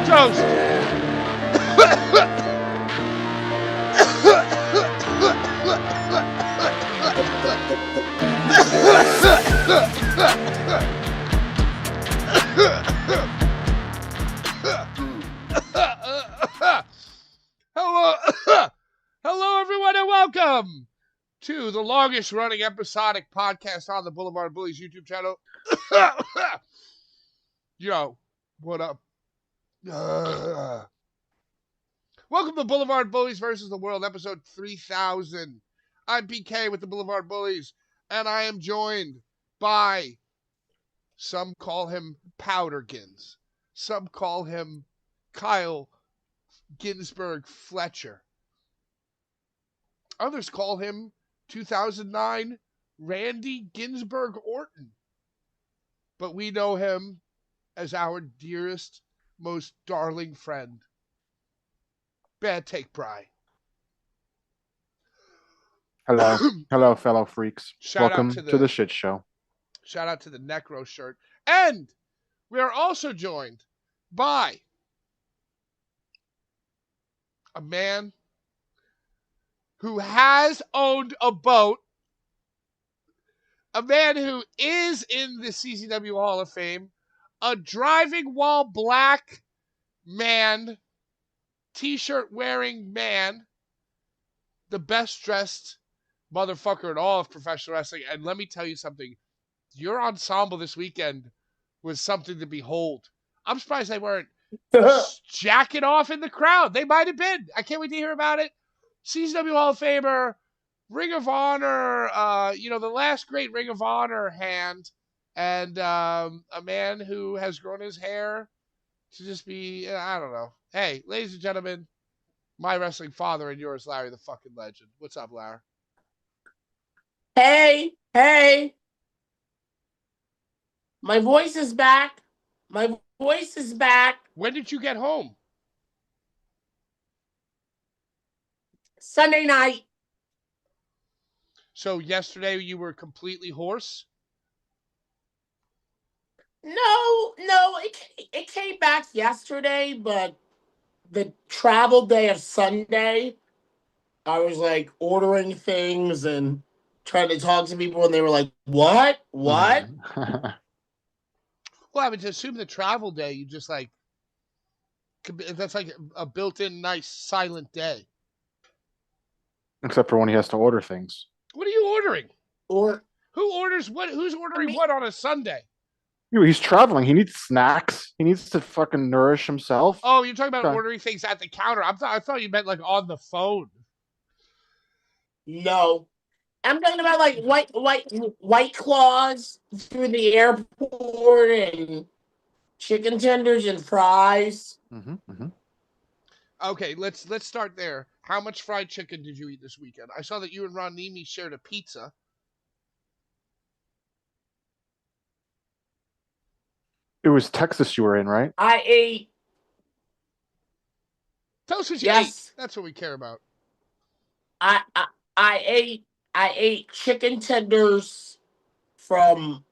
Toast. Hello, hello, everyone, and welcome to the longest running episodic podcast on the Blvd Bullies YouTube channel. Yo, what up? Welcome to Blvd Bullies versus the World, episode 3000. I'm PK with the Blvd Bullies, and I am joined by, some call him Powdergins, some call him Kyle Ginsberg Fletcher. Others call him 2009 Randy Ginsberg Orton. But we know him as our dearest, most darling friend, Bad Take Bry. Hello. Hello, fellow freaks. Shout Welcome out to the shit show. Shout out to the Necro shirt. And we are also joined by a man who has owned a boat, a man who is in the CZW Hall of Fame, a driving while black man, t-shirt wearing man, the best dressed motherfucker in all of professional wrestling. And let me tell you something, your ensemble this weekend was something to behold. I'm surprised they weren't jacking off in the crowd. They might have been. I can't wait to hear about it. CZW Hall of Famer, Ring of Honor, the last great Ring of Honor hand, and a man who has grown his hair to just be, I don't know. Hey, ladies and gentlemen, my wrestling father and yours, Larry the fucking Legend. What's up, Larry? Hey. My voice is back. When did you get home? Sunday night. So yesterday you were completely hoarse? No, it came back yesterday, but the travel day of Sunday, I was like ordering things and trying to talk to people, and they were like, "What? What?" Well, I would assume the travel day, you just like, that's like a built-in nice silent day. Except for when he has to order things. What are you ordering? Or who orders what? Who's ordering what on a Sunday? He's traveling. He needs snacks. He needs to fucking nourish himself. Oh, you're talking about ordering things at the counter. I thought you meant like on the phone. No. I'm talking about like white claws through the airport and chicken tenders and fries. Okay, let's start there. How much fried chicken did you eat this weekend? I saw that you and Ron Nemi shared a pizza. It was Texas you were in, right? I ate. Tell us what you ate. That's what we care about. I ate chicken tenders from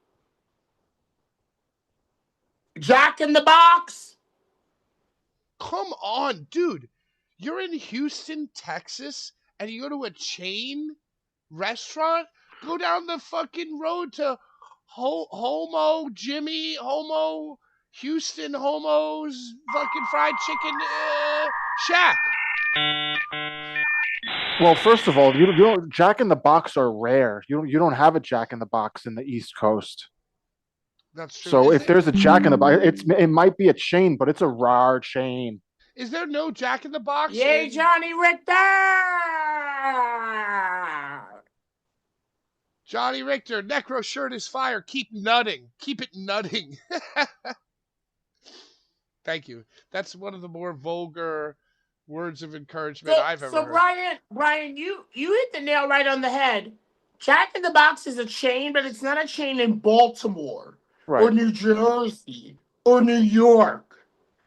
Jack in the Box. Come on, dude. You're in Houston, Texas, and you go to a chain restaurant? Go down the fucking road to Homo Houston Homo's fucking fried chicken shack. Well, first of all, you don't Jack in the Box are rare. You don't have a Jack in the Box in the East Coast. That's true. So if there's a Jack in the Box, it might be a chain, but it's a rare chain. Is there no Jack in the Box? Yay, Johnny Richter! Johnny Richter, Necro shirt is fire. Keep nutting. Keep it nutting. Thank you. That's one of the more vulgar words of encouragement I've ever heard. Brian, you hit the nail right on the head. Jack in the Box is a chain, but it's not a chain in Baltimore or New Jersey or New York.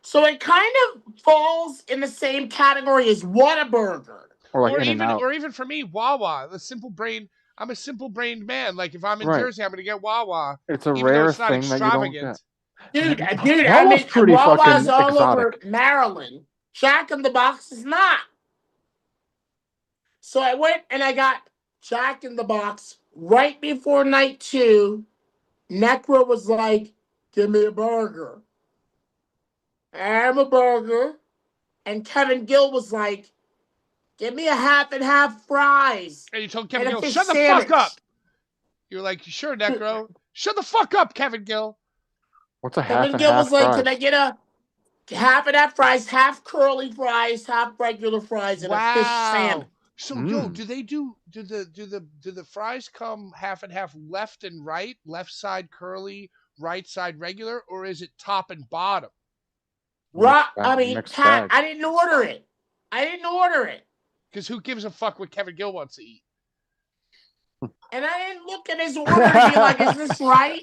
So it kind of falls in the same category as Whataburger. Or like In-N-Out. Or even for me, Wawa. The simple brain. I'm a simple brained man. Like if I'm in Jersey, I'm gonna get Wawa. It's a even though rare it's not thing that you don't get. Dude, I mean, pretty Wawa's fucking all exotic. over Maryland. Jack in the Box is not. So I went and I got Jack in the Box right before night 2. Necro was like, give me a burger. I'm a burger. And Kevin Gill was like, give me a half and half fries. And you told Kevin Gill, shut the fuck up. You're like, sure, Necro. Shut the fuck up, Kevin Gill. What's a Kevin half and Gill half was like, fries? can I get a half and half fries, half curly fries, half regular fries, and a fish sandwich? So yo, do the fries come half and half, left and right, left side curly, right side regular, or is it top and bottom? I mean, Pat, I didn't order it. Because who gives a fuck what Kevin Gill wants to eat? And I didn't look at his order to be like, is this right?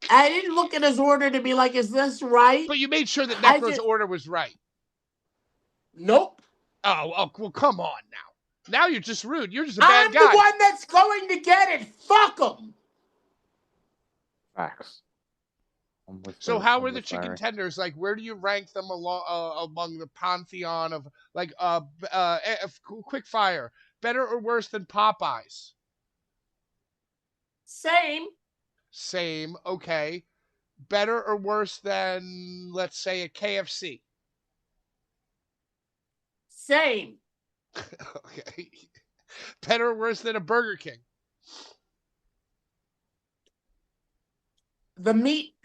I didn't look at his order to be like, is this right? But you made sure that Necro's order was right. Nope. Oh, well, come on now. Now you're just rude. You're just a bad guy. I'm the one that's going to get it. Fuck him. Facts. So how were the chicken tenders? Like, where do you rank them among the pantheon of, like, quick fire? Better or worse than Popeyes? Same, okay. Better or worse than, let's say, a KFC? Same. Okay. Better or worse than a Burger King? The meat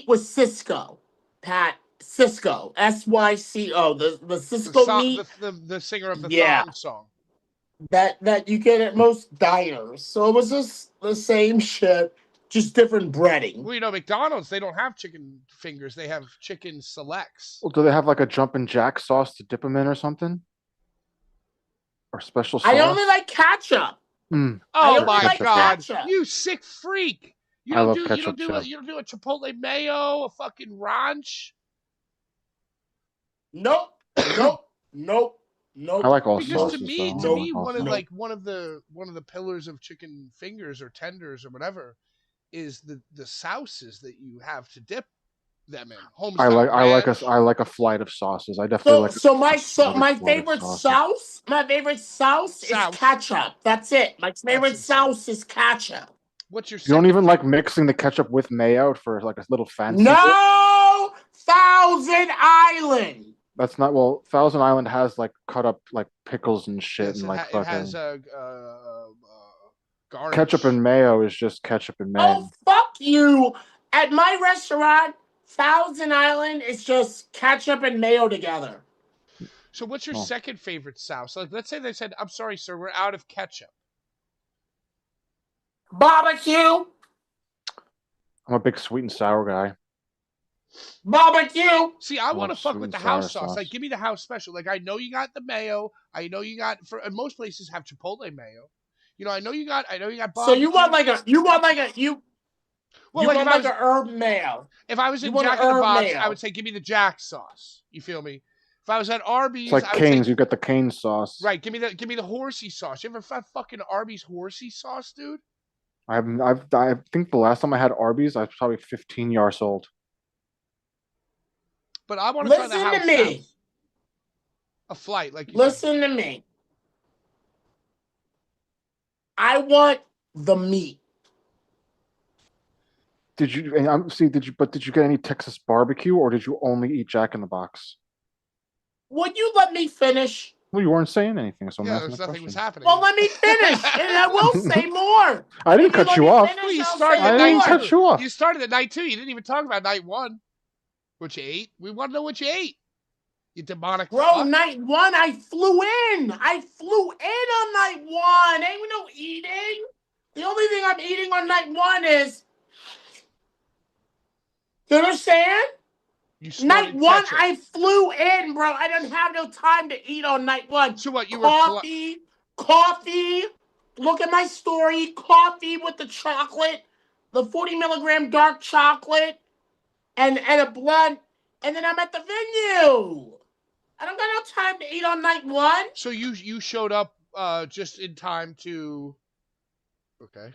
was Sysco, Pat. Sysco. SYCO. The Sysco meat. The singer of the thong song. That you get at most diners. So it was just the same shit, just different breading. Well, you know, McDonald's, they don't have chicken fingers. They have chicken selects. Well, do they have like a Jumpin' Jack sauce to dip them in or something? Or special sauce? I only like ketchup. Oh my God. Ketchup. You sick freak. You don't do a Chipotle mayo, a fucking ranch? Nope. I like all sauces. To me, one of the pillars of chicken fingers or tenders or whatever is the sauces that you have to dip them in. I like a flight of sauces. I definitely my favorite sauce is ketchup. That's it. My favorite sauce is ketchup. What's your? You don't even like mixing the ketchup with mayo for like a little fancy. No, Thousand Island. That's not Thousand Island has like cut up like pickles and shit, and like it has garnish. Ketchup and mayo is just ketchup and mayo. Oh fuck you! At my restaurant, Thousand Island is just ketchup and mayo together. So what's your second favorite sauce? Like, let's say they said, "I'm sorry, sir, we're out of ketchup." Barbecue. I'm a big sweet and sour guy. Barbecue. See, I want to fuck with the house sauce. Like, give me the house special. Like, I know you got the mayo. I know you got and most places have Chipotle mayo. You know, I know you got barbecue. So you want like an herb mayo. If I was in Jack in the Box, I would say, give me the Jack sauce. You feel me? If I was at Arby's, it's like Cane's. You got the Cane sauce, right? Give me the horsey sauce. You ever had fucking Arby's horsey sauce, dude? I think the last time I had Arby's, I was probably 15 years old. But I want to try the house Listen to me. South. A flight, like you Listen to me. I want the meat. Did you get any Texas barbecue, or did you only eat Jack in the Box? Would you let me finish? Well, you weren't saying anything, so nothing was happening. Well, let me finish, and I will say more. I didn't cut you off. You started at night 2. You started at night 2. You didn't even talk about night 1. What you ate? We want to know what you ate. You demonic fuck. Night 1, I flew in. I flew in on night 1. Ain't no eating. The only thing I'm eating on night one is, you understand? You Night snorted one, ketchup. I flew in, bro. I didn't have no time to eat on night one. So what? You were Coffee. Look at my story. Coffee with the chocolate, the 40 milligram dark chocolate, and a blunt. And then I'm at the venue. I don't got no time to eat on night one. So you showed up just in time to. Okay.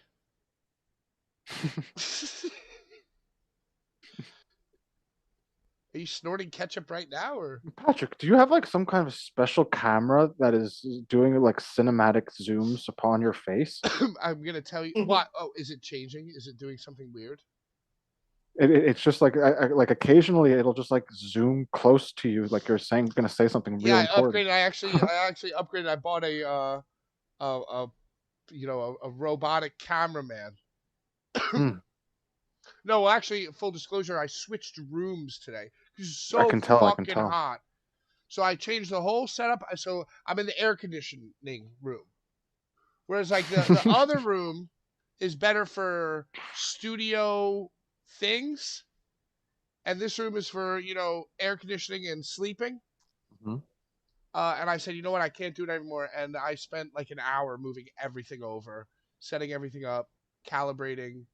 Are you snorting ketchup right now, or Patrick, do you have like some kind of special camera that is doing like cinematic zooms upon your face? I'm gonna tell you what? Oh, is it changing? Is it doing something weird? It's just like occasionally it'll just like zoom close to you, like you're gonna say something Yeah, real I important. upgraded. I actually upgraded. I bought a a robotic cameraman. Hmm, No, actually, full disclosure, I switched rooms today because it's I so can tell. I can fucking tell. hot. So I changed the whole setup. So I'm in the air conditioning room. Whereas like the other room is better for studio things, and this room is for air conditioning and sleeping. Mhm. And I said, you know what, I can't do it anymore. And I spent like an hour moving everything over, setting everything up, calibrating,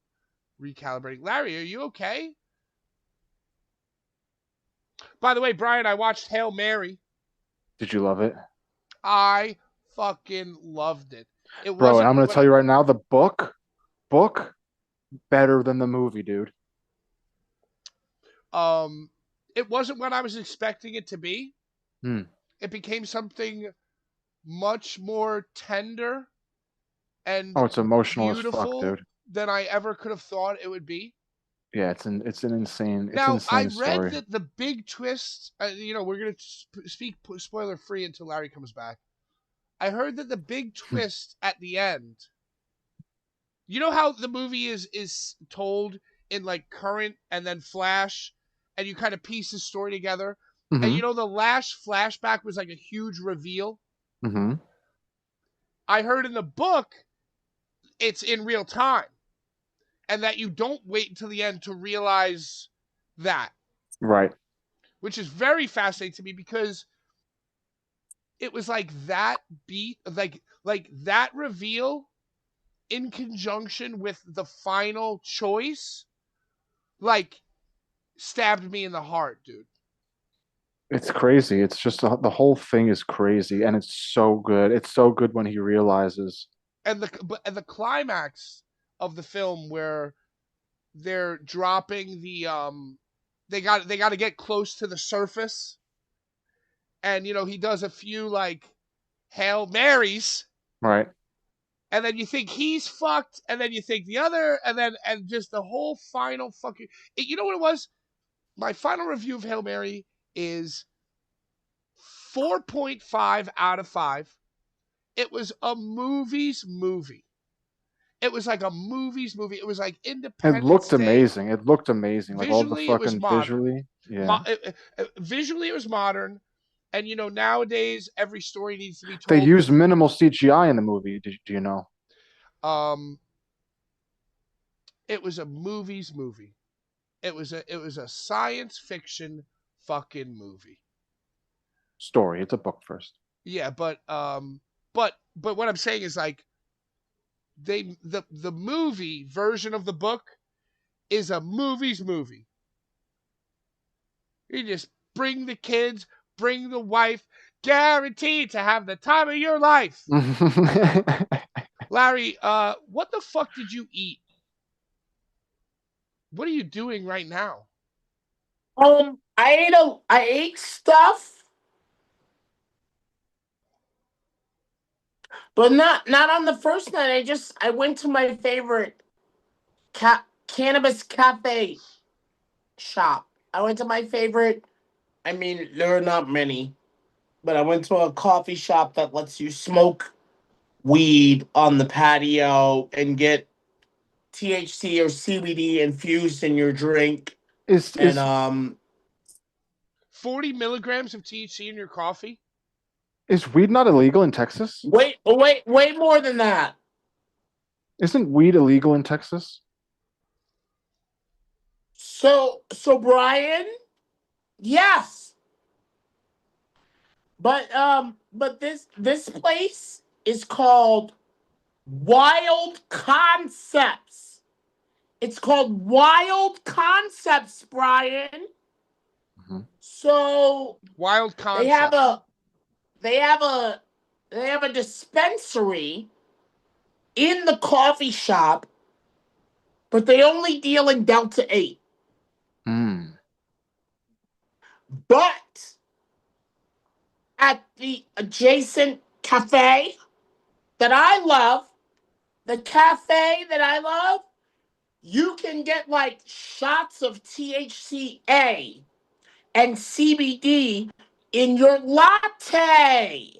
recalibrating. Larry, are you okay? By the way, Brian, I watched Hail Mary. Did you love it, I fucking loved it. It bro? And wasn't I'm gonna what I, tell you right now, the book better than the movie, dude. um it wasn't what I was expecting it to be. Hmm. It became something much more tender and Oh, it's emotional as fuck, beautiful dude. than I ever could have thought it would be. Yeah, it's an Now, I insane read story. that the big twist, we're going to speak spoiler free until Larry comes back. I heard that the big twist at the end, you know how the movie is told in like current and then flash, and you kind of piece the story together. And Mm-hmm. the last flashback was like a huge reveal. Mm-hmm. I heard in the book it's in real time, and that you don't wait until the end to realize that, Right. which is very fascinating to me because it was like that beat, like that reveal in conjunction with the final choice, like stabbed me in the heart, dude. It's crazy. It's just the whole thing is crazy, and it's so good. It's so good when he realizes. And the climax of the film where they're dropping they got to get close to the surface, and he does a few like Hail Marys, Right. and then you think he's fucked, and then you think the other, and just the whole final fucking. You know what it was? My final review of Hail Mary is 4.5 out of 5. It was a movie's movie. It was like a movie's movie. It was like It Independence looked Day. amazing. It looked amazing. Like all the Visually, it was fucking modern. visually. Yeah. Visually, it was modern. And nowadays every story needs to be They told used with minimal CGI in the movie. Do you know? um. It was a movie's movie. It was a science fiction fucking movie. Story. It's a book first. Yeah, but what I'm saying is like the movie version of the book is a movie's movie. You just bring the kids, bring the wife, guaranteed to have the time of your life. Larry, what the fuck did you eat? What are you doing right now? I ate stuff, but not on the first night. I went to my favorite cannabis cafe shop. I went to my favorite. I mean, there are not many, but I went to a coffee shop that lets you smoke weed on the patio and get THC or CBD infused in your drink. is And is 40 milligrams of THC in your coffee? is weed not illegal in Texas? way more than that. Isn't weed illegal in Texas? So Brian, yes, but this place is called Wild Concepts. It's called Wild Concepts, Brian. Mhm. So Wild they have concepts. a they have a they have a dispensary in the coffee shop, but they only deal in Delta 8. Mm. But at the adjacent cafe that I love, the cafe that I love, you can get like shots of THCA and CBD in your latte.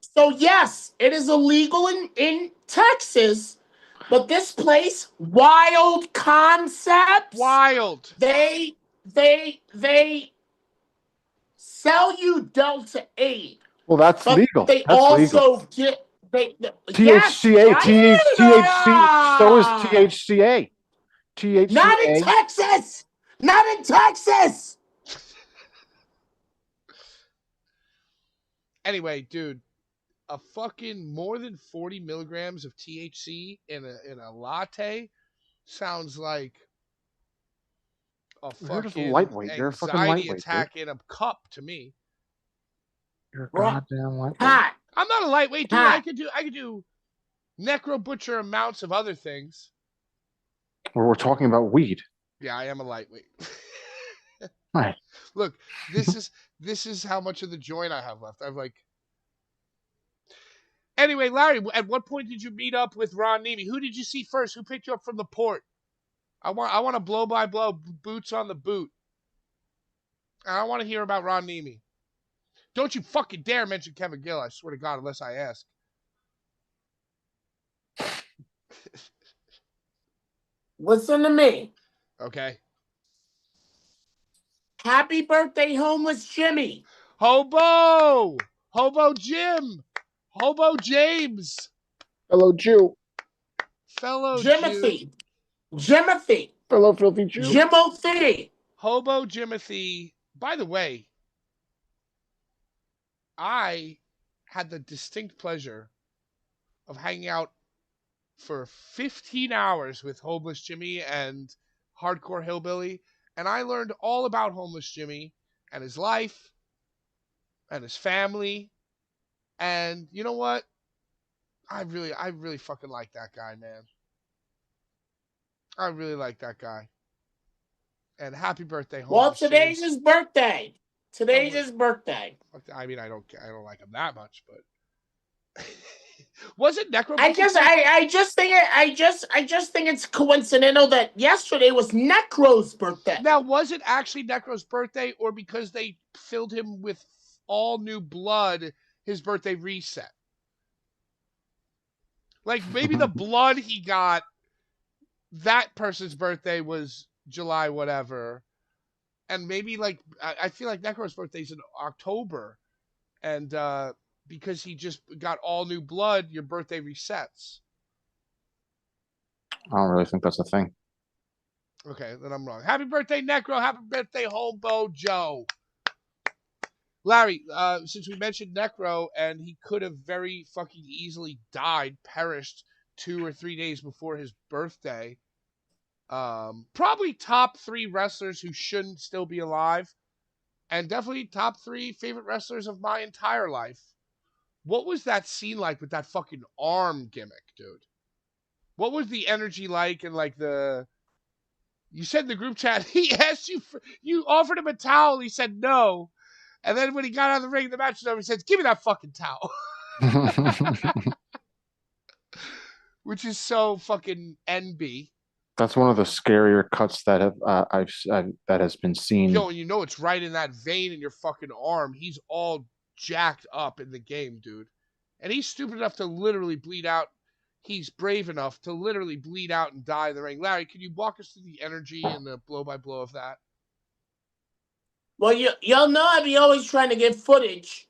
So yes, it is illegal in Texas, but this place, Wild Concepts, Wild. they sell you Delta 8, Well, that's but legal. they That's legal. also get they yes, THCA, Brian. THC. So is THCA. Not in THCA. Texas. Not in Texas. Anyway, dude, a fucking more than 40 milligrams of THC in a latte sounds like a You're just a fucking lightweight. You're a fucking anxiety lightweight, dude. attack in a cup to me. You're a Right. goddamn lightweight. Pat, I'm not a lightweight, dude. Pat. I could do necro butcher amounts of other things. We're talking about weed. Yeah, I am a lightweight. Right. Look, this is how much of the joint I have left. I've like. Anyway, Larry, at what point did you meet up with Ron Nemi? Who did you see first? Who picked you up from the port? I want a blow by blow, boots on the boot. I want to hear about Ron Nemi. Don't you fucking dare mention Kevin Gill, I swear to God, unless I ask. Listen to me. Okay. Happy birthday, homeless Jimmy. Hobo! Hobo Jim! Hobo James! Hello, Jew. Fellow Jew. Jimothy. Jimothy. Hello, filthy Jew. Jimothy. Hobo Jimothy. By the way, I had the distinct pleasure of hanging out for 15 hours with Homeless Jimmy and Hardcore Hillbilly, and I learned all about Homeless Jimmy and his life and his family. And you know what? I really fucking like that guy, man. I really like that guy. And happy birthday, Well, Homeless today's James. his birthday. Oh, Today's his birthday. I mean, I don't like him that much, but was it Necro? I just think it's coincidental that yesterday was Necro's birthday. Now, was it actually Necro's birthday, or because they filled him with all new blood, his birthday reset? Like maybe the blood he got, that person's birthday was July whatever, and maybe like I feel like Necro's birthday's in October, and because he just got all new blood, your birthday resets. I don't really think that's a thing. Okay, then I'm wrong. Happy birthday, Necro. Happy birthday, Hobo Joe. Larry, since we mentioned Necro, and he could have very fucking easily died, perished 2 or 3 days before his birthday. Probably top 3 wrestlers who shouldn't still be alive, and definitely top 3 favorite wrestlers of my entire life. What was that scene like with that fucking arm gimmick, dude? What was the energy like, and like the? You said in the group chat he asked you for, you offered him a towel. He said no, and then when he got out of the ring, the match was over. He says, "Give me that fucking towel," which is so fucking NB. That's one of the scarier cuts that I've that has been seen. Yo, and you know it's right in that vein in your fucking arm. He's all jacked up in the game, dude. And he's stupid enough to literally bleed out. He's brave enough to literally bleed out and die in the ring. Larry, can you walk us through the energy and the blow by blow of that? Well, y'all know I be always trying to get footage.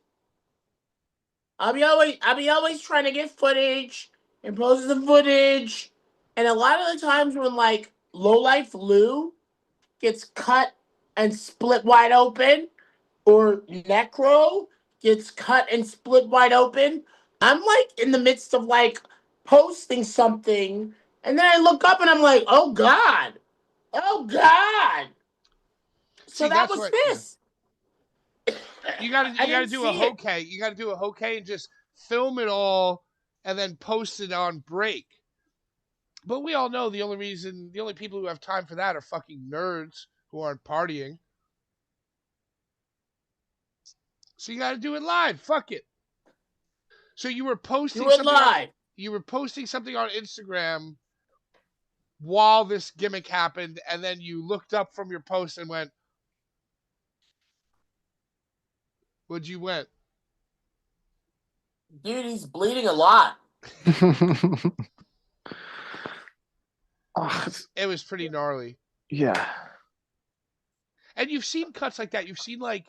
I be always trying to get footage and posts the footage. And a lot of the times when like Lowlife Lou gets cut and split wide open, or Necro gets cut and split wide open, I'm like in the midst of like posting something, and then I look up and I'm like, oh God. Oh God. So See, that that's was what. Yeah. this. You gotta I you gotta didn't do a see it. hokey. You gotta do a hokey and just film it all and then post it on break. But we all know the only people who have time for that are fucking nerds who aren't partying. So you gotta do it live. Fuck it. So you were Do posting it something on live. Instagram while this gimmick happened, and then you looked up from your post and went, "What'd you went?" Dude, he's bleeding a lot. Oh, It was pretty gnarly. yeah. And you've seen cuts like that. You've seen like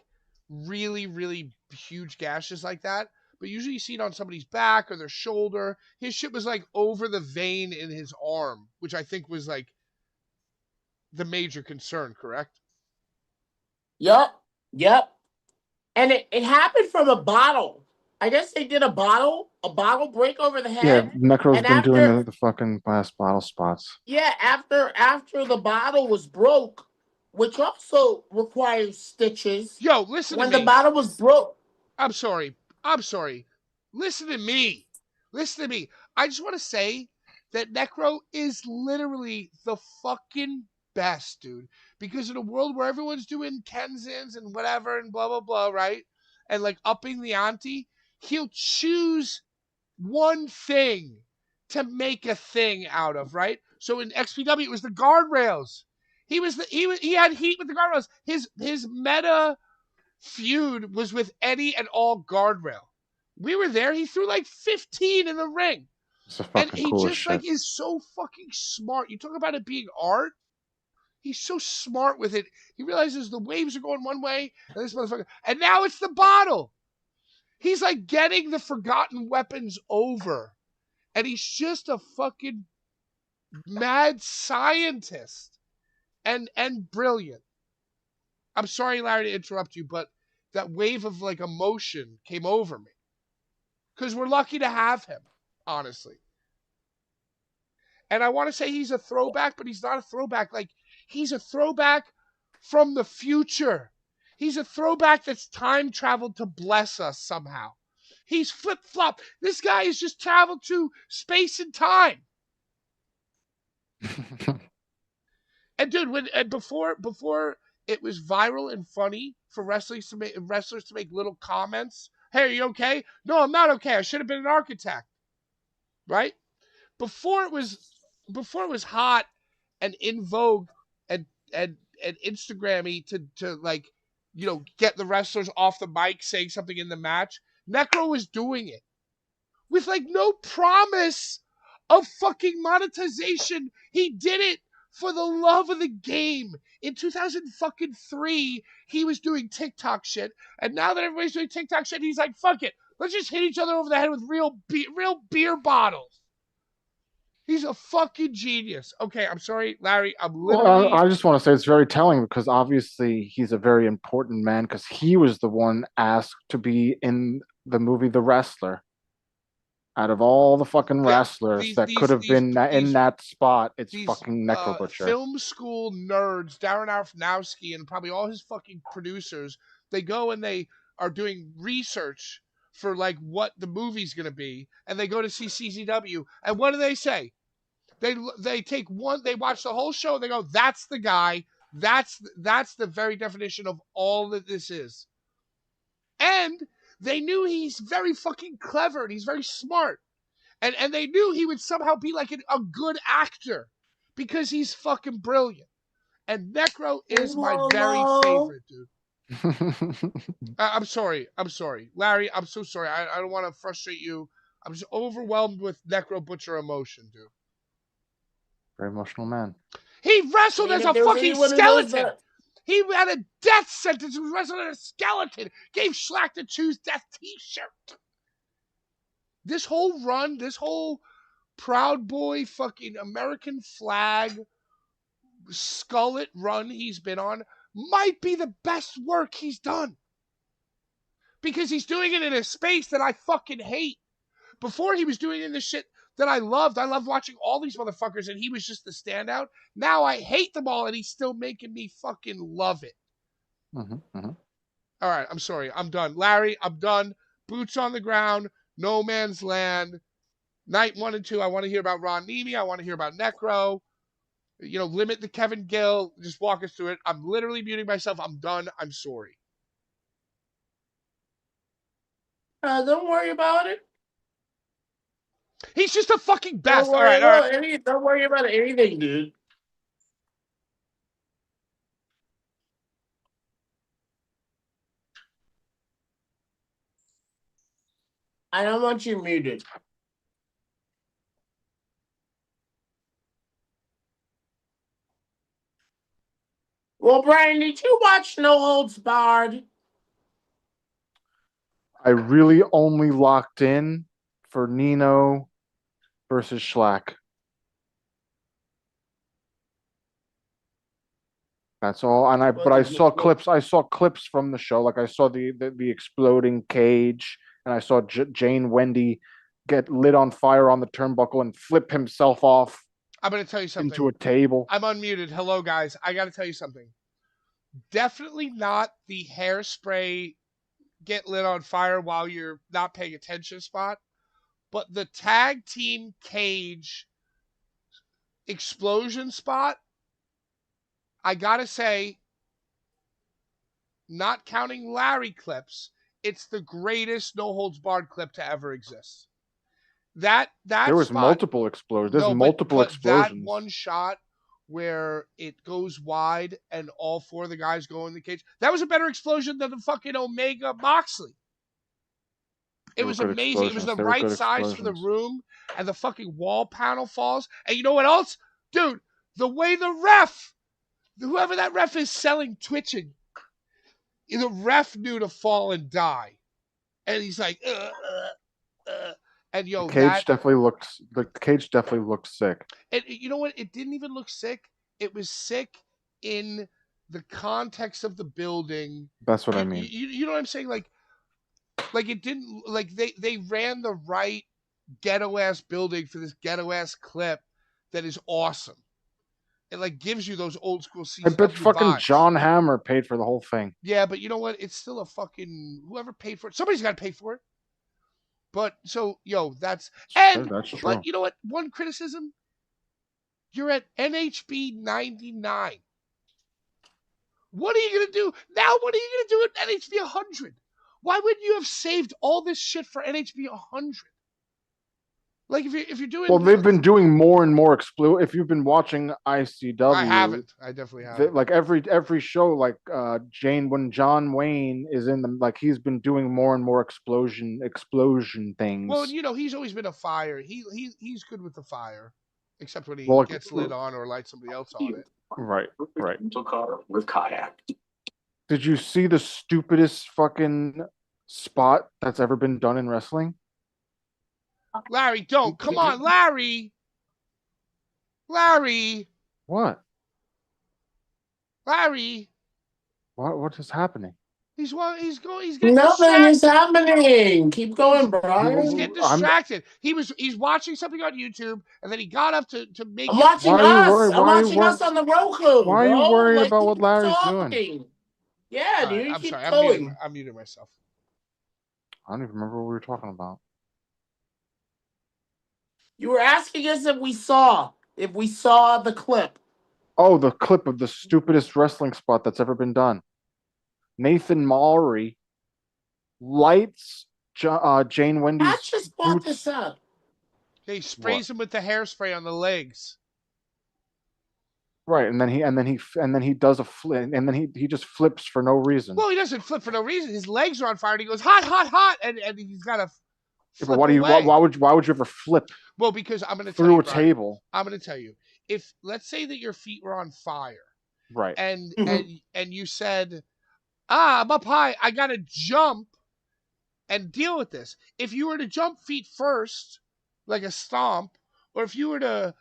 really, really huge gashes like that. But usually you see it on somebody's back or their shoulder. His shit was like over the vein in his arm, which I think was like the major concern, correct? Yup. Yep. And it happened from a bottle. I guess they did a bottle break over the Yeah, head. Necro's And been doing after, the fucking glass bottle spots. yeah, after the bottle was broke, which also requires stitches. Yo, listen to When the me. bottle was broke, I'm sorry. I'm sorry. Listen to me. Listen to me. I just want to say that Necro is literally the fucking best, dude. Because in a world where everyone's doing Kenzans and whatever and blah, blah, blah, right? And like upping the ante, he'll choose one thing to make a thing out of, right? So in XPW, it was the guardrails. He had heat with the guardrails. His meta feud was with Eddie and all guardrail. We were there. He threw like 15 in the ring. It's the And fucking he coolest just shit. like is so fucking smart. You talk about it being art. He's so smart with it. He realizes the waves are going one way, and this motherfucker. And now it's the bottle. He's like getting the forgotten weapons over. And he's just a fucking mad scientist. And brilliant. I'm sorry, Larry, to interrupt you, but that wave of like emotion came over me. Because we're lucky to have him, honestly. And I want to say he's a throwback, but he's not a throwback. Like, he's a throwback from the future. He's a throwback that's time traveled to bless us somehow. He's flip flop. This guy has just traveled to space and time. And dude, before it was viral and funny for wrestlers to make little comments. Hey, are you okay? No, I'm not okay. I should have been an architect. Right? Before it was before it was hot and in vogue and and Instagrammy to like, get the wrestlers off the mic saying something in the match. Necro was doing it with like no promise of fucking monetization. He did it for the love of the game. In 2003, he was doing TikTok shit, and now that everybody's doing TikTok shit, he's like, "Fuck it, let's just hit each other over the head with real beer bottles." He's a fucking genius. Okay, I'm sorry, Larry. I'm Well, literally. I just want to say it's very telling because obviously he's a very important man because he was the one asked to be in the movie The Wrestler. Out of all the fucking Yeah, wrestlers that could have been in that spot, it's these fucking Necro Butcher. film school nerds, Darren Aronofsky and probably all his fucking producers, they go and they are doing research for like what the movie's gonna be, and they go to see CCW, and what do they say? They take one, they watch the whole show, and they go, "That's the guy. That's the very definition of all that this is." And they knew he's very fucking clever and he's very smart. And they knew he would somehow be like a good actor because he's fucking brilliant. And Necro is my very Lolo. favorite, dude. I'm sorry. I'm sorry. Larry, I'm so sorry. I don't want to frustrate you. I'm just overwhelmed with Necro Butcher emotion, dude. Very emotional man. He I wrestled mean, as if a there's fucking anyone who knows skeleton. the He had a death sentence. He was wrestling as a skeleton. Gave Schlack the Choose Death t-shirt. This whole run, this whole Proud Boy fucking American flag skullet run he's been on might be the best work he's done. Because he's doing it in a space that I fucking hate. Before he was doing it in the shit that I loved. I loved watching all these motherfuckers and he was just the standout. Now I hate them all and he's still making me fucking love it. All right, I'm sorry. I'm done. Larry, I'm done. Boots on the ground. No Man's Land. Night 1 and 2, I want to hear about Ron Nemi. I want to hear about Necro. Limit the Kevin Gill. Just walk us through it. I'm literally muting myself. I'm done. I'm sorry. Don't worry about it. He's just a fucking best. Don't worry about anything, dude. I don't want you muted. Well, Brian, did you watch No Holds Barred? I really only locked in for Nino versus Schlack. That's all. And I saw clips. I saw clips from the show. Like I saw the exploding cage, and I saw Jane Wendy get lit on fire on the turnbuckle and flip himself off. I'm going to tell you something. Into a table. I'm unmuted. Hello, guys. I got to tell you something. Definitely not the hairspray get lit on fire while you're not paying attention spot, but the tag team cage explosion spot, I got to say, not counting Larry clips, it's the greatest No Holds Barred clip to ever exist. That there was spot, multiple explosions. There's multiple explosions. That one shot where it goes wide and all four of the guys go in the cage, that was a better explosion than the fucking Omega Moxley. It was amazing. It was the right size for the room, and the fucking wall panel falls. And you know what else? Dude, the way the ref, whoever that ref is selling twitching, the ref knew to fall and die. And he's like, and yo, the cage definitely looked sick. And you know what? It didn't even look sick. It was sick in the context of the building. That's what I mean. You know what I'm saying? Like it didn't, like they ran the right ghetto ass building for this ghetto ass clip that is awesome. It like gives you those old school CCW I bet fucking vibes. John Hammer paid for the whole thing. Yeah, but you know what? It's still a fucking, whoever paid for it. Somebody's got to pay for it. But so, that's true. But you know what? One criticism. You're at NHB 99. What are you going to do? Now what are you going to do at NHB 100? Why wouldn't you have saved all this shit for NHB 100? Like if you're doing, well, they've been doing more and more If you've been watching ICW, I haven't. I definitely haven't. Like every show, like when John Wayne is in them, like he's been doing more and more explosion things. Well, he's always been a fire. He's good with the fire, except when he gets lit on or lights somebody else on it. Right. Car with kayak. Did you see the stupidest fucking spot that's ever been done in wrestling? Larry, don't. Come on, Larry. Larry. What? Larry. What is happening? He's getting Nothing distracted. is happening. Keep going, Brian. He's getting distracted. He's watching something on YouTube, and then he got up to make. I'm watching us. I'm watching us on the Roku. Why are you worried about what Larry's doing? Yeah, right, dude. I'm keep sorry. going. I'm muting myself. I don't even remember what we were talking about. You were asking us if we saw the clip. Oh, the clip of the stupidest wrestling spot that's ever been done. Nathan Maury lights Jane Wendy's. I just brought this up. He sprays him with the hairspray on the legs. Right, and then he does a flip, and then he just flips for no reason. Well, he doesn't flip for no reason. His legs are on fire, and he goes hot, hot, hot, and he's got to. Yeah, but why would you ever flip? Well, because I'm going to through a table. I'm going to tell you, if let's say that your feet were on fire, right, and you said, I'm up high, I got to jump and deal with this. If you were to jump feet first, like a stomp, or if you were to,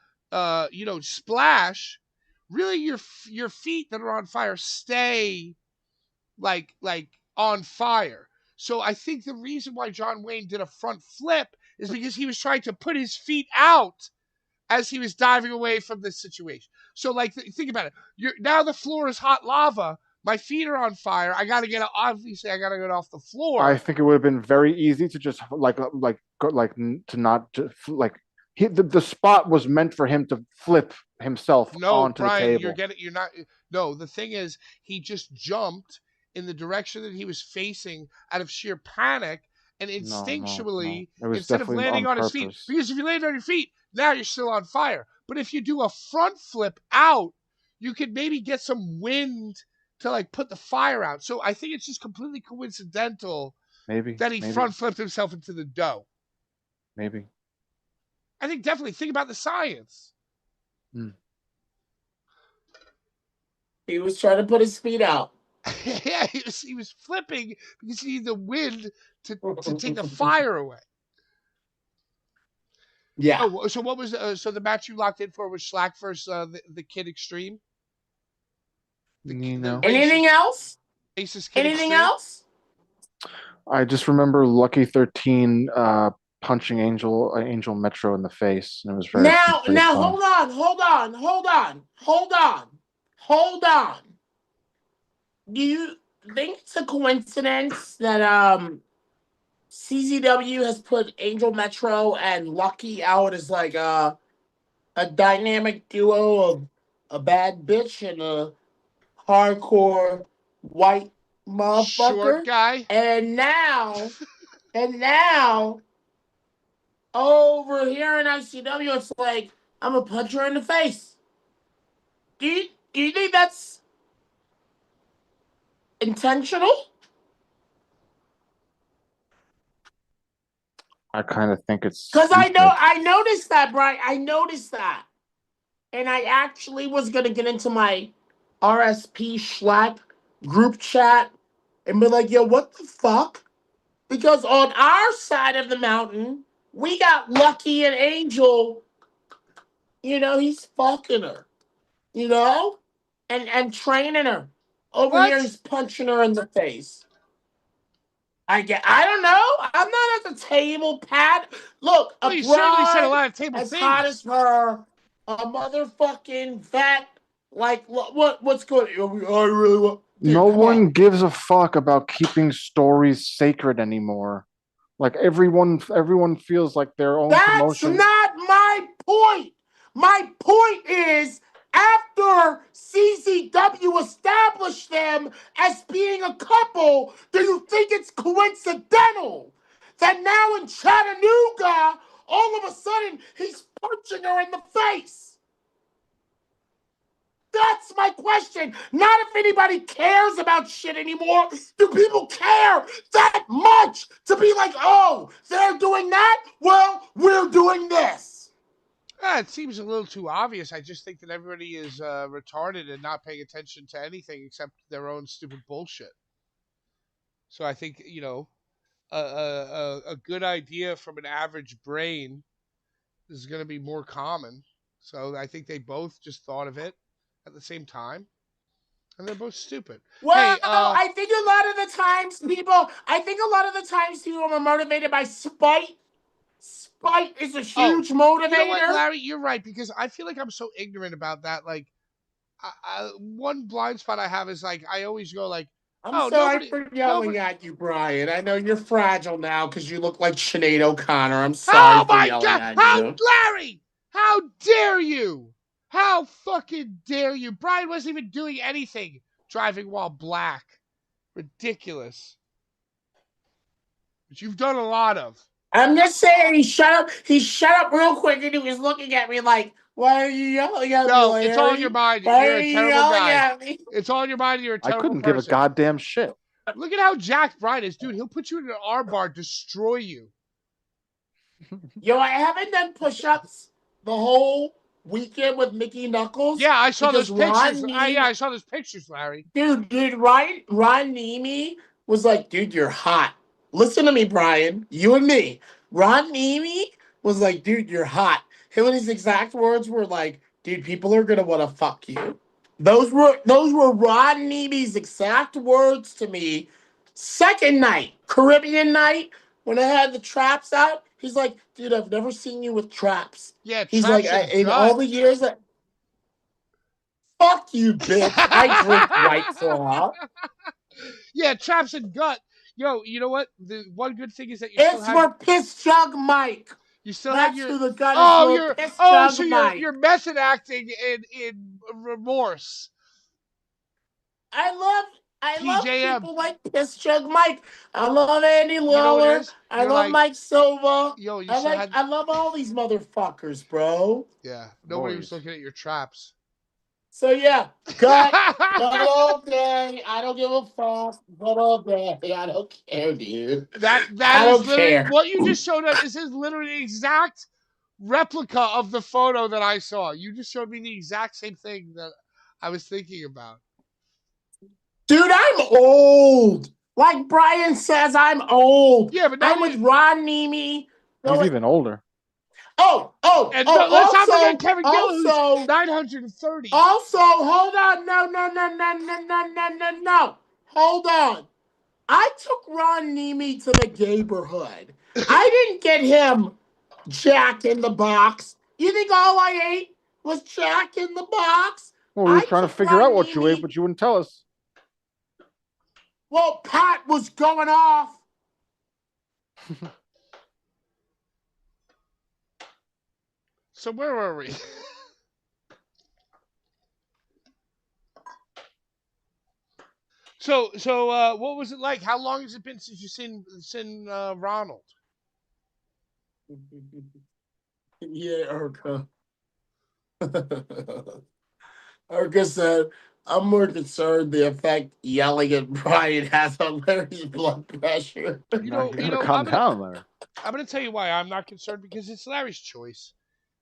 splash, really your feet that are on fire stay like on fire. So I think the reason why John Wayne did a front flip is because he was trying to put his feet out as he was diving away from this situation. So like think about it. Now the floor is hot lava. My feet are on fire. I got to get off the I floor. think it would have been very easy to just to not the spot was meant for him to flip himself No, onto the Brian, table. you're not. No, the thing is, he just jumped in the direction that he was facing out of sheer panic and No. instinctually, It was instead of definitely landing on on his feet, purpose. because if you land on your feet, now you're still on fire. But if you do a front flip out, you could maybe get some wind to like put the fire out. So I think it's just completely coincidental Maybe, that he maybe, front flipped himself into the dough. maybe. I think definitely think about the science. Hmm. He was trying to put his feet out. Yeah, he was flipping because he needed the wind to take the fire away. Yeah. Oh, so what was so the match you locked in for was Schlack versus the Kid Extreme? You The know, Anything else? racist Kid Anything Extreme? else? I just remember Lucky 13 punching Angel Metro in the face, and it was Now, very fun. hold on. Do you think it's a coincidence that CZW has put Angel Metro and Lucky out as like a dynamic duo of a bad bitch and a hardcore white Short motherfucker? guy. And now, over here in ICW, it's like I'm gonna punch her in the face. Do you think that's intentional? I kind of think it's Because stupid. I noticed that, Brian. I noticed that. And I actually was gonna get into my RSP Schlack group chat and be like, yo, what the fuck? Because on our side of the mountain, we got Lucky and Angel, he's fucking her, you know? And training her. Over here, What? he's punching her in the face. I don't know. I'm not at the table, Pat. Look, a Well, you certainly said a broad lot of table as hot as things. her, a motherfucking fat, like what's good? I really want. No Dude, come on. one gives a fuck about keeping stories sacred anymore. Like everyone feels like their own That's promotion. not my point. My point is, after CZW established them as being a couple, do you think it's coincidental that now in Chattanooga, all of a sudden he's punching her in the face? That's my question. Not if anybody cares about shit anymore. Do people care that much to be like, oh, they're doing that? Well, we're doing this. It seems a little too obvious. I just think that everybody is retarded and not paying attention to anything except their own stupid bullshit. So I think a good idea from an average brain is going to be more common. So I think they both just thought of it at the same time, and they're both stupid. Well, Hey, I think a lot of the times people are motivated by spite. Spite is a oh, huge you know what, motivator. Larry? You're right because I feel like I'm so ignorant about that. Like, one blind spot I have is like I always go like, I'm oh, sorry for yelling nobody. at you, Brian. I know you're fragile now because you look like Sinead O'Connor. I'm sorry Oh for my yelling God! at How you. Larry? How dare you? How fucking dare you? Brian wasn't even doing anything driving while black. Ridiculous. Which you've done a lot of. I'm just saying he shut up. He shut up real quick and he was looking at me like, why are you yelling at me, No, it's all in your Larry? mind. Why You're are a you terrible yelling guy. at me? It's all in your mind. You're a I terrible couldn't give a person. goddamn shit. Look at how jacked Brian is, dude. He'll put you in an arm bar, destroy you. Yo, I haven't done push-ups the whole weekend with Mickey Knuckles Yeah, I saw those because pictures. Ron Neem, I saw those pictures, Larry. Ron Neemy was like, dude, you're hot. Listen to me, Brian. You and me. Ron Neemy was like, dude, you're hot. him and his exact words were like, dude, people are gonna want to fuck you. Those were Ron Neamy's exact words to me. Second night, Caribbean night, when I had the traps out, he's like, dude, I've never seen you with traps. Yeah, He's traps like, and in gut. all the years that, fuck you, bitch. I drink White Claw. Yeah, traps and gut. Yo, you know what? The one good thing is that It's for Piss Jug Mike. you still had That's your who the gun is for. Piss Jug so Mike. you're method acting in remorse. I love TJM. people like Piss Jug Mike. I love Andy You know what it Lawler. is? I You're love like, Mike Silva. yo, you still had I love all these motherfuckers, bro. yeah. Nobody was Boys. looking at your traps. So yeah, gut all day. I don't give a fuck. Gut all day. I don't care, dude. That I is don't literally care. what you just showed us. This is literally the exact replica of the photo that I saw. You just showed me the exact same thing that I was thinking about. Dude, I'm old. Like Brian says, I'm old. Yeah, but now I'm with Ron Neamy. He's even older. and no, let's not forget Kevin Gill, who's Also, 930. hold on. No. Hold on. I took Ron Neamy to the neighborhood. I didn't get him Jack in the Box. You think all I ate was Jack in the Box? Well, we were trying to figure out what you ate, but you wouldn't tell us. Well, Pat was going off. So where were we? So what was it like? How long has it been since you've seen Ronald? Yeah, Erica. Erica said, I'm more concerned the effect yelling at Brian has on Larry's blood pressure. You know, Calm down, Larry. I'm gonna tell you why I'm not concerned, because it's Larry's choice.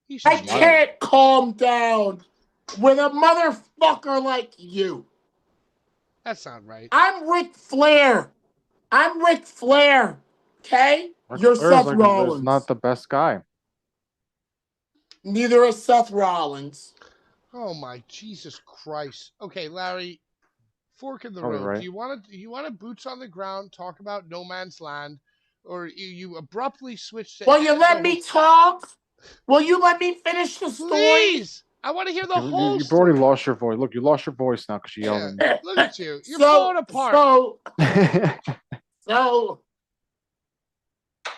He's I cheating. can't calm down with a motherfucker like you. That's not right. I'm Ric Flair. Okay? You're Seth Rollins. Is not the best guy. Neither is Seth Rollins. Oh my Jesus Christ. Okay, Larry, fork in the Probably road. right. Do you want to boots on the ground talk about No Man's Land, or you abruptly switch to? Will you let me talk? Will you let me finish the story? Please, I want to hear the whole You've story. already lost your voice. Look, you lost your voice now because you yelled at me. Look at you. You're falling apart. So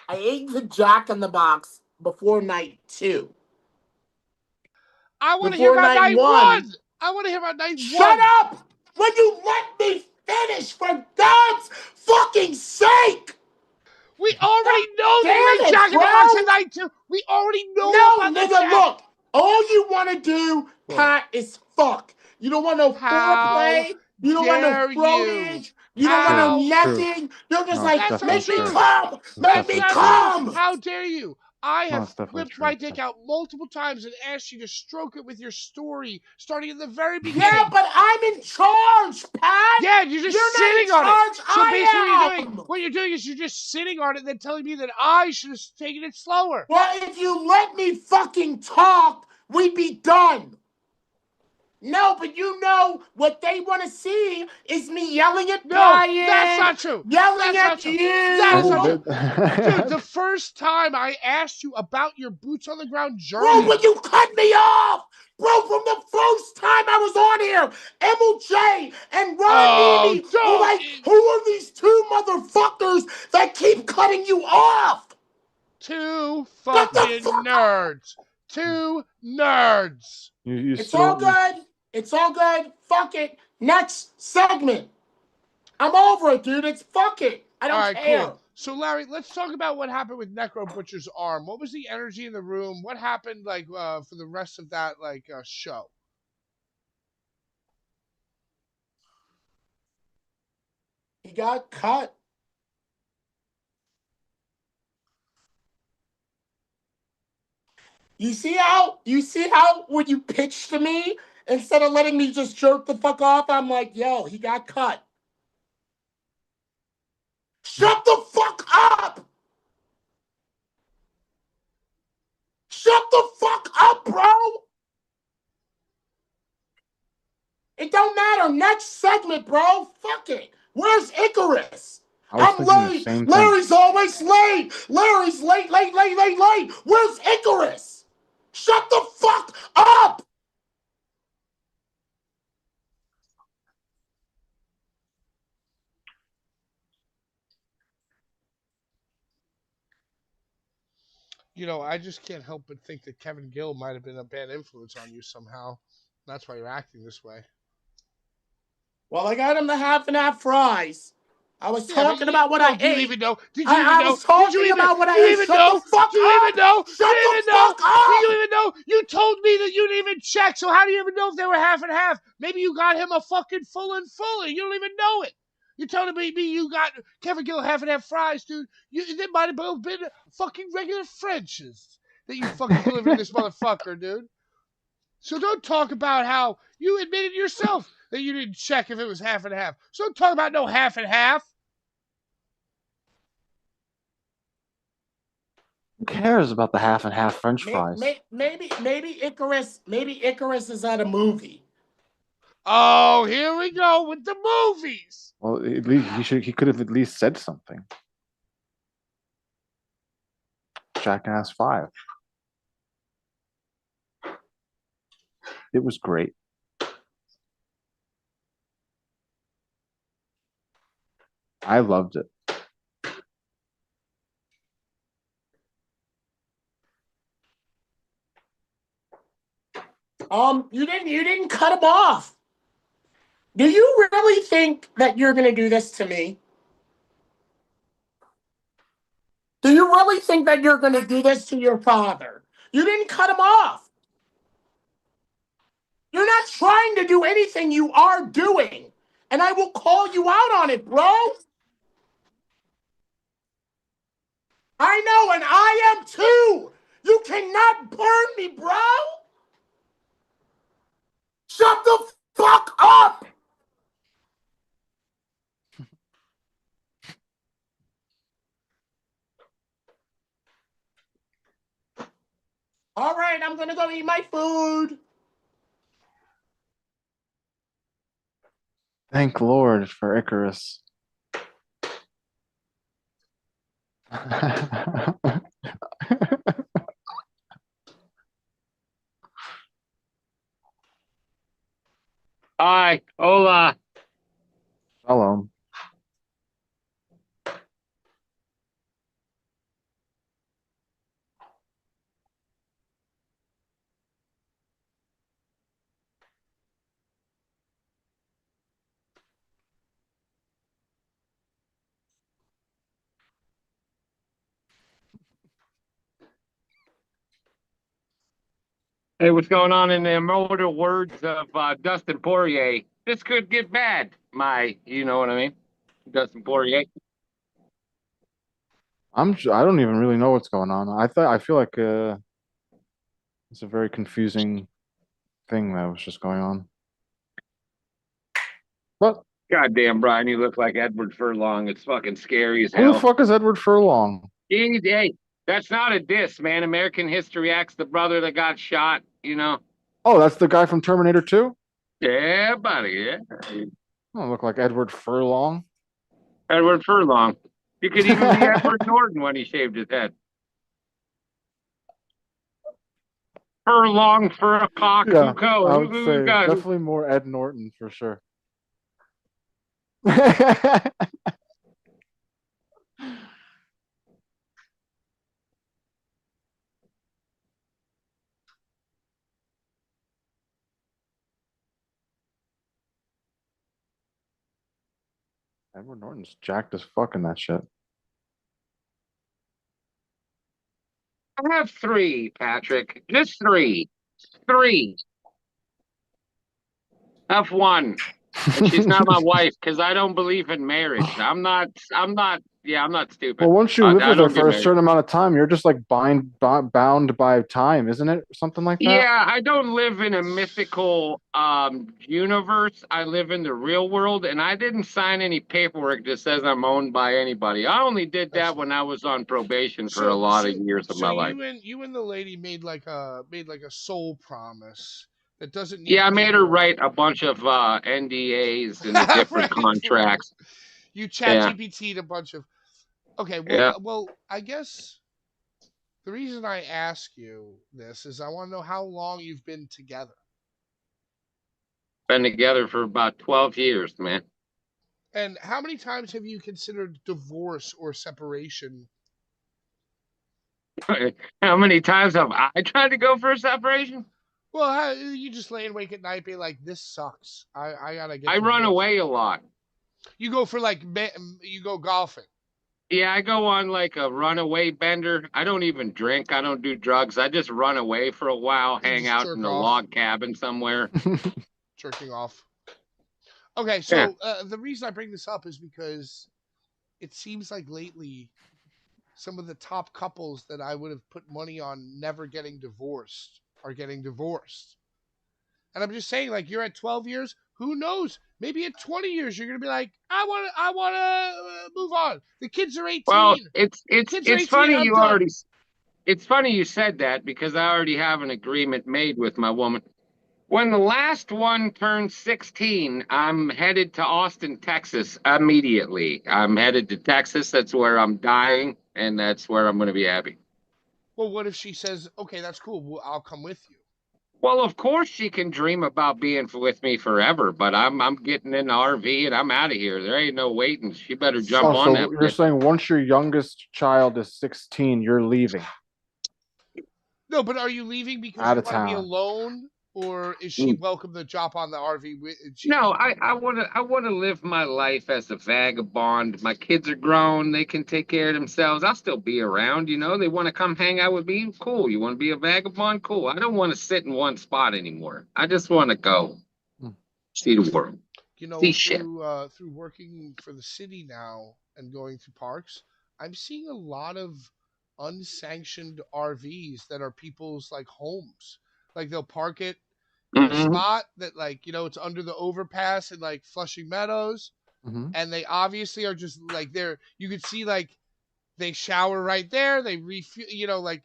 I ate the Jack in the Box before night 2. I want to hear about night 1. I want to hear about night 1. Shut up! Will you let me finish, for God's fucking sake? We already know that you ate Jack in the Box at night 2. We already know about the Jack. Look. All you want to do, Pat, is fuck. You don't want no foreplay. You don't want no frontage. You don't want no necking. You're just like, make me come. Make me come. How dare you? I have whipped my dick out multiple times and asked you to stroke it with your story, starting at the very beginning. Yeah, but I'm in charge, Pat. Yeah, you're just sitting on it. So basically, what you're doing is you're just sitting on it and then telling me that I should have taken it slower. Well, if you let me fucking talk, we'd be done. No, but you know what they want to see is me yelling at Brian. That's not true. Yelling at you. That's not true. Dude, the first time I asked you about your boots on the ground journey. Bro, when you cut me off. Bro, from the first time I was on here, MLJ and Ron Neamy were like, who are these two motherfuckers that keep cutting you off? Two fucking nerds. Two nerds. It's all good. It's all good. Fuck it. Next segment. I'm over it, dude. It's fuck it. I don't care. Cool. So, Larry, let's talk about what happened with Necro Butcher's arm. What was the energy in the room? What happened, for the rest of that, show? He got cut. You see how when you pitch to me, instead of letting me just jerk the fuck off, I'm like, yo, he got cut. Shut the fuck up! Shut the fuck up, bro! It don't matter. Next segment, bro. Fuck it. Where's Icarus? I'm late. Larry's always late. Larry's late. Where's Icarus? Shut the fuck up! You know, I just can't help but think that Kevin Gill might have been a bad influence on you somehow. That's why you're acting this way. Well, I got him the half and half fries. I was talking about what I ate. Do you even know? Did you I even know? was talking about what I ate. Shut the fuck up! Do you even know? Shut the fuck up! Do you even know? You told me that you didn't even check, so how do you even know if they were half and half? Maybe you got him a fucking full and fully. You don't even know it. You're telling me you got Kevin Gill half and half fries, dude. They might have both been fucking regular Frenches that you fucking delivered this motherfucker, dude. So don't talk about how you admitted yourself that you didn't check if it was half and half. So don't talk about no half and half. Who cares about the half and half French fries? Maybe Icarus is at a movie. Oh, here we go with the movies. Well, at least he could have at least said something. Jackass 5. It was great. I loved it. You didn't cut him off. Do you really think that you're gonna do this to me? Do you really think that you're gonna do this to your father? You didn't cut him off. You're not trying to do anything you are doing. And I will call you out on it, bro. I know, and I am too. You cannot burn me, bro. Shut the fuck up. All right, I'm going to go eat my food. Thank Lord for Icarus. Hi, hola. Shalom. Hey, what's going on in the immortal words of Dustin Poirier? This could get bad. You know what I mean? Dustin Poirier. I don't even really know what's going on. I feel like it's a very confusing thing that was just going on. But Goddamn, Brian, you look like Edward Furlong. It's fucking scary as who hell. the fuck is Edward Furlong? Hey, that's not a diss, man. American History X, the brother that got shot, you know? Oh, that's the guy from Terminator 2? Yeah, buddy, yeah. Oh, look like Edward Furlong. Edward Furlong. You could even be Edward Norton when he shaved his head. Furlong for a cock. Yeah, Who I would say definitely more Ed Norton for sure. Edward Norton's jacked as fuck in that shit. I have three, Patrick. Just three. Three. F1. And she's not my wife because I don't believe in marriage. I'm not Yeah, I'm not stupid. Well, once you live I with her don't get for a married. certain amount of time, you're just like bound by time, isn't it? Something like that. Yeah, I don't live in a mythical universe. I live in the real world, and I didn't sign any paperwork that says I'm owned by anybody. I only did that when I was on probation for a lot of years of my life. You and the lady made like a soul promise that doesn't need Yeah, I made her paperwork. write a bunch of NDAs and the different contracts. You chat GPT'd a bunch of. Okay, well, I guess the reason I ask you this is I want to know how long you've been together. Been together for about 12 years, man. And how many times have you considered divorce or separation? How many times have I tried to go for a separation? Well, you just lay awake at night being like, this sucks. I gotta get I divorced. run away a lot. You go for you go golfing. Yeah, I go on like a runaway bender. I don't even drink. I don't do drugs. I just run away for a while, hang out in a log cabin somewhere. Jerking off. Okay, so the reason I bring this up is because it seems like lately some of the top couples that I would have put money on never getting divorced are getting divorced. And I'm just saying, like, you're at 12 years, who knows? Maybe at 20 years you're gonna be like, I wanna move on. The kids are 18. Well, it's funny you already. It's funny you said that because I already have an agreement made with my woman. When the last one turns 16, I'm headed to Austin, Texas immediately. I'm headed to Texas. That's where I'm dying, and that's where I'm going to be happy. Well, what if she says, okay, that's cool. Well, I'll come with you. Well, of course she can dream about being with me forever, but I'm getting in the RV and I'm out of here. There ain't no waiting. She better jump on that. You're saying once your youngest child is 16, you're leaving? No, but are you leaving because you want to be alone, or is she welcome to drop on the RV? No, I want to live my life as a vagabond. My kids are grown; they can take care of themselves. I'll still be around, you know. They want to come hang out with me, cool. You want to be a vagabond, cool. I don't want to sit in one spot anymore. I just want to go see the world. You know, through working for the city now and going to parks, I'm seeing a lot of unsanctioned RVs that are people's like homes. Like they'll park it in a spot that, like, you know, it's under the overpass in like Flushing Meadows, and they obviously are just like there. You could see like they shower right there. They refuel, you know, like,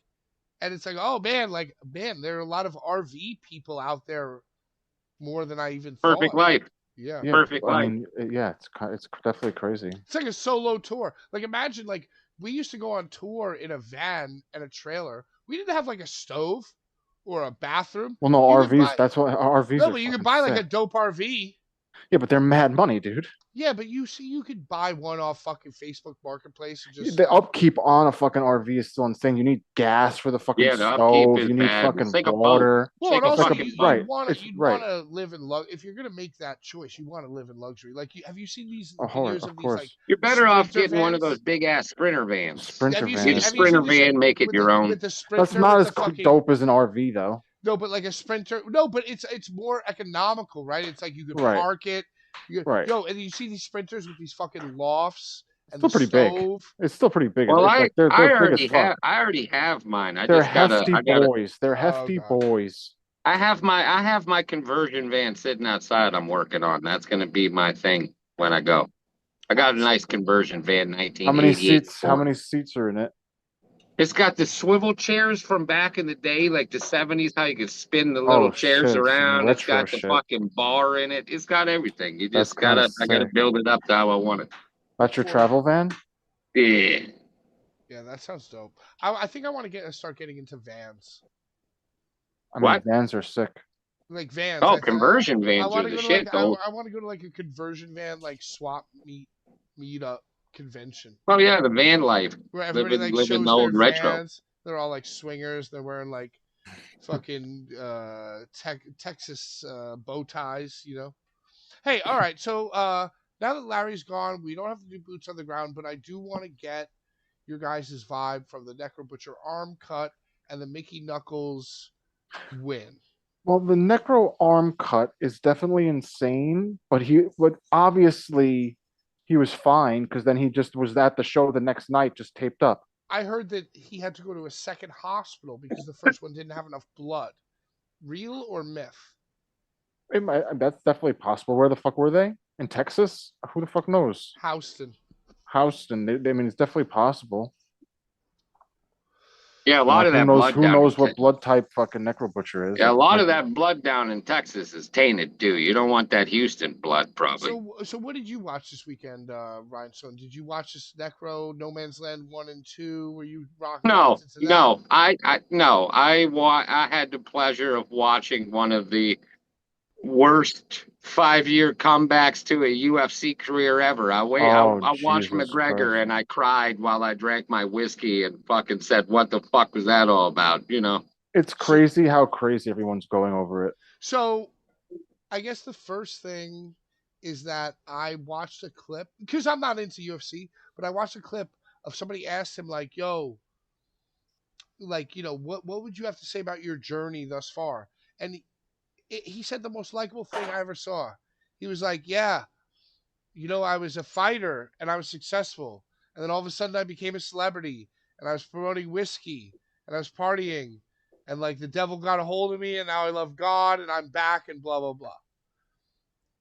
and it's like, oh man, there are a lot of RV people out there more than I even thought. Perfect life. Yeah, perfect life. I mean, yeah, it's definitely crazy. It's like a solo tour. Like imagine, like we used to go on tour in a van and a trailer. We didn't have like a stove or a bathroom. Well, no, RVs. That's what RVs. No, but you could buy like a dope RV. Yeah, but they're mad money, dude. Yeah, but you could buy one off fucking Facebook Marketplace and just the upkeep on a fucking RV is still insane. You need gas for the fucking stove. You need fucking water. Well, and also you right. want to live in if you're gonna make that choice, you want to live in luxury. Like, have you seen these videos of these like? You're better off getting one of those big ass Sprinter vans. Sprinter vans. Get a Sprinter van, make it your own. That's not as dope as an RV though. No, but like a Sprinter. No, but it's more economical, right? It's like you could park it. Right. Yo, and you see these Sprinters with these fucking lofts and still pretty big. It's still pretty big. Well, I already have mine. They're hefty boys. They're hefty boys. I have my conversion van sitting outside. I'm working on. That's going to be my thing when I go. I got a nice conversion van, 1988. How many seats are in it? It's got the swivel chairs from back in the day, like the 70s, how you could spin the little chairs around. It's got the fucking bar in it. It's got everything. You just I gotta build it up to how I want it. That's your travel van? Yeah. Yeah, that sounds dope. I think I want to start getting into vans. I mean, vans are sick. Like vans. Oh, conversion vans are the shit, though. I want to go to like a conversion van, like swap meet up convention. Oh yeah, the van life. Where everybody living the old retro. Vans. They're all like swingers. They're wearing like fucking Texas bow ties, you know. Hey, all right. So now that Larry's gone, we don't have to do boots on the ground, but I do want to get your guys' vibe from the Necro Butcher arm cut and the Mickey Knuckles win. Well, the Necro arm cut is definitely insane, but obviously he was fine because then he just was at the show the next night, just taped up. I heard that he had to go to a second hospital because the first one didn't have enough blood. Real or myth? That's definitely possible. Where the fuck were they? In Texas? Who the fuck knows? Houston. I mean, it's definitely possible. Yeah, a lot of that blood. Who knows what blood type fucking Necro Butcher is? Yeah, a lot of that blood down in Texas is tainted too. You don't want that Houston blood, probably. So what did you watch this weekend, Rhinestone? Did you watch this Necro No Man's Land 1 and 2? Were you rocking? No. I had the pleasure of watching one of the worst 5-year comebacks to a UFC career ever. I watched McGregor and I cried while I drank my whiskey and fucking said, "What the fuck was that all about?" You know. It's crazy how crazy everyone's going over it. So, I guess the first thing is that I watched a clip because I'm not into UFC, but I watched a clip of somebody asked him like, "Yo, like, you know, what would you have to say about your journey thus far?" And he said the most likable thing I ever saw. He was like, "Yeah, you know, I was a fighter and I was successful. And then all of a sudden I became a celebrity and I was promoting whiskey and I was partying and like the devil got a hold of me and now I love God and I'm back and blah, blah, blah."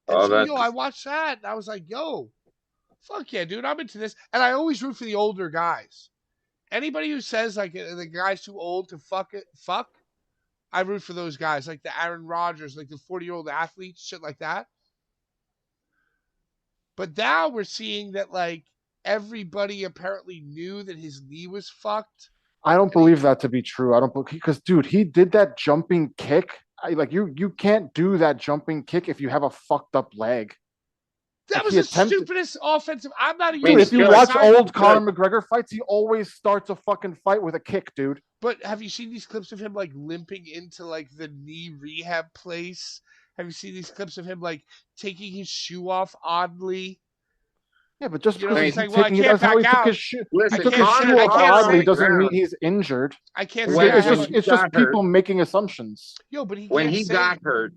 And I watched that and I was like, yo, fuck yeah, dude, I'm into this. And I always root for the older guys. Anybody who says like the guy's too old to fuck, I root for those guys, like the Aaron Rodgers, like the 40-year-old athletes, shit like that. But now we're seeing that like everybody apparently knew that his knee was fucked. I don't believe that to be true. I don't believe because dude, he did that jumping kick. You can't do that jumping kick if you have a fucked up leg. That was the stupidest offensive. I'm not even. Dude, if you watch old Conor McGregor fights, he always starts a fucking fight with a kick, dude. But have you seen these clips of him like limping into like the knee rehab place? Have you seen these clips of him like taking his shoe off oddly? Yeah, but just because he's like, well, I can't back out. His shoe off oddly doesn't mean he's injured. I can't. It's just people making assumptions. Yo, but when he got hurt,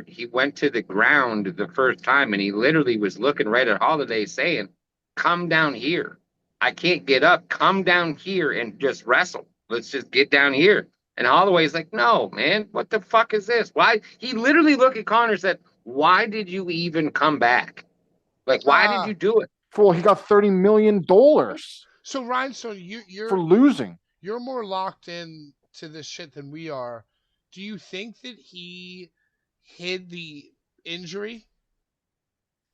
he went to the ground the first time, and he literally was looking right at Holiday, saying, "Come down here. I can't get up. Come down here and just wrestle. Let's just get down here." And Holloway's like, "No, man. What the fuck is this? Why?" He literally looked at Conor and said, "Why did you even come back? Like, why did you do it?" Well, he got $30 million. So, Rhinestone, you're for losing. You're more locked in to this shit than we are. Do you think that he hid the injury?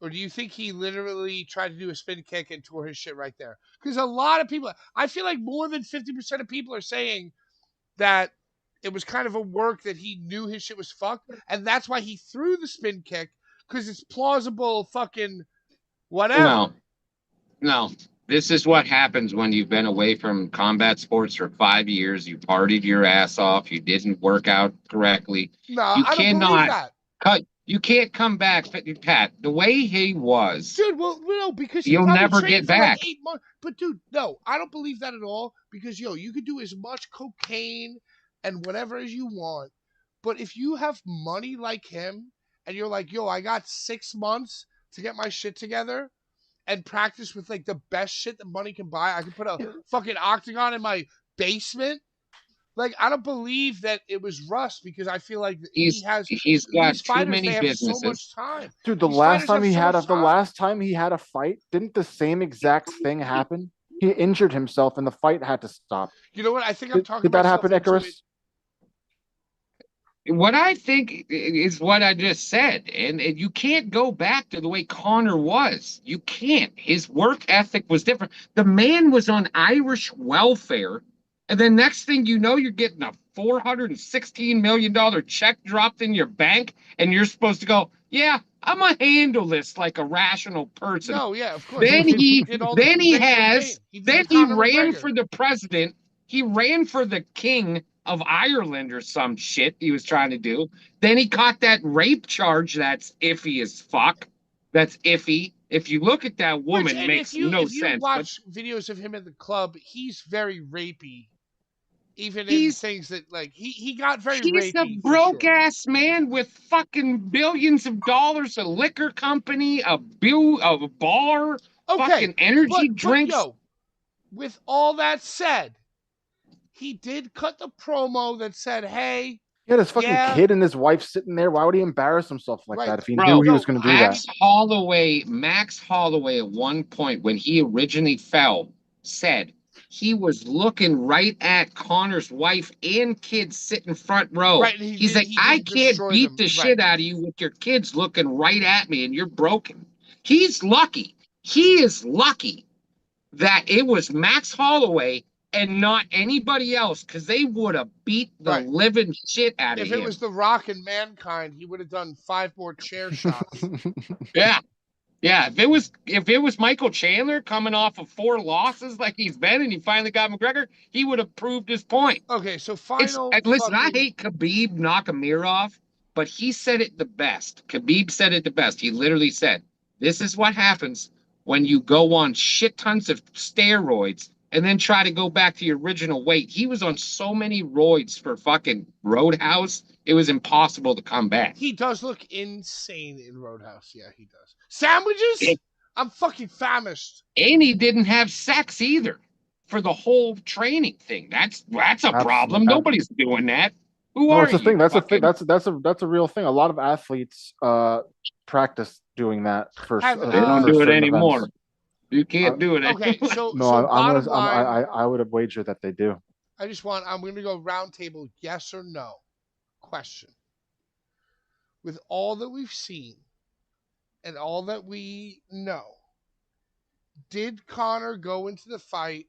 Or do you think he literally tried to do a spin kick and tore his shit right there? Because a lot of people, I feel like more than 50% of people are saying that it was kind of a work that he knew his shit was fucked. And that's why he threw the spin kick, because it's plausible fucking whatever. No. This is what happens when you've been away from combat sports for 5 years. You partied your ass off. You didn't work out correctly. No, I don't believe that. You can't come back, Pat. The way he was, dude. Well, no, because you'll never get back. Like 8 months. But dude, no, I don't believe that at all. Because you could do as much cocaine and whatever as you want, but if you have money like him, and you're like, yo, I got 6 months to get my shit together and practice with like the best shit that money can buy. I can put a fucking octagon in my basement. Like, I don't believe that it was rust, because I feel like he's got too many businesses. So much time. Dude, the last time he had a fight, didn't the same exact thing happen? He injured himself and the fight had to stop. You know what? I think I'm talking about. Did that happen, Icarus? What I think is what I just said, and you can't go back to the way Conor was. You can't. His work ethic was different. The man was on Irish welfare, and then next thing you know, you're getting a $416 million check dropped in your bank, and you're supposed to go, yeah, I'm gonna handle this like a rational person. No, yeah, of course. Then he ran for the president. He ran for the king of Ireland or some shit he was trying to do. Then he caught that rape charge that's iffy as fuck. That's iffy. If you look at that woman, it makes no sense. If you watch videos of him in the club, he's very rapey. Even in He's things that like he got very He's a rapey. broke For sure. ass man with fucking billions of dollars, a liquor company, a bar, fucking energy but drinks. yo, with all that said, he did cut the promo that said, "Hey, He had his fucking kid and his wife sitting there. Why would he embarrass himself like that if he knew he was going to do that? Max Holloway at one point when he originally fell said he was looking right at Connor's wife and kids sitting front row. Right, He's like, I can't beat the shit out of you with your kids looking right at me and you're broken. He's lucky. He is lucky that it was Max Holloway and not anybody else, because they would have beat the living shit out of him. If it was The Rock and Mankind, he would have done 5 more chair shots. Yeah. If it was Michael Chandler coming off of 4 losses like he's been, and he finally got McGregor, he would have proved his point. Okay, so listen, I hate Khabib Nurmagomedov, but he said it the best. Khabib said it the best. He literally said, "This is what happens when you go on shit tons of steroids and then try to go back to your original weight." He was on so many roids for fucking Roadhouse, it was impossible to come back. He does look insane in Roadhouse. Yeah, he does. Sandwiches? I'm fucking famished. And he didn't have sex either for the whole training thing. That's a problem. Nobody's doing that. Who are you? Thing. That's a thing. That's a real thing. A lot of athletes practice doing that for. They don't do it anymore. Events. You can't do it. Okay, so I would have wagered that they do. I'm going to go round table, yes or no question. With all that we've seen and all that we know, did Conor go into the fight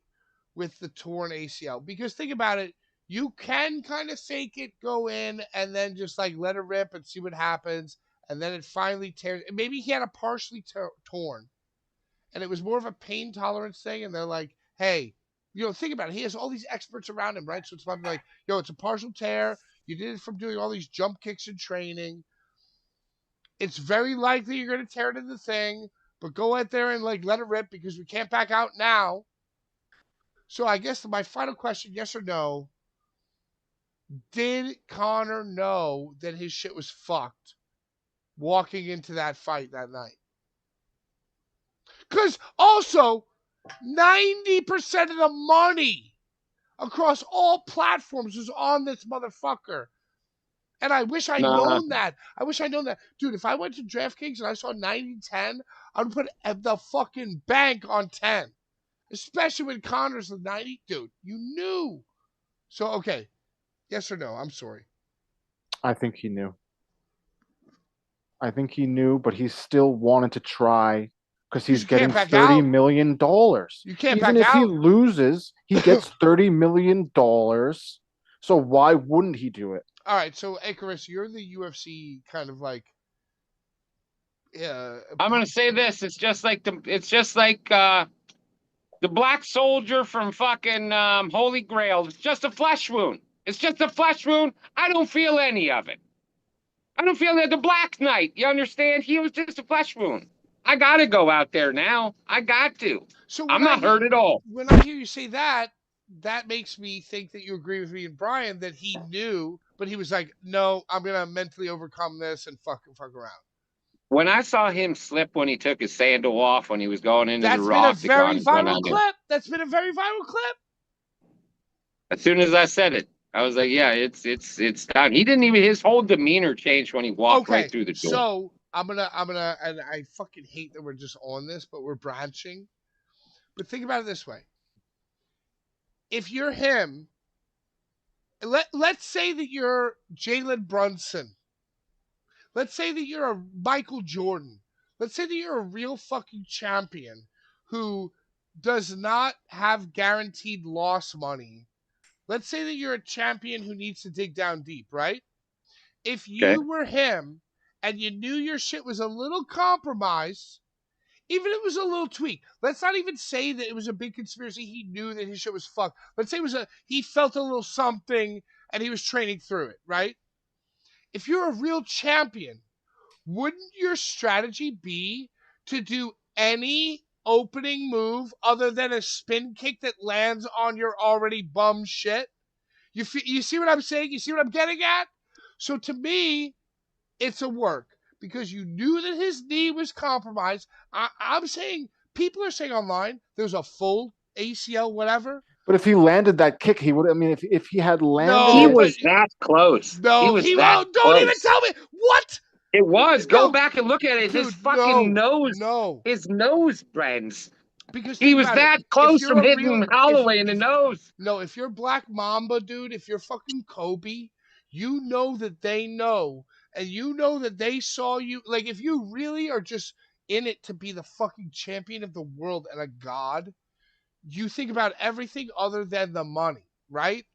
with the torn ACL? Because think about it, you can kind of fake it, go in, and then just like let it rip and see what happens, and then it finally tears. Maybe he had a partially torn, and it was more of a pain tolerance thing, and they're like, hey, think about it. He has all these experts around him, right? So it's probably like, it's a partial tear. You did it from doing all these jump kicks in training. It's very likely you're going to tear it in the thing, but go out there and like let it rip because we can't back out now. So I guess my final question, yes or no, did Conor know that his shit was fucked walking into that fight that night? Because also, 90% of the money across all platforms was on this motherfucker. And I wish I'd known that. Dude, if I went to DraftKings and I saw 90-10, I would put the fucking bank on 10. Especially when Conor's the 90. Dude, you knew. So, okay. Yes or no? I'm sorry. I think he knew. But he still wanted to try because he's getting $30 million. You can't Even if he loses, he gets $30 million. So why wouldn't he do it? All right, so Icarus, you're the UFC kind of like. I'm gonna say this. It's just like the black soldier from fucking Holy Grail. It's just a flesh wound. I don't feel any of it. I don't feel that. The Black Knight. You understand? He was just a flesh wound. I gotta go out there now. I got to. So I'm not hurt at all. When I hear you say that makes me think that you agree with me and Brian that he knew, but he was like, no, I'm going to mentally overcome this and fuck around. When I saw him slip when he took his sandal off when he was going into the rock. That's been a very viral clip. As soon as I said it, I was like, yeah, it's done. He didn't even, his whole demeanor changed when he walked right through the door. So I'm gonna, and I fucking hate that we're just on this, but we're branching. But think about it this way. If you're him, let's say that you're Jalen Brunson. Let's say that you're a Michael Jordan. Let's say that you're a real fucking champion who does not have guaranteed loss money. Let's say that you're a champion who needs to dig down deep, right? If you were him and you knew your shit was a little compromised, even if it was a little tweak, let's not even say that it was a big conspiracy. He knew that his shit was fucked. Let's say he felt a little something and he was training through it, right? If you're a real champion, wouldn't your strategy be to do any opening move other than a spin kick that lands on your already bum shit? You see what I'm saying? You see what I'm getting at? So to me, it's a work because you knew that his knee was compromised. I'm saying people are saying online there's a full ACL, whatever. But if he landed that kick, he would. I mean, if he had landed, He No, was that close. no, was he that won't. Don't even close. tell me what. It was. Go No, back and look at it. His dude, fucking nose. no. His nose bends. Because He think was about it. that If close you're from a real, hitting Holloway in the nose. No, if you're Black Mamba, dude, if you're fucking Kobe, you know that they know, and you know that they saw you. Like, if you really are just in it to be the fucking champion of the world and a god, you think about everything other than the money, right?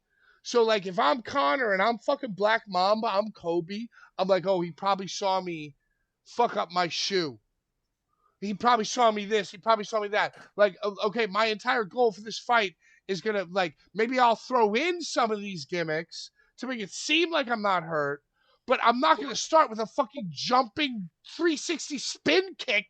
So, like, if I'm Connor and I'm fucking Black Mamba, I'm Kobe, I'm like, oh, he probably saw me fuck up my shoe. He probably saw me this. He probably saw me that. Like, okay, my entire goal for this fight is gonna, like, maybe I'll throw in some of these gimmicks to make it seem like I'm not hurt, but I'm not gonna start with a fucking jumping 360 spin kick.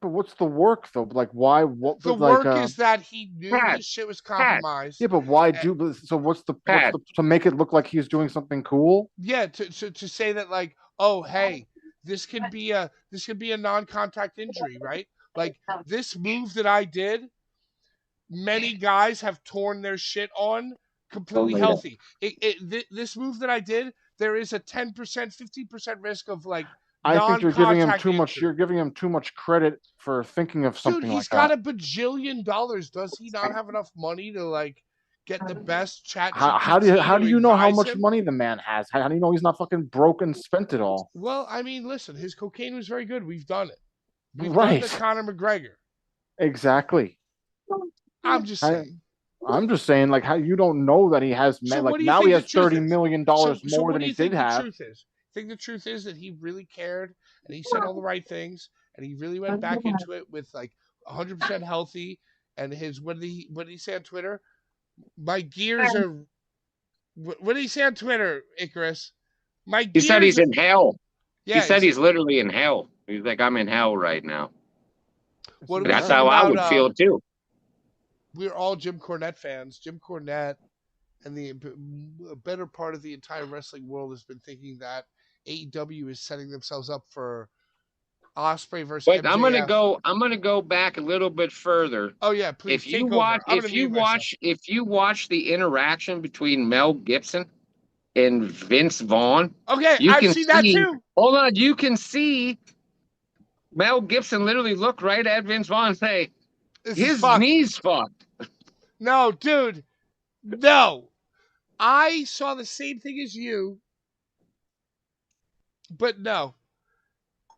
but what's the work though? Like, why? What? The Like, work is that he knew Pat, his shit was compromised. yeah, but why Uh, do? So what's the Pat. to make it look like he's doing something cool? Yeah, to say that, like, oh, hey, this could be a non-contact injury, right? Like, this move that I did, many guys have torn their shit on completely healthy. This move that I did, there is a 10%, 15% risk of, like, I think you're giving him too much. injury. You're giving him too much credit for thinking of something Dude, he's like got that. $1 bajillion. Does he not have enough money to, like, get the best chat How GPT do to you know how advise much him? money the man has? How do you know he's not fucking broke and spent it all? Well, I mean, listen, his cocaine was very good. We've done it. We've done Right. the Conor McGregor. Exactly. I'm just saying. I'm just saying, like, how you don't know that he has So like what do you now think he the has truth $30 is? million So more what than do he you think did the have. truth is? I think the truth is that he really cared and he said all the right things and he really went back into it with, like, 100% healthy. And his what did he say on Twitter? My gears are. What did he say on Twitter, Icarus? My He said gears. he's in hell. Yeah, he said he's literally in hell. He's like, I'm in hell right now. What do we That's think how I about? would feel too. We're all Jim Cornette fans. Jim Cornette and the better part of the entire wrestling world has been thinking that AEW is setting themselves up for Ospreay versus But MJF. I'm gonna go back a little bit further. Oh yeah, please take over. I'm gonna mute myself. If you watch the interaction between Mel Gibson and Vince Vaughn, Okay, you I've can seen that see. too. Hold on, you can see Mel Gibson literally look right at Vince Vaughn and say, his knee's fucked. No, dude. No. I saw the same thing as you. But no.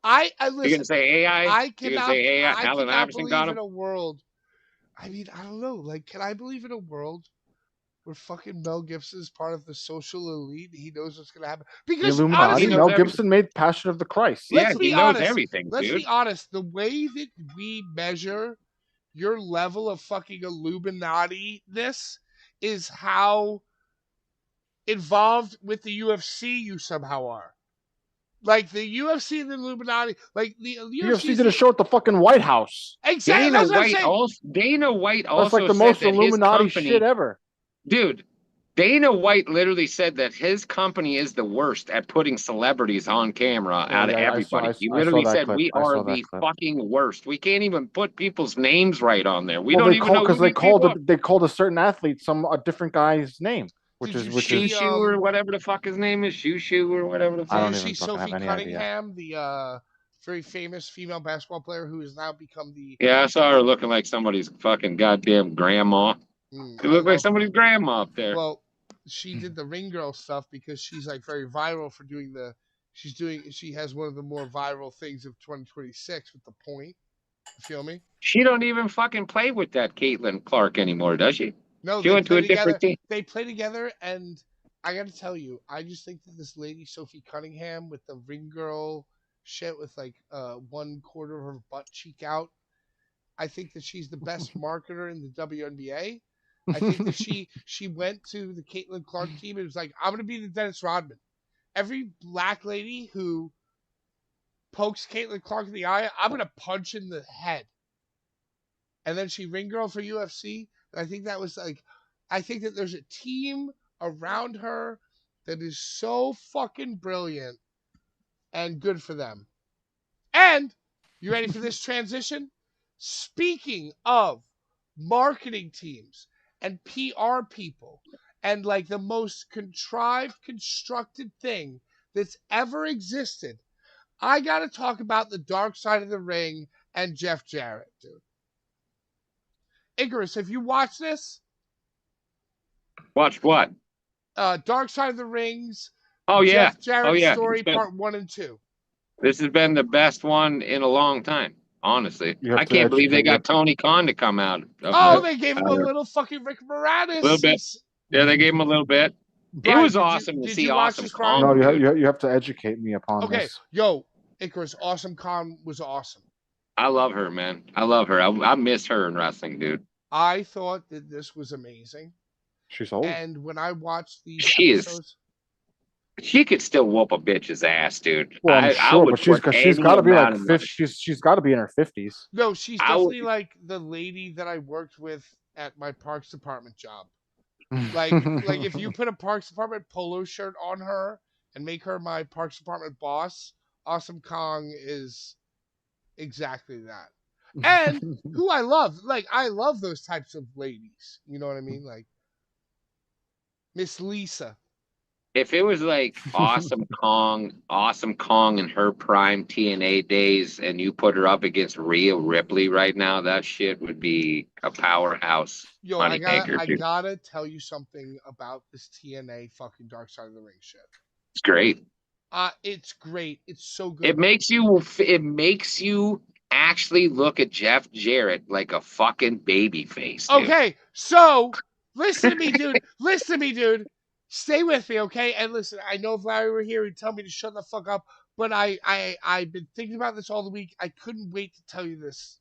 I listen. You're gonna say AI? I cannot Allen Iverson believe got in him? a world. I mean, I don't know. Like, can I believe in a world where fucking Mel Gibson is part of the social elite? He knows what's gonna happen. Because The Illuminati. honestly, Mel Gibson made Passion of the Christ. Yeah, let's he be knows honest. everything, Let's dude. be honest. The way that we measure your level of fucking Illuminati-ness is how involved with the UFC you somehow are. Like, the UFC and the Illuminati, like the UFC did a show at the fucking White House. Exactly. That's what I'm saying. Dana White That's also like the said most that Illuminati his company, shit ever. dude. Dana White literally said that his company is the worst at putting celebrities on camera out of everybody. He literally said, we are the fucking worst. We can't even put people's names right on there. We don't even know who they called a certain athlete a different guy's name, which is Shushu or whatever the fuck his name is, Shushu or whatever the fuck. I don't Did you even see fucking Sophie have any Cunningham, the very famous female basketball player who has now become the... Yeah, I saw her looking like somebody's fucking goddamn grandma. She looked like somebody's grandma up there. Well, she did the ring girl stuff because she's, like, very viral for doing the... She has one of the more viral things of 2026 with The Point. You feel me? She don't even fucking play with that Caitlin Clark anymore, does she? No, she went to a different team. They play together, and I got to tell you, I just think that this lady, Sophie Cunningham, with the ring girl shit with, like, 1/4 of her butt cheek out, I think that she's the best marketer in the WNBA. I think that she went to the Caitlin Clark team and was like, I'm going to be the Dennis Rodman. Every black lady who pokes Caitlin Clark in the eye, I'm going to punch in the head. And then she ring girl for UFC. And I think that was, like, I think that there's a team around her that is so fucking brilliant, and good for them. And you ready for this transition? Speaking of marketing teams and PR people and like the most contrived, constructed thing that's ever existed, I got to talk about the Dark Side of the Ring and Jeff Jarrett, dude. Icarus, have you watched this? Watched what? Dark Side of the Rings. Oh yeah. Jeff Jarrett's story, part 1 and 2. This has been the best one in a long time, honestly. I can't believe they got Tony Khan to come out. They gave him a little fucking Rick Moranis. A little bit. Yeah, they gave him a little bit. Brian, it was awesome to see Awesome Khan. No, you have to educate me upon this. Okay, yo, Icarus, Awesome Khan was awesome. I love her, man. I love her. I miss her in wrestling, dude. I thought that this was amazing. She's old. And when I watched these episodes... She could still whoop a bitch's ass, dude. Well, I'm sure, but she's got to be like 50. She's got to be in her 50s. No, she's definitely like the lady that I worked with at my Parks Department job. Like if you put a Parks Department polo shirt on her and make her my Parks Department boss, Awesome Kong is exactly that. And who I love, like I love those types of ladies. You know what I mean? Like Miss Lisa. If it was like Awesome Kong in her prime TNA days, and you put her up against Rhea Ripley right now, that shit would be a powerhouse. Yo, I gotta tell you something about this TNA fucking Dark Side of the Ring shit. It's great. It's great. It's so good. It makes you actually look at Jeff Jarrett like a fucking baby face. Dude. Okay, so listen to me, dude. Stay with me, okay? And listen, I know if Larry were here, he'd tell me to shut the fuck up. But I've been thinking about this all the week. I couldn't wait to tell you this.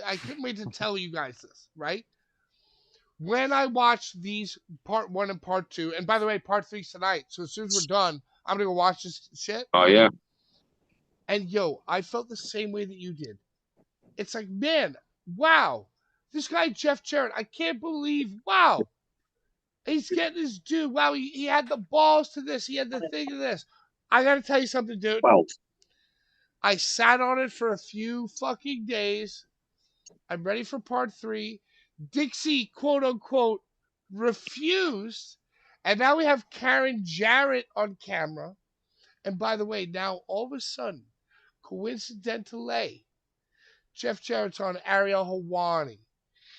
I couldn't wait to tell you guys this, right? When I watched these part 1 and part 2, and by the way, part 3's tonight. So as soon as we're done, I'm gonna go watch this shit. Oh yeah. And yo, I felt the same way that you did. It's like, man, wow, this guy Jeff Jarrett, I can't believe, wow. He's getting his due. Wow, he had the balls to this. He had the thing to this. I got to tell you something, dude. Well, I sat on it for a few fucking days. I'm ready for part 3. Dixie, quote unquote, refused. And now we have Karen Jarrett on camera. And by the way, now all of a sudden, coincidentally, Jeff Jarrett's on Ariel Helwani.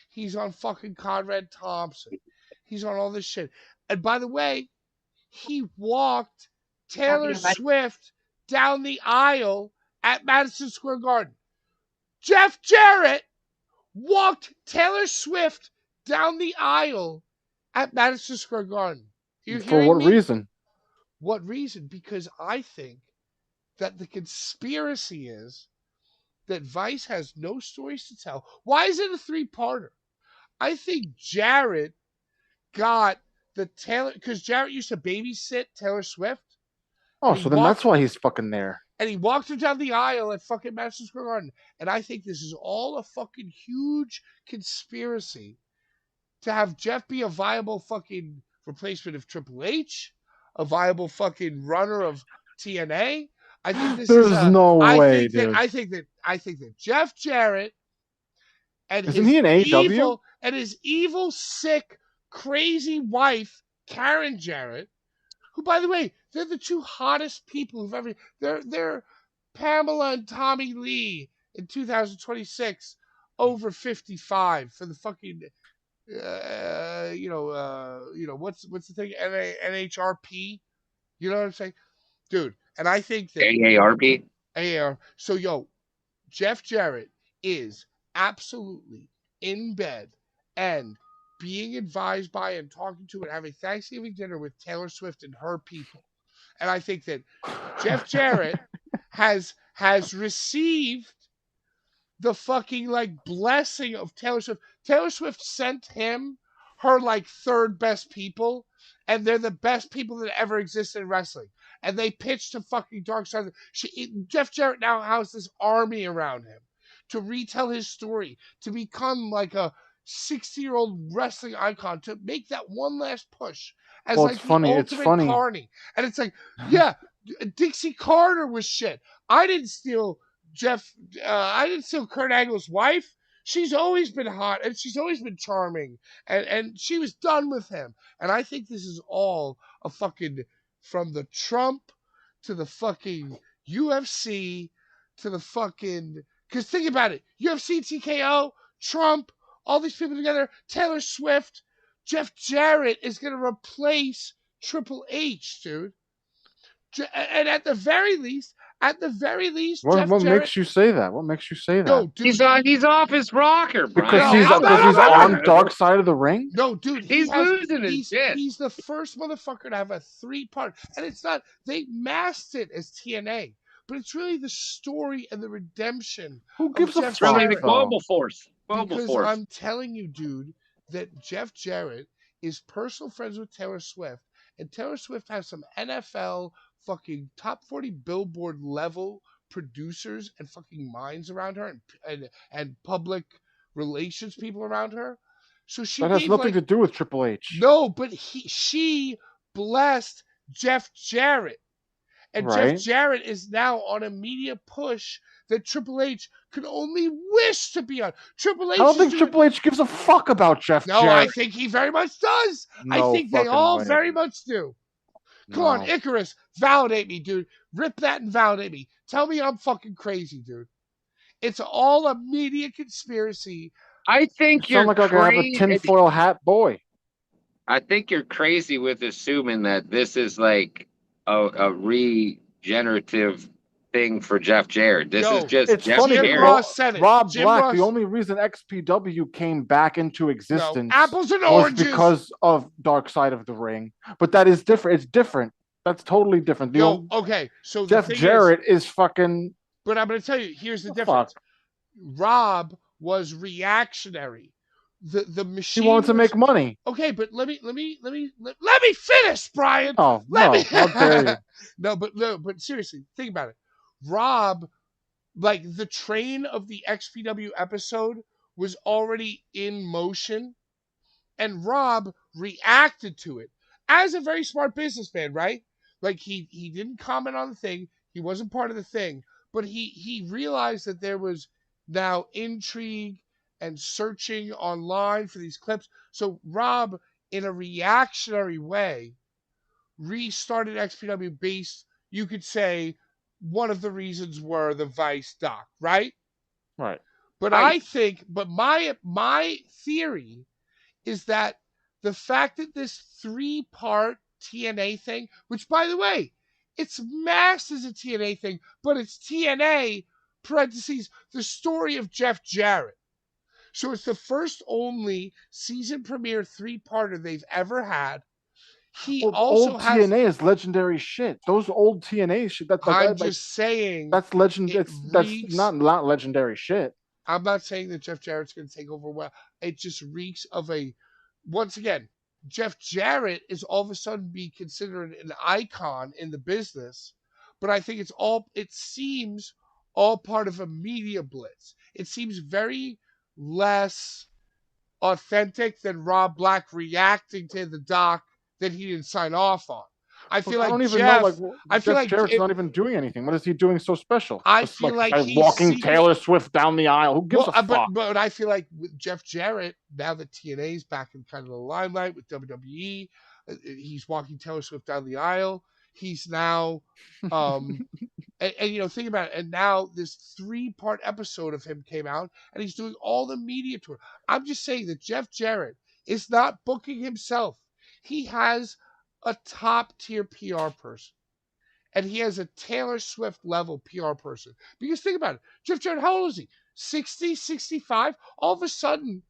He's on fucking Conrad Thompson. He's on all this shit. And by the way, he walked Taylor Swift down the aisle at Madison Square Garden. Jeff Jarrett walked Taylor Swift down the aisle at Madison Square Garden. For what reason? What reason? Because I think that the conspiracy is that Vice has no stories to tell. Why is it a 3-parter? I think Jarrett got the Taylor, because Jarrett used to babysit Taylor Swift. Oh, so then that's why he's fucking there. And he walked her down the aisle at fucking Madison Square Garden. And I think this is all a fucking huge conspiracy to have Jeff be a viable fucking replacement of Triple H, a viable fucking runner of TNA. I think this There's no way, dude. I think that Jeff Jarrett and Isn't he an AEW? And his evil, sick, crazy wife, Karen Jarrett, who, by the way, they're the 2 hottest people who've ever. They're Pamela and Tommy Lee in 2026, over 55 for the fucking, what's the thing? NHRP. You know what I'm saying, dude? And I think that AARP. AAR. So yo, Jeff Jarrett is absolutely in bed and being advised by and talking to and having Thanksgiving dinner with Taylor Swift and her people. And I think that Jeff Jarrett has received the fucking like blessing of Taylor Swift. Taylor Swift sent him her like 3rd best people, and they're the best people that ever existed in wrestling. And they pitched to fucking Dark Side. Jeff Jarrett now has this army around him to retell his story, to become like a 60-year-old wrestling icon to make that one last push as Well, like it's the funny. It's ultimate funny. carny. And it's like, yeah, Dixie Carter was shit. I didn't steal Kurt Angle's wife. She's always been hot and she's always been charming. And she was done with him. And I think this is all a fucking, from the Trump to the fucking UFC to the fucking, because think about it, UFC, TKO, Trump, all these people together, Taylor Swift, Jeff Jarrett is going to replace Triple H, dude. And at the very least, Jeff What Jarrett. makes you say that? What makes you say that? No, dude. He's off his rocker, Brian. Because he's on Dark Side of the Ring? No, dude. He's losing his shit. He's the first motherfucker to have a 3-part. And it's not, they masked it as TNA. But it's really the story and the redemption. Who gives a fuck? Really, the global force. Because I'm telling you, dude, that Jeff Jarrett is personal friends with Taylor Swift. And Taylor Swift has some NFL fucking top 40 Billboard level producers and fucking minds around her and public relations people around her. So she that has nothing to do with Triple H. No, but she blessed Jeff Jarrett. And right. Jeff Jarrett is now on a media push that Triple H could only wish to be on. Triple H. I don't think Triple H gives a fuck about Jeff Jarrett. No, I think he very much does. No, I think they all very much do. Come on, Icarus, validate me, dude. Rip that and validate me. Tell me I'm fucking crazy, dude. It's all a media conspiracy. I think you're crazy. I have a tinfoil hat boy. I think you're crazy with assuming that this is like a regenerative thing for Jeff Jarrett. This is just it's Jeff funny. Jarrett. Rob Black, the only reason XPW came back into existence apples and was oranges because of Dark Side of the Ring. But that is different. It's different. That's totally different. Okay. So Jeff Jarrett is fucking. But I'm going to tell you, here's the difference. Rob was reactionary. The machine. He wanted to make money. Okay, but let me finish, Brian. Oh, how dare you? No, but seriously, think about it. Rob, like the train of the XPW episode was already in motion, and Rob reacted to it as a very smart businessman, right? Like he didn't comment on the thing, he wasn't part of the thing, but he realized that there was now intrigue and searching online for these clips. So Rob, in a reactionary way, restarted XPW based, you could say, one of the reasons were the Vice doc, right? Right. But I think, my theory is that the fact that this 3-part TNA thing, which by the way, it's masked as a TNA thing, but it's TNA, parentheses, the story of Jeff Jarrett. So it's the first only season premiere 3-parter they've ever had. Old TNA is legendary shit. Those old TNA shit. I'm just saying. That's legend. That's not legendary shit. I'm not saying that Jeff Jarrett's going to take over well. It just reeks of a. Once again, Jeff Jarrett is all of a sudden be considered an icon in the business, but I think it seems all part of a media blitz. It seems very less authentic than Rob Black reacting to the doc that he didn't sign off on. I feel like Jeff Jarrett's not even doing anything. What is he doing so special? I feel like he's walking Taylor Swift down the aisle. Who gives a fuck? But I feel like with Jeff Jarrett, now that TNA's back in kind of the limelight with WWE, he's walking Taylor Swift down the aisle. He's now, and think about it. And now this 3-part episode of him came out, and he's doing all the media tour. I'm just saying that Jeff Jarrett is not booking himself. He has a top-tier PR person. And he has a Taylor Swift level PR person. Because think about it. Jeff Jarrett, how old is he? 60, 65? All of a sudden,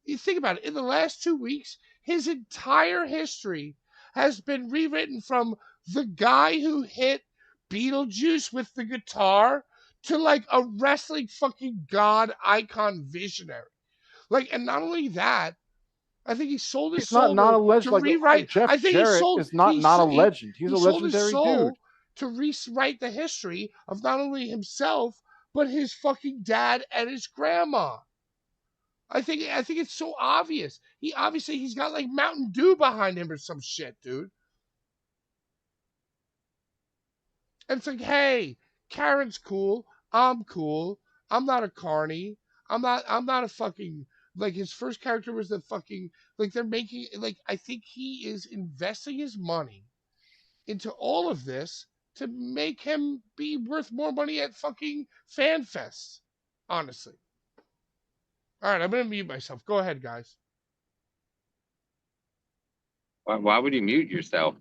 you think about it. In the last 2 weeks, his entire history has been rewritten from the guy who hit Beetlejuice with the guitar to like a wrestling fucking god icon visionary. And not only that, I think he sold his soul not a legend. to rewrite. Jeff I think Jarrett he sold, is not a legend. He's a legendary dude. To rewrite the history of not only himself, but his fucking dad and his grandma. I think it's so obvious. He's got like Mountain Dew behind him or some shit, dude. And it's like, hey, Karen's cool. I'm cool. I'm not a carny. I'm not a fucking like his first character was the fucking like they're making like I think he is investing his money into all of this to make him be worth more money at fucking FanFest. Honestly. All right, I'm gonna mute myself. Go ahead, guys. Why would you mute yourself?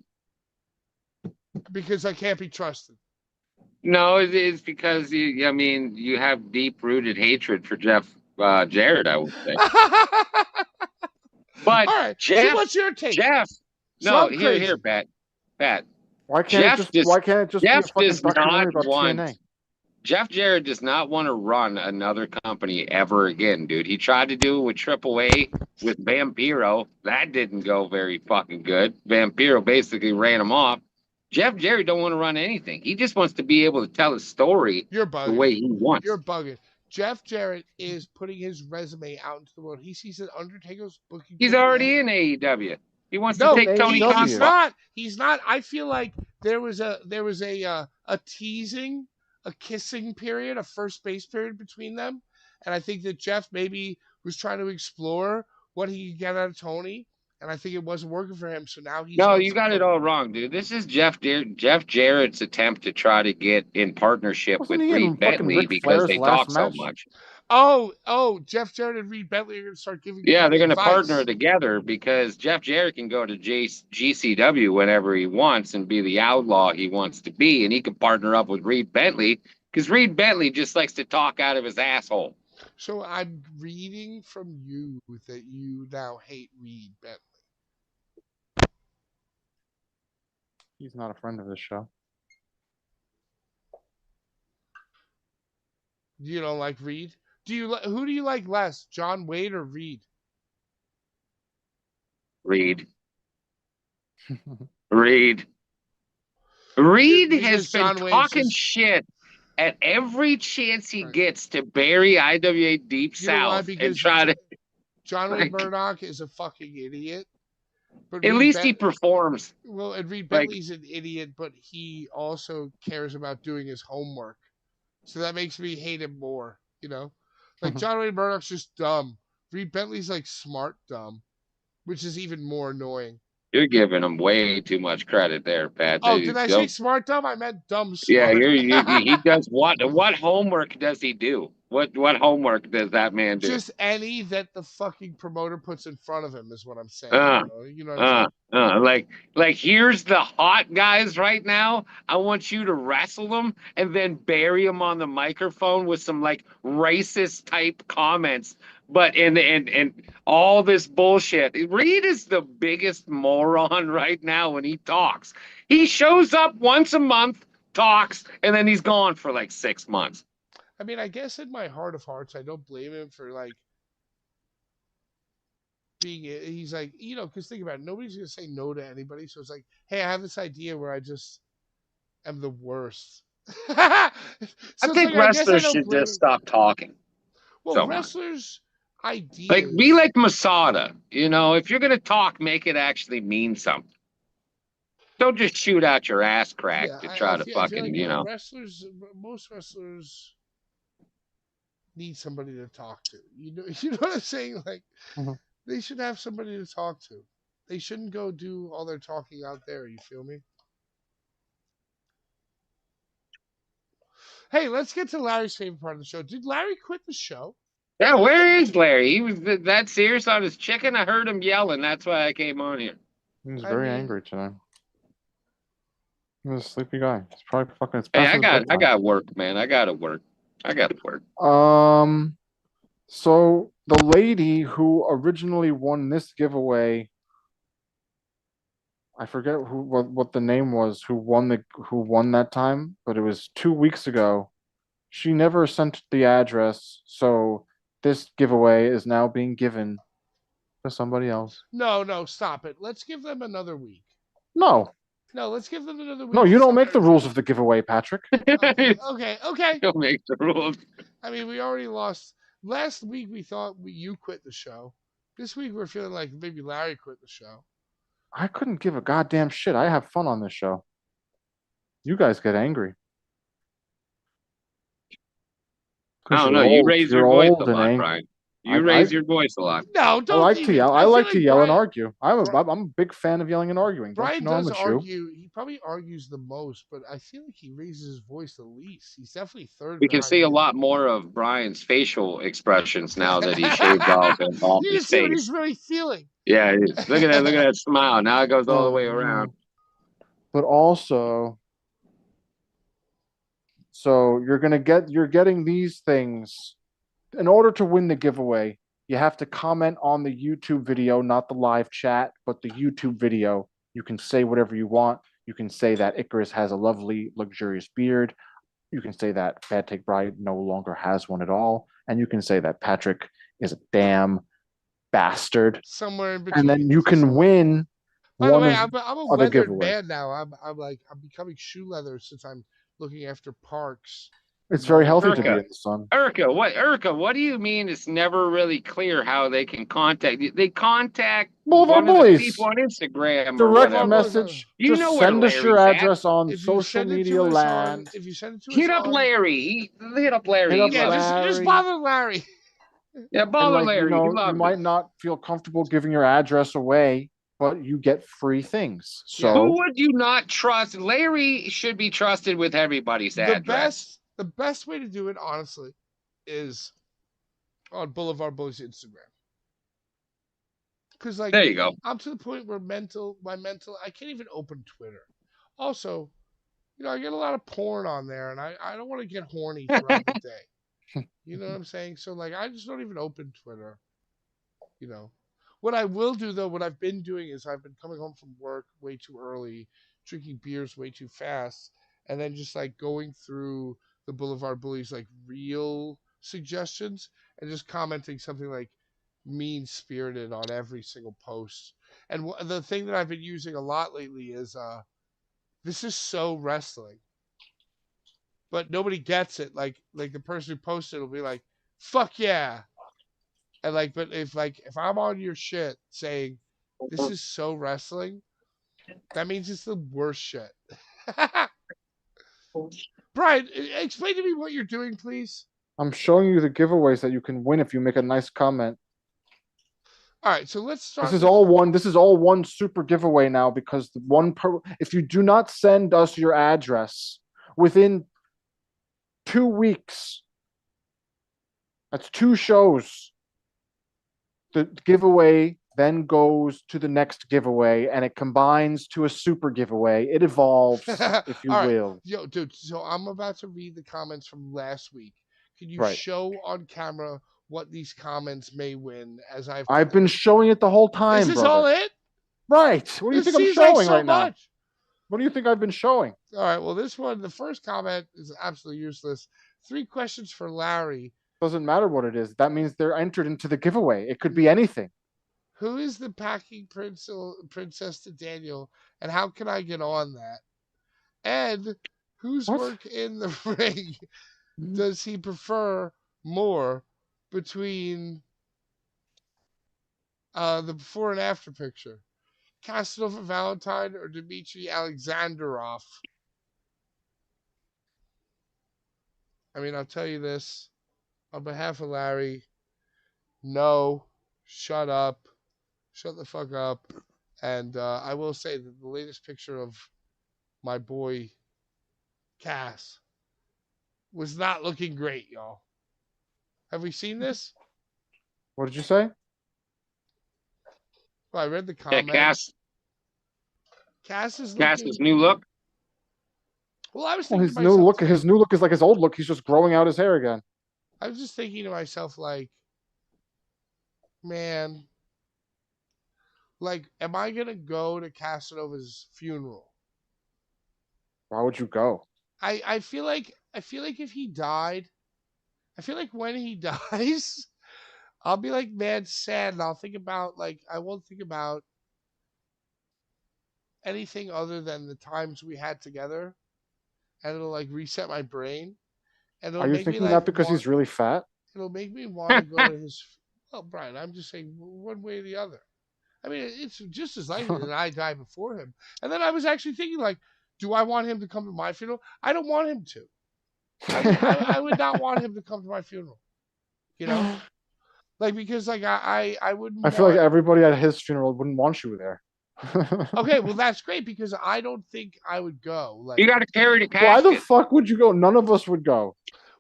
Because I can't be trusted. No, it's because you have deep-rooted hatred for Jeff Jarrett, I would say. But all right, Jeff, so what's your take? Jeff, so no, here, Pat. Why can't it just be a fucking documentary about TNA? Jeff Jarrett does not want to run another company ever again, dude. He tried to do it with AAA with Vampiro. That didn't go very fucking good. Vampiro basically ran him off. Jeff Jarrett don't want to run anything. He just wants to be able to tell his story the way he wants. You're bugging. Jeff Jarrett is putting his resume out into the world. He sees that Undertaker's booking. He's already in AEW. He wants to take Tony Khan. He's not. I feel like there was a teasing, a kissing period, a first base period between them, and I think that Jeff maybe was trying to explore what he could get out of Tony, and I think it wasn't working for him. So now he's you got it all wrong, dude. This is Jeff Jarrett's attempt to try to get in partnership with Reed Bentley because they talk so much. Oh, Jeff Jarrett and Reed Bentley are going to start giving. Yeah, they're going to partner together because Jeff Jarrett can go to GCW whenever he wants and be the outlaw he wants to be, and he can partner up with Reed Bentley because Reed Bentley just likes to talk out of his asshole. So I'm reading from you that you now hate Reed Bentley. He's not a friend of this show. You don't like Reed? Who do you like less, John Wade or Reed? Reed. Reed has been talking shit at every chance he gets to bury IWA Deep South and try to. John Wayne Murdoch is a fucking idiot. But at least he performs. Well, and Reed Bentley's an idiot, but he also cares about doing his homework. So that makes me hate him more, you know? Like, John Wayne Murdoch's just dumb. Reed Bentley's, like, smart dumb, which is even more annoying. You're giving him way too much credit there, Pat. Oh, did I say smart dumb? I meant dumb smart. Yeah, he does what? What homework does he do? What homework does that man do? Just any that the fucking promoter puts in front of him is what I'm saying. You know what I'm saying? Like here's the hot guys right now. I want you to wrestle them and then bury them on the microphone with some like racist type comments. But and all this bullshit. Reed is the biggest moron right now when he talks. He shows up once a month, talks, and then he's gone for like 6 months. I mean, I guess in my heart of hearts, I don't blame him for like being. He's like, you know, because think about it, nobody's gonna say no to anybody. So it's like, hey, I have this idea where I just am the worst. I think wrestlers should just stop talking. Well, wrestlers' ideas like be like Masada. You know, if you're gonna talk, make it actually mean something. Don't just shoot out your ass crack to try to fucking, like, you know. Most wrestlers need somebody to talk to. You know what I'm saying? Like, they should have somebody to talk to. They shouldn't go do all their talking out there. You feel me? Hey, let's get to Larry's favorite part of the show. Did Larry quit the show? Yeah, where is Larry? He was that serious on his chicken. I heard him yelling. That's why I came on here. He was very angry today. He was a sleepy guy. It's probably fucking. Hey, I got work, man. I gotta work. So the lady who originally won this giveaway, I forget what the name was, who won that time, but it was 2 weeks ago. She never sent the address, so this giveaway is now being given to somebody else. No, stop it. Let's give them another week. No, let's give them another week. No, you don't make the rules of the giveaway, Patrick. Okay. Don't make the rules. I mean, we already lost Last week we thought you quit the show. This week we're feeling like maybe Larry quit the show. I couldn't give a goddamn shit. I have fun on this show. You guys get angry. I don't You're know. You old. raise your You're voice a old and lot, angry. Brian. You raise your voice a lot. No, I don't like to even. yell. I feel like to yell and Brian- argue. I'm a big fan of yelling and arguing. Don't Brian you know I'm does with you? argue. He probably argues the most, but I feel like he raises his voice the least. He's definitely third. We can behind see a you. lot more of Brian's facial expressions now that he shaved off You can his see what face. he's really feeling. Yeah, look at that! Look at that smile. Now it goes all the way around. But also, so you're getting these things. In order to win the giveaway, you have to comment on the YouTube video, not the live chat, but the YouTube video. You can say whatever you want. You can say that Icarus has a lovely, luxurious beard. You can say that Bad Take Brian no longer has one at all. And you can say that Patrick is a damn bastard. Somewhere in between. And then you can win. By the way, I'm a weathered man now. I'm becoming shoe leather since I'm looking after parks. It's very healthy to Erica. be in the sun. Erica, what do you mean it's never really clear how they can contact you? They contact Blvd one of the Bullies. people on Instagram Direct or whatever. message. You Just know where send us your Larry's at. address on If you social send it media to us land. if you send it to us Hit up Larry. Hit up Larry. Hit up Yeah, just Larry. bother Larry. Yeah, And bother like, Larry. you know, He you loves might it. not feel comfortable giving your address away, but you get free things. Yeah. So Who would you not trust? Larry should be trusted with everybody's address. The best way to do it, honestly, is on Blvd Bullies Instagram. Because like There you go. I'm to the point where I can't even open Twitter. Also, you know, I get a lot of porn on there, and I don't want to get horny throughout the day. You know what I'm saying? So like, I just don't even open Twitter. You know, what I will do though, what I've been doing is I've been coming home from work way too early, drinking beers way too fast, and then just like going through the Blvd Bullies like real suggestions and just commenting something like mean spirited on every single post. And the thing that I've been using a lot lately is this is so wrestling, but nobody gets it. Like the person who posted will be like, "Fuck yeah," and like, but if I'm on your shit saying this is so wrestling, that means it's the worst shit. Brian, explain to me what you're doing, please. I'm showing you the giveaways that you can win if you make a nice comment. All right, so let's start. This is all one super giveaway now because if you do not send us your address within 2 weeks, that's 2 shows. The giveaway then goes to the next giveaway and it combines to a super giveaway. It evolves, if you will. Yo, dude, so I'm about to read the comments from last week. Can you Right. show on camera what these comments may win as I've been showing it the whole time, Is this brother. all it? Right. What do you This think I'm seems showing like so right now? much. What do you think I've been showing? All right, well, this one, the first comment is absolutely useless. 3 questions for Larry. Doesn't matter what it is. That means they're entered into the giveaway. It could be anything. Who is the packing princess to Daniel, and how can I get on that? And whose work in the ring does he prefer more between the before and after picture? Casanova Valentine or Dmitry Alexandrov? I mean, I'll tell you this on behalf of Larry. No, shut up. Shut the fuck up. And I will say that the latest picture of my boy Cass was not looking great, y'all. Have we seen this? What did you say? Well, I read the comment. Yeah, Cass's new look. Well, I was thinking his new look is like his old look. He's just growing out his hair again. I was just thinking to myself, like, man, like, am I gonna go to Casanova's funeral? Why would you go? I feel like if he died, I feel like when he dies, I'll be like mad sad, and I'll think about I won't think about anything other than the times we had together, and it'll like reset my brain. And it'll Are you make thinking me, that because he's really fat? it'll make me want to go to his. Well, Brian, I'm just saying one way or the other. I mean, it's just as likely that I die before him. And then I was actually thinking, like, do I want him to come to my funeral? I don't want him to. I would not want him to come to my funeral. You know, like because like I wouldn't. I feel like everybody at his funeral wouldn't want you there. Okay, well that's great because I don't think I would go. Like you got to carry the casket. Why the fuck would you go? None of us would go.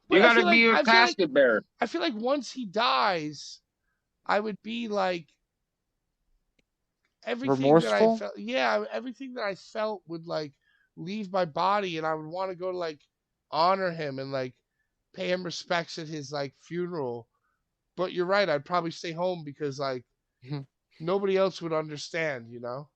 You got to be a casket bearer. I feel like once he dies, I would be like everything remorseful? that I felt. Yeah, everything that I felt would like leave my body, and I would want to go to like honor him and like pay him respects at his like funeral. But you're right, I'd probably stay home because like nobody else would understand, you know?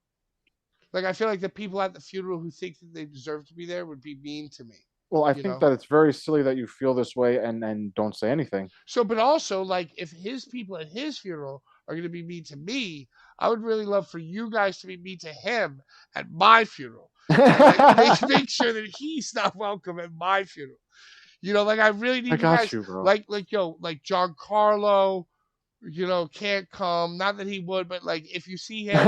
Like I feel like the people at the funeral who think that they deserve to be there would be mean to me. Well, I think that it's very silly that you feel this way and don't say anything. So, but also, like, if his people at his funeral are going to be mean to me, I would really love for you guys to be mean to him at my funeral. Like, make sure that he's not welcome at my funeral. You know, like I really need you guys, bro. like Giancarlo, you know, can't come. Not that he would, but like if you see him,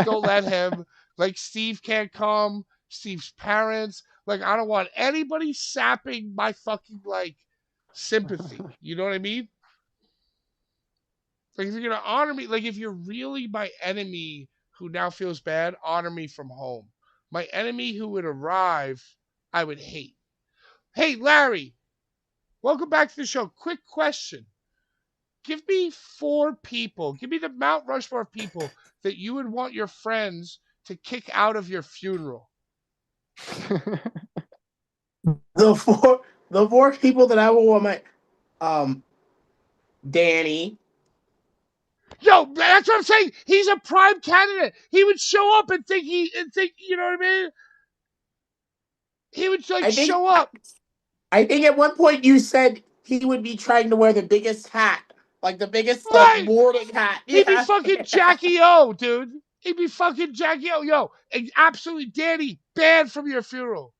don't let him. Like Steve can't come. Steve's parents. Like I don't want anybody sapping my fucking like sympathy. You know what I mean? Like if you're gonna honor me, like if you're really my enemy who now feels bad, honor me from home. My enemy who would arrive, I would hate. Hey Larry, welcome back to the show. Quick question. Give me 4 people. Give me the Mount Rushmore of people that you would want your friends to kick out of your funeral. The four people that I would want my Danny. Yo, that's what I'm saying. He's a prime candidate. He would show up and think you know what I mean? He would like show up. I think at one point you said he would be trying to wear the biggest hat. Like the biggest mourning hat. He'd be fucking Jackie O, dude. He'd be fucking Jackie O. Yo, absolutely Danny, banned from your funeral.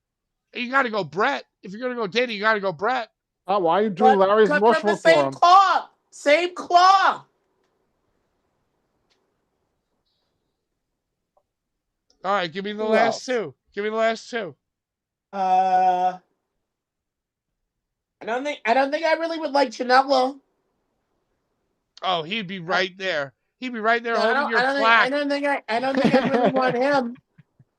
And you gotta go Brett. If you're gonna go Danny, you gotta go Brett. Why are you doing Larry's Rushmore for him? Same claw. All right, give me the last 2. Give me the last 2. I don't think I really would like Janela. Oh, he'd be right there. He'd be right there holding your plaque. I don't think I really want him.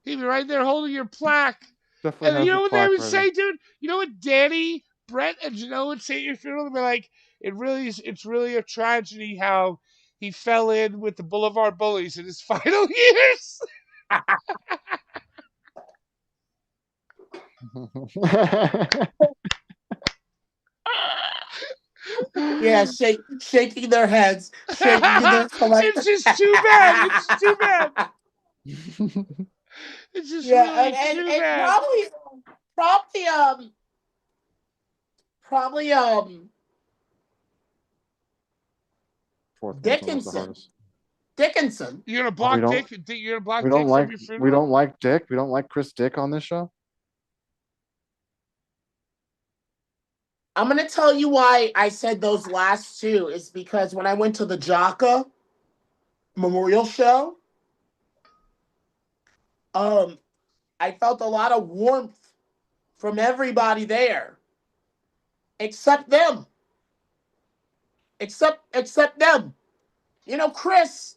He'd be right there holding your plaque. Definitely and you know what they would say, dude? You know what Danny, Brett, and Janelle would say at your funeral? They'd be like, it's really a tragedy how he fell in with the Blvd Bullies in his final years. Yeah, shaking their heads. It's just too bad. It's too bad. It's just really too bad. Probably Dickinson. You're gonna block Dick? You're gonna block Dick from your funeral? We don't like Dick. We don't like Chris Dick on this show. I'm going to tell you why I said those last 2 is because when I went to the Jaka Memorial Show, I felt a lot of warmth from everybody there, except them. Except them. You know, Chris,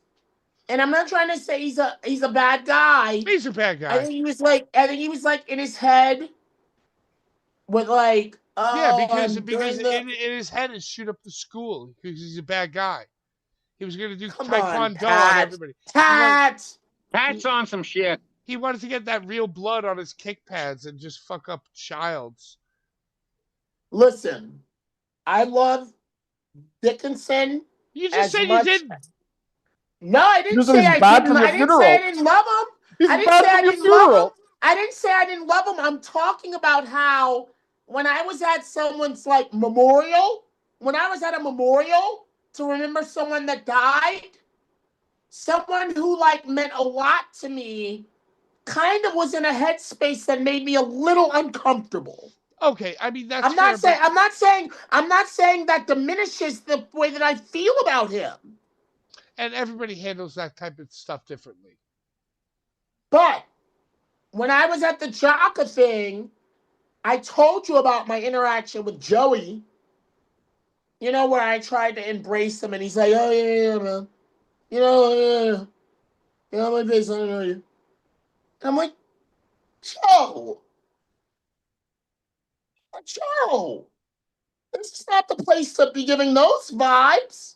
and I'm not trying to say he's a bad guy. He's a bad guy. I think he was like in his head with like. Because in his head is shoot up the school because he's a bad guy. He was going to do taekwondo on everybody. Pat's on some shit. He wanted to get that real blood on his kick pads and just fuck up childs. Listen, I love Dickinson. You just said you didn't. No, I didn't say I didn't. I didn't say I didn't love him. I didn't say I didn't love him. I didn't say I didn't love him. I'm talking about how when I was at someone's like memorial, when I was at a memorial to remember someone that died, someone who like meant a lot to me kind of was in a headspace that made me a little uncomfortable. Okay, I mean that's I'm not fair, saying. I'm not saying that diminishes the way that I feel about him. and everybody handles that type of stuff differently. But when I was at the Jocka thing, I told you about my interaction with Joey. You know, where I tried to embrace him, and he's like, "Oh yeah, man. You know, my face, I don't know you." And I'm like, Joe, Joe, this is not the place to be giving those vibes.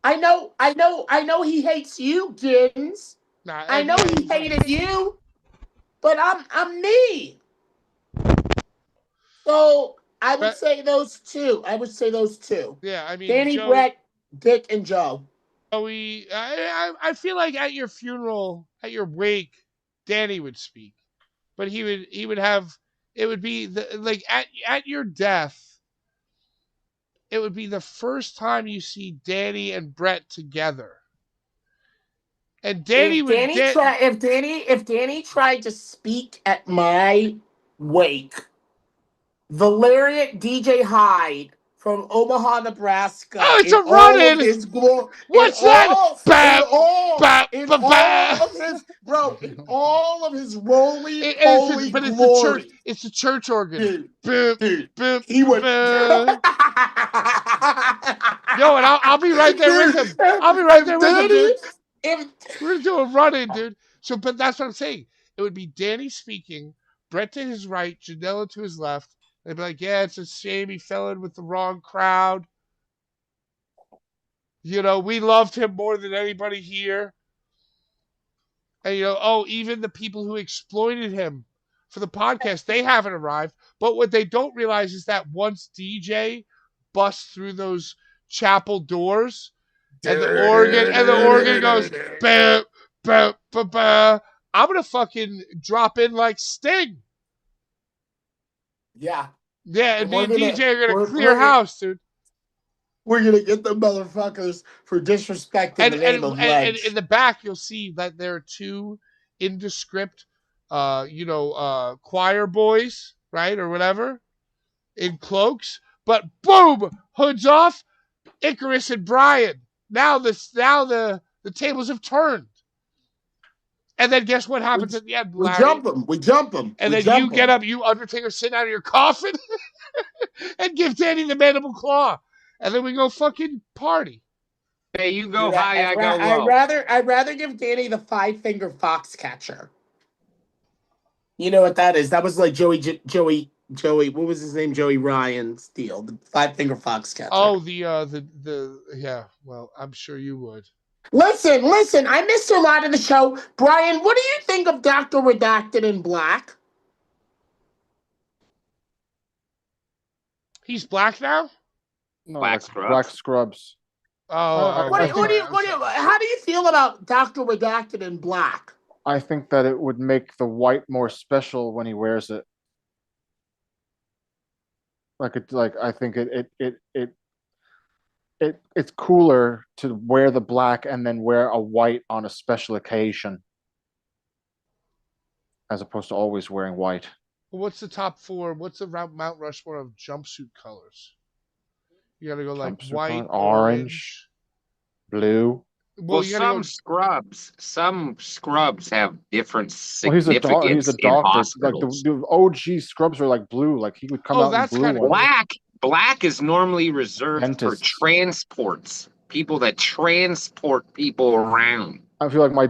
I know he hates you, Gins. Nah, I and know yeah, he hated you, but I'm me. So I would say those two. Yeah, I mean Danny, Brett, Dick, and Joe. Joey. I feel like at your funeral, at your wake, Danny would speak, but he would have it would be like at your death, it would be the first time you see Danny and Brett together, and Danny would If Danny tried to speak at my wake, Valerian DJ Hyde from Omaha, Nebraska, oh, it's a run-in. What's that? Bap, bap, bap, bap. In all of his roly poly But it's the church. glory, It's the church organ. dude, Boop, dude, boop, he would. boop. Yo, and I'll be right there with him. I'll be right there with him, dude. We're gonna do a run-in, dude. So, but that's what I'm saying. It would be Danny speaking, Brett to his right, Janela to his left. They'd be like, "Yeah, it's a shame he fell in with the wrong crowd. You know, we loved him more than anybody here. And even the people who exploited him for the podcast, they haven't arrived. But what they don't realize is that once DJ busts through those chapel doors and the organ goes bam, bam, bam, bam, I'm gonna fucking drop in like Sting. Yeah. Yeah, and me and DJ are gonna clear house, dude. We're gonna get the motherfuckers for disrespecting the name of Ledge. And in the back, you'll see that there are two indescript, choir boys, right, or whatever, in cloaks. But boom, hoods off, Icarus and Brian. Now the tables have turned. And then guess what happens at the end, Larry? We jump them. And then you get up, you Undertaker, sit out of your coffin, and give Danny the mandible claw, and then we go fucking party. Hey, you go high, I go low. I'd rather give Danny the 5-finger fox catcher. You know what that is? That was like Joey. What was his name? Joey Ryan's deal. The 5-finger fox catcher. Oh, yeah. Well, I'm sure you would. Listen. I missed a lot of the show. Brian, what do you think of Dr. Redacted in Black? He's black now? No, Black Scrubs. Oh, how do you feel about Dr. Redacted in Black? I think that it would make the white more special when he wears it. I think it's cooler to wear the black and then wear a white on a special occasion, as opposed to always wearing white. What's the top 4? What's the Mount Rushmore of jumpsuit colors? You gotta go like jumpsuit white, orange, blue. Well, some scrubs have different significance. Well, he's a doctor. Like the OG scrubs are like blue. Like he would come out in blue. Black is normally reserved for transports. People that transport people around. I feel like my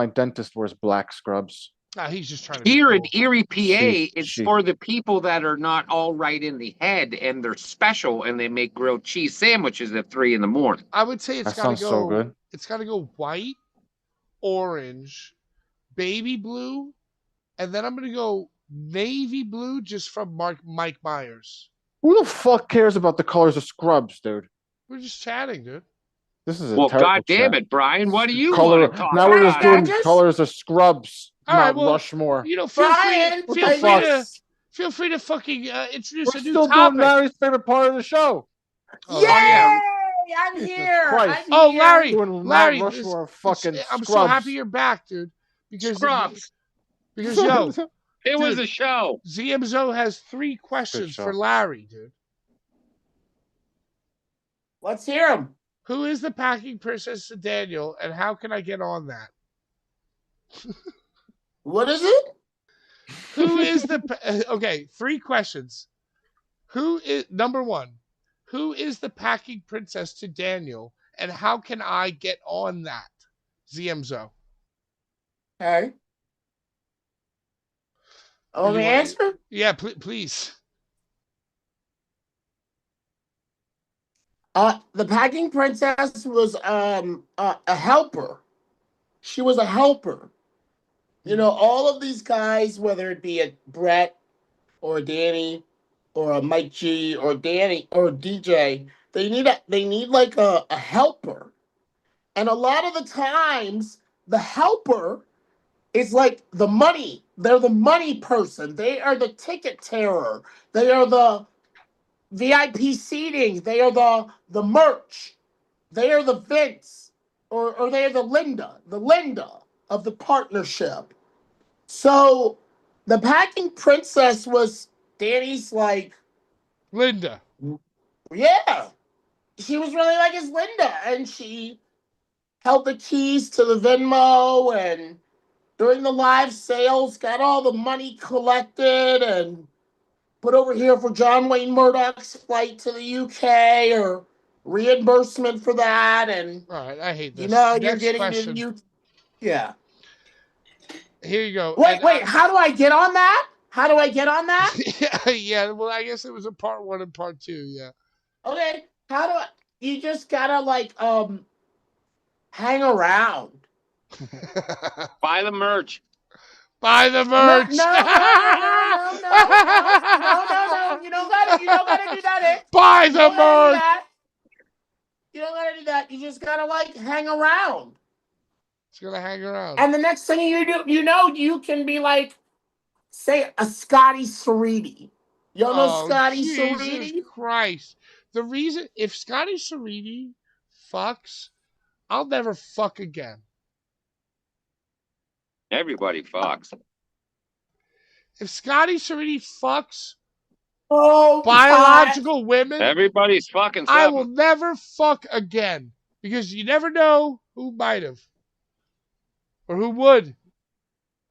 dentist wears black scrubs. He's just trying to. Here in Erie, PA, it's for the people that are not all right in the head and they're special and they make grilled cheese sandwiches at 3 a.m. I would say it's got to go. So good. It's got to go white, orange, baby blue, and then I'm gonna go navy blue just from Mike Myers. Who the fuck cares about the colors of scrubs, dude? We're just chatting, dude. This is God damn it, Brian! What do you want to talk now? We're just doing colors of scrubs. All right, well, Rushmore. Feel free to fucking introduce a new topic. We're still doing Larry's favorite part of the show. Oh, yeah. I'm here. Larry, Rushmore fucking I'm so happy you're back, dude. Because yo, It was a show. ZMZO has 3 questions for Larry, dude. Let's hear him. Who is the packing princess to Daniel, and how can I get on that? What is it? Who is the... Okay, 3 questions. Number 1, who is the packing princess to Daniel, and how can I get on that? ZMZO. Okay. Oh, the answer? Yeah, please. The packing princess was a helper. She was a helper. You know, all of these guys, whether it be a Brett or a Danny or a Mike G or Danny or a DJ, they need like a helper. And a lot of the times, the helper is like the money. They're the money person. They are the ticket terror. They are the VIP seating. They are the merch. They are the Vince. Or they are the Linda of the partnership. So the packing princess was Danny's like Linda. Yeah. She was really like his Linda, and she held the keys to the Venmo, and during the live sales got all the money collected and put over here for John Wayne Murdoch's flight to the UK or reimbursement for that. And all right, I hate this. You know, Next you're getting question. Yeah. Here you go. Wait, how do I get on that? Yeah, well, I guess it was a part 1 and part 2, yeah. Okay, you just gotta like hang around. Buy the merch. Buy the merch. No. You don't gotta do that. Buy the merch. You don't gotta do that. You just gotta like hang around. It's gonna hang around. And the next thing you do, you can be like, say, a Scotty Cerriti. You don't know Scotty Cerriti? Jesus Christ. The reason, if Scotty Cerriti fucks, I'll never fuck again. Everybody fucks. If Scotty Cerriti fucks biological women, everybody's fucking something. I will never fuck again. Because you never know who might have. Or who would.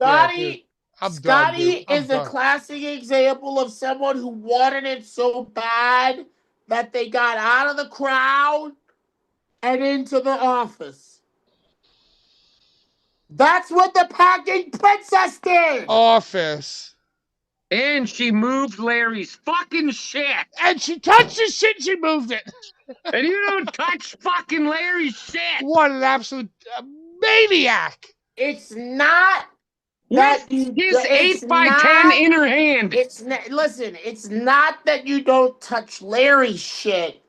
Scotty is a classic example of someone who wanted it so bad that they got out of the crowd and into the office. That's what the packing princess did. Office. And she moved Larry's fucking shit. And she touched his shit and she moved it. And you don't touch fucking Larry's shit. What an absolute maniac. It's not that his 8x10 in her hand. Listen, it's not that you don't touch Larry's shit.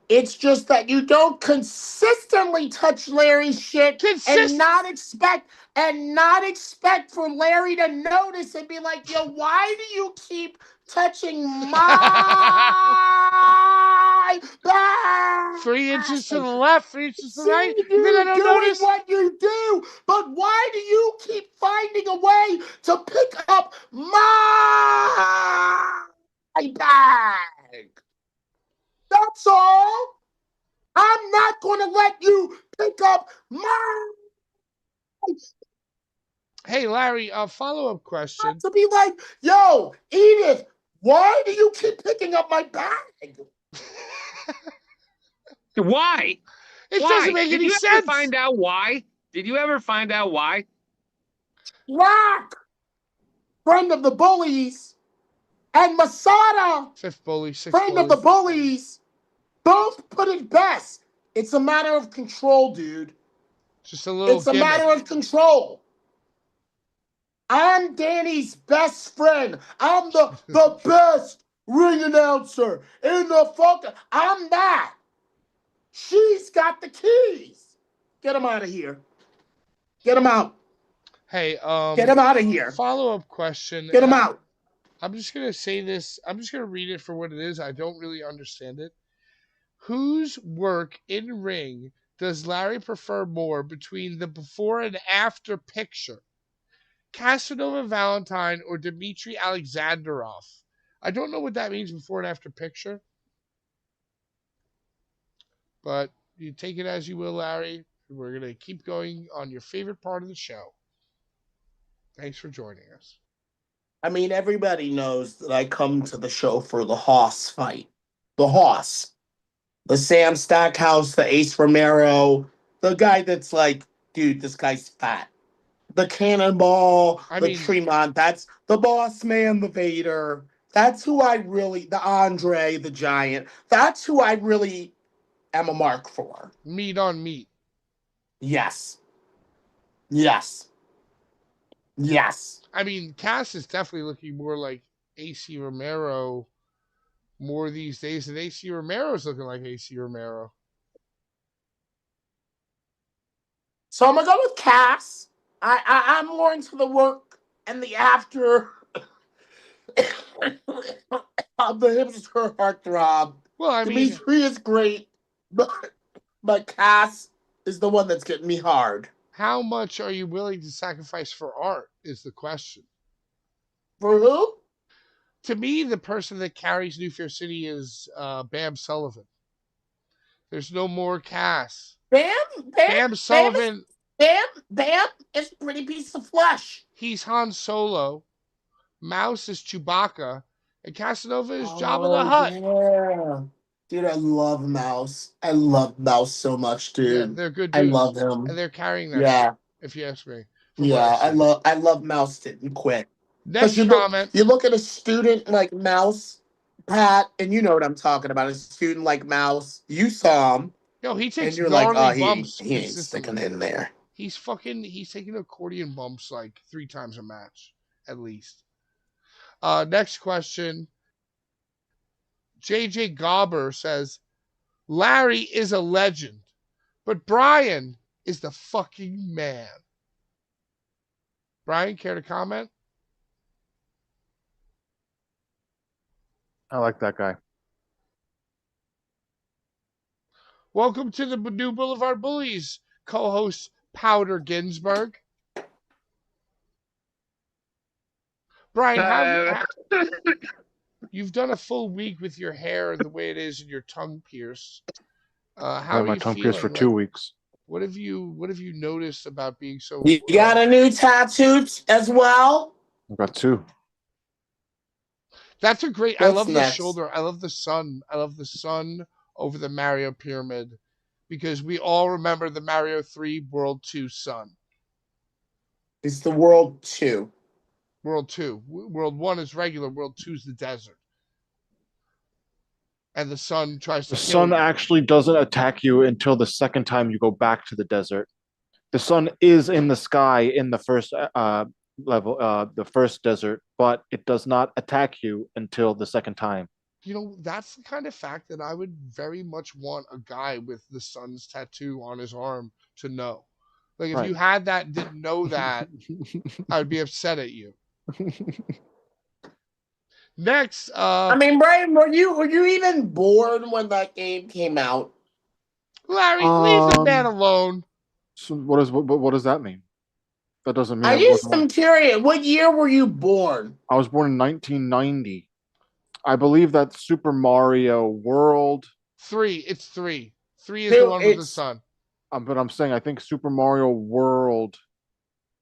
It's just that you don't consistently touch Larry's shit and not expect for Larry to notice and be like, yo, why do you keep touching my back? 3 inches to the left, 3 inches to the right. You think I don't notice what you do, but why do you keep finding a way to pick up my bag? That's all. I'm not going to let you pick up my... Hey, Larry, a follow-up question. To be like, yo, Edith, why do you keep picking up my bag? Why? It doesn't make any sense. Did you ever find out why? Did you ever find out why? Rock, friend of the Bullies, and Masada, 5th bully, 6th friend of the Bullies, both put it best. It's a matter of control, dude. Just a little It's a matter of control. I'm Danny's best friend. I'm the best ring announcer in the fucking... I'm that. She's got the keys. Get him out of here. Get him out. Hey, get him out of here. Follow-up question. Get him out. I'm just going to say this. I'm just going to read it for what it is. I don't really understand it. Whose work in ring does Larry prefer more between the before and after picture? Casanova Valentine or Dmitry Alexandrov. I don't know what that means before and after picture. But you take it as you will, Larry. We're going to keep going on your favorite part of the show. Thanks for joining us. I mean, everybody knows that I come to the show for the Hoss fight. The Hoss. The Sam Stackhouse, the Ace Romero, the guy that's like, dude, this guy's fat. The Cannonball, Tremont, that's the Boss Man, the Vader. That's who I really, the Andre, the Giant. That's who I really am a mark for. Meat on meat. Yes. Yes. Yes. I mean, Cass is definitely looking more like AC Romero more these days than AC Romero's looking like AC Romero. So I'm going to go with Cass. I'm more into the work and the after of the hipster heartthrob. Well, I mean, Dimitri is great, but Cass is the one that's getting me hard. How much are you willing to sacrifice for art is the question. For who? To me, the person that carries New Fair City is Bam Sullivan. There's no more Cass. Bam Sullivan. Bam is a pretty piece of flesh. He's Han Solo. Mouse is Chewbacca. And Casanova is Jabba the Hutt. Yeah. Dude, I love Mouse. I love Mouse so much, dude. Yeah, they're good dudes. I love him. And they're carrying that shit, if you ask me. Yeah, I love Mouse didn't quit. Next comment. You look at a student like Mouse, Pat, and you know what I'm talking about. A student like Mouse, you saw him. Yo, he takes and you're like, bumps. He ain't sticking in there. He's taking accordion bumps like 3 times a match, at least. Next question. JJ Gobber says, Larry is a legend, but Brian is the fucking man. Brian, care to comment? I like that guy. Welcome to the new Blvd Bullies, co-host Powder Ginsburg. Brian, you've done a full week with your hair the way it is and your tongue pierced. How are my you tongue feeling? pierced for 2 weeks. What have you noticed about being so? You got a new tattoo as well? I've got 2. That's a great. I love the shoulder. I love the sun. I love the sun over the Mario pyramid, because we all remember the Mario 3 World 2 sun. It's the World 2. World 2. World 1 is regular. World 2 is the desert. And the sun tries to kill you. The sun actually doesn't attack you until the second time you go back to the desert. The sun is in the sky in the first level, the first desert, but it does not attack you until the second time. You know, that's the kind of fact that I would very much want a guy with the sun's tattoo on his arm to know. Like, if you had that and didn't know that, I would be upset at you. Next, I mean, Brian, were you even born when that game came out? Larry, leave the man alone. So what does that mean? That doesn't mean. I just am curious. What year were you born? I was born in 1990. I believe that Super Mario World 3. It's 3. 3 is the one with the sun. But I'm saying I think Super Mario World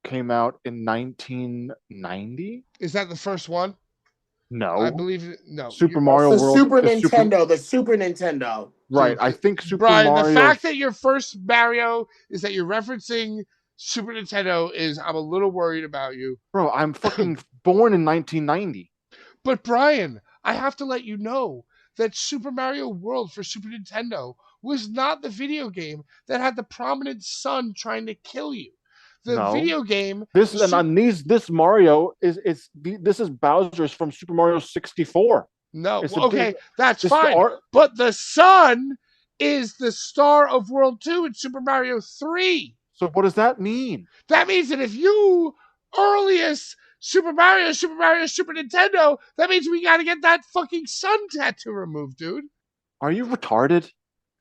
came out in 1990. Is that the first one? No, I believe no. Super Mario World. The Super Nintendo. Right, I think Super Brian, Mario. The fact that your first Mario is that you're referencing Super Nintendo is, I'm a little worried about you. Bro, I'm fucking born in 1990. But Brian, I have to let you know that Super Mario World for Super Nintendo was not the video game that had the prominent sun trying to kill you. The video game. This Mario this is Bowser's from Super Mario 64. No, that's fine. But the sun is the star of World 2 in Super Mario 3. So what does that mean? That means that if you earliest Super Nintendo, that means we got to get that fucking sun tattoo removed, dude. Are you retarded?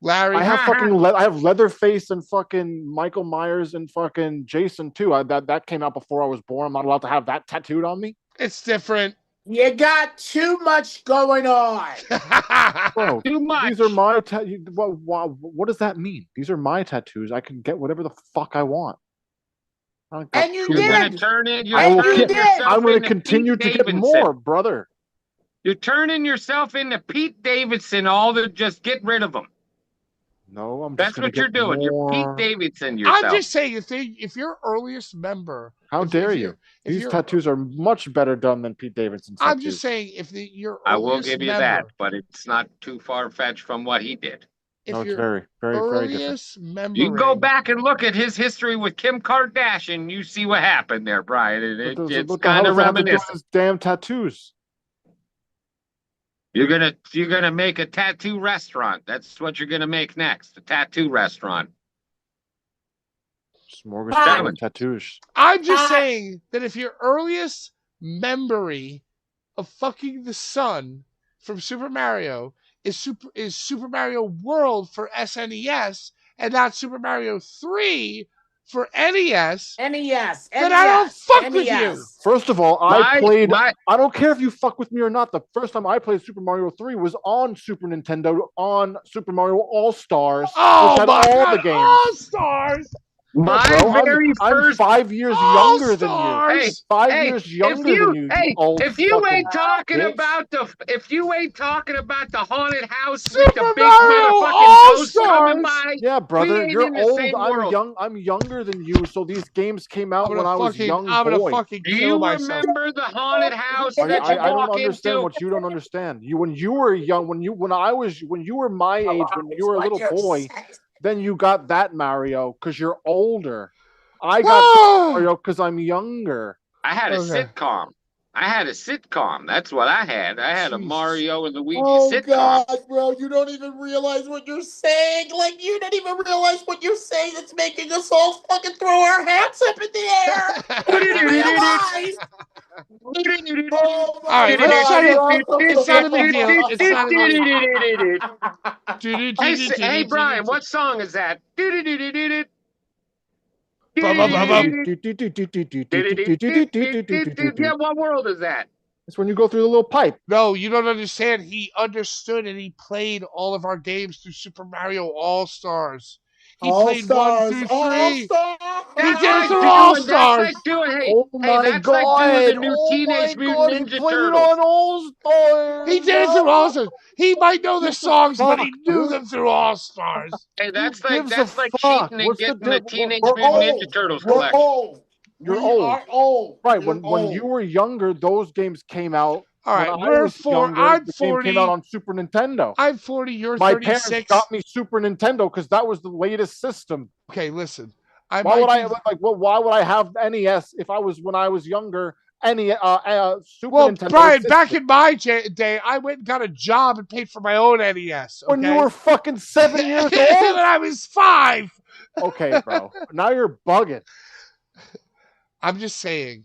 Larry, I have Leatherface and fucking Michael Myers and fucking Jason too. That came out before I was born. I'm not allowed to have that tattooed on me. it's different. You got too much going on. Bro, Too much. these are my what does that mean? These are my tattoos. I can get whatever the fuck I want. And you You're did. gonna turn it. And you did. I'm going to continue to get more, brother. You're turning yourself into Pete Davidson. All to just get rid of them. No, I'm. That's what you're doing. More. You're Pete Davidson yourself. I'm just saying, if your earliest member, how dare you? These tattoos are much better done than Pete Davidson's tattoos. I'm just saying, if your I will give you member, that, but it's not too far fetched from what he did. No, it's very, very, very different. You can go back and look at his history with Kim Kardashian. You see what happened there, Brian. It's kind of reminiscent. Damn tattoos. You're gonna make a tattoo restaurant. That's what you're gonna make next. A tattoo restaurant. Smorgasbord of tattoos. I'm just saying that if your earliest memory of fucking the sun from Super Mario is Super Mario World for SNES and not Super Mario 3 for NES, then I don't fuck with you. First of all, I don't care if you fuck with me or not. The first time I played Super Mario 3 was on Super Nintendo on Super Mario All-Stars. Oh which had my all God, the games. All-Stars! I'm 5 years younger than you. Hey, 5 years younger than you. If you ain't talking about the haunted house Super with the big Mario motherfucking ghost coming by, yeah, brother, you're old. I'm young. I'm younger than you. So these games came out when I was young. I'm gonna fucking kill myself. Do you remember the haunted house I don't walk understand into? what you don't understand. When you were young, when you were my age, when you were a little boy. Then you got that Mario because you're older. I got Mario because I'm younger. I had a sitcom. That's what I had. I had a Mario and Luigi sitcom. Oh God, bro, you don't even realize what you're saying. Like you don't even realize what you're saying. It's making us all fucking throw our hats up in the air. You don't realize. All right, let's try it. It's not a big deal. It's not a big deal. Hey, Brian, what song is that? Yeah, what world is that? It's when you go through the little pipe. No, you don't understand. He understood and he played all of our games through Super Mario All-Stars. He played 1 through 3. He did it through All-Stars. Oh my God! The new Teenage Mutant Ninja Turtles. All-Stars. He did it through All-Stars. He might know the songs, but he knew them through All-Stars. Hey, that's like cheating and getting the Teenage Mutant Ninja Turtles collection. You're old. Right, when you were younger, those games came out. All right, I'm 40. Came out on Super Nintendo. I'm 40. You're 36. My parents got me Super Nintendo because that was the latest system. Okay, listen. Why would I have NES if when I was younger? Super Nintendo. Brian, back in my day, I went and got a job and paid for my own NES. Okay? When you were fucking 7 years old. When I was 5. Okay, bro. Now you're bugging. I'm just saying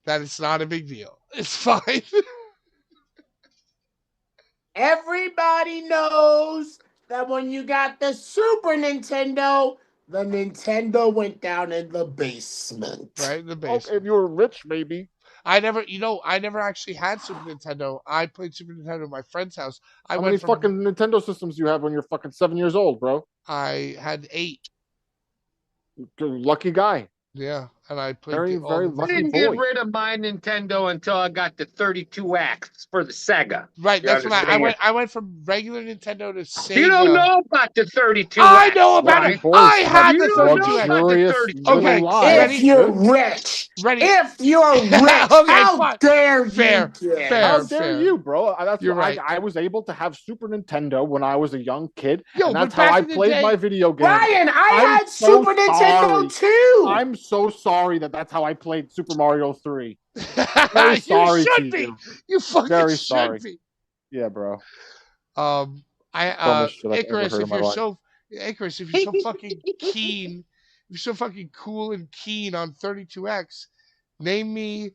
that it's not a big deal. It's fine. Everybody knows that when you got the Super Nintendo, the Nintendo went down in the basement. Right in the basement. Okay, if you were rich, maybe. I never actually had Super Nintendo. I played Super Nintendo at my friend's house. How many fucking Nintendo systems do you have when you're fucking 7 years old, bro? I had 8. Lucky guy. Yeah, and I played very lucky boy. I didn't get rid of my Nintendo until I got the 32X for the Sega. Right, that's when I went from regular Nintendo to Sega. You don't know about the 32X. I know about it. I had the 32X. Okay, if you're rich. If you're rich, okay, how dare you? Fair. How dare you, bro? You're right. I was able to have Super Nintendo when I was a young kid, and that's how I played my video games. Brian, I had Super Nintendo too. I'm so sorry that's how I played Super Mario 3. Very sorry you should to be. you. You fucking Very should sorry. be. Yeah, bro. Icarus, if you're so fucking keen, if you're so fucking cool and keen on 32X, name me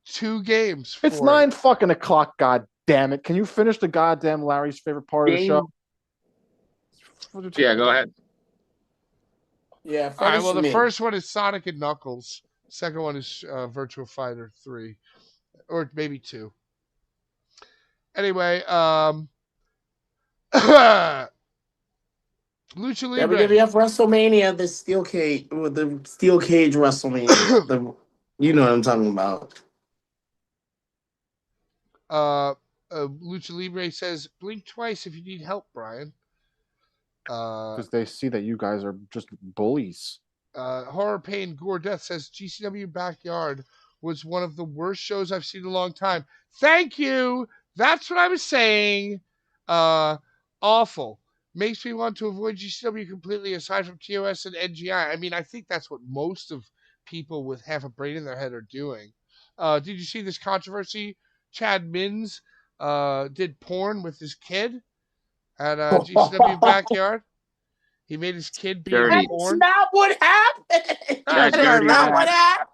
2 games. It's 9 fucking o'clock. God damn it! Can you finish the goddamn Larry's favorite part of the show? for the two. Yeah, go ahead. Yeah. All right. Well, the first one is Sonic and Knuckles. Second one is Virtua Fighter 3, or maybe 2. Anyway, Lucha Libre. WWF WrestleMania, the steel cage with the steel cage WrestleMania. You know what I'm talking about. Lucha Libre says, blink twice if you need help, Brian. Because they see that you guys are just bullies. Horror Pain Gore Death says, GCW Backyard was one of the worst shows I've seen in a long time. Thank you. That's what I was saying. Awful. Makes me want to avoid GCW completely, aside from TOS and NGI. I mean, I think that's what most of people with half a brain in their head are doing. Did you see this controversy? Chad Mins did porn with his kid at GCW Backyard. He made his kid be in Dirty. porn. That's not what happened. That's dirty not man. what happened.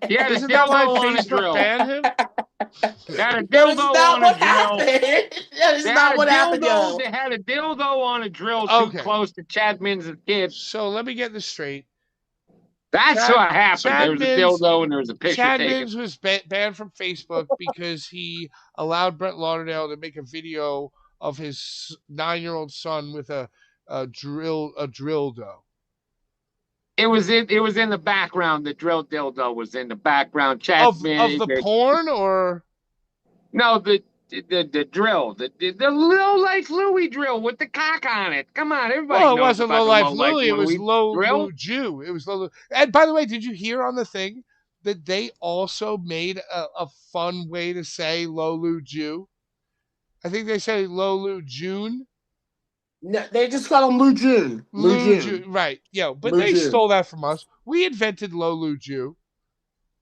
He had a Isn't that why dildo on a Facebook drill. banned him? Got a That is dildo not on what a drill. happened. That is not what happened, yo. They had a dildo on a drill Okay. too close to Chad Mins' kid. So let me get this straight. That's Chad- what happened. Chad There was Mins- a dildo and there was a picture Chad taken. Mins was banned from Facebook because he allowed Brett Lauderdale to make a video of his 9-year-old son with a dildo. It was in the background. The drill dildo was in the background. Chad Of the porn, or no, the drill, the low life Louie drill with the cock on it. Come on, everybody. well, it knows wasn't about Low the Life Low-Life Louie. It was Low drill. Lou Jew. It was Low. And by the way, did you hear on the thing that they also made a fun way to say Low Lou Jew? I think they say Low Lou June. No, they just call him Lou June. Lou June. Right. Yeah, but Lou they June. stole that from us. We invented Low Lou Jew.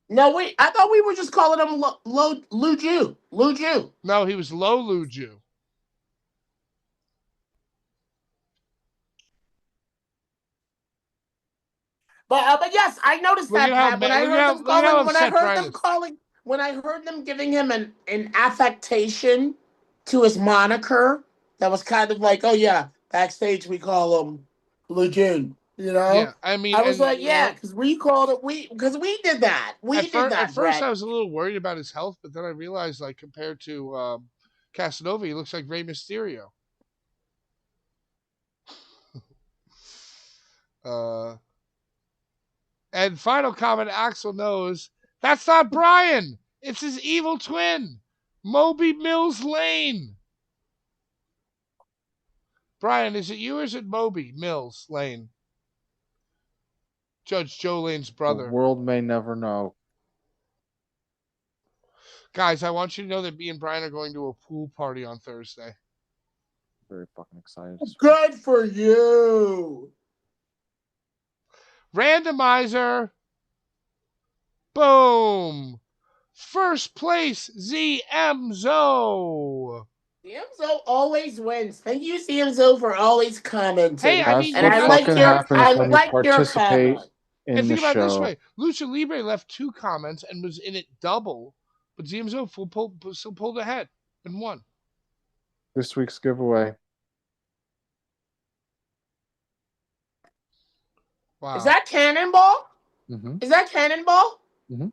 No, wait. I thought we were just calling him Lou Jew. Lou Jew. No, he was Low Lou Jew. But yes, I noticed Look that, at how Pat. When ma- I look at heard how- them look at how calling, when I upset heard Brian them is. calling, when I heard them giving him an affectation to his moniker, that was kind of like, oh yeah, backstage we call him Lou June. You know? Yeah, I mean, I was and, like, yeah, because we called it because we did that. We did that. At first, Brett. I was a little worried about his health, but then I realized, like, compared to Casanova, he looks like Rey Mysterio. And final comment, Axel knows that's not Brian. It's his evil twin, Moby Mills Lane. Brian, is it you or is it Moby Mills Lane? Judge Joe Lane's brother. The world may never know. Guys, I want you to know that me and Brian are going to a pool party on Thursday. Very fucking excited. Good for you. Randomizer. Boom. First place, ZMZO. ZMZO always wins. Thank you, ZMZO, for always commenting. Hey, I mean, That's and what I like fucking your, happens I when like you your participate comment. in and the think about it this show. way. Lucha Libre left 2 comments and was in it double, but ZMZO still pulled ahead and won. This week's giveaway. Wow. Is that Cannonball? Mm-hmm. Is that Cannonball? Mm-hmm.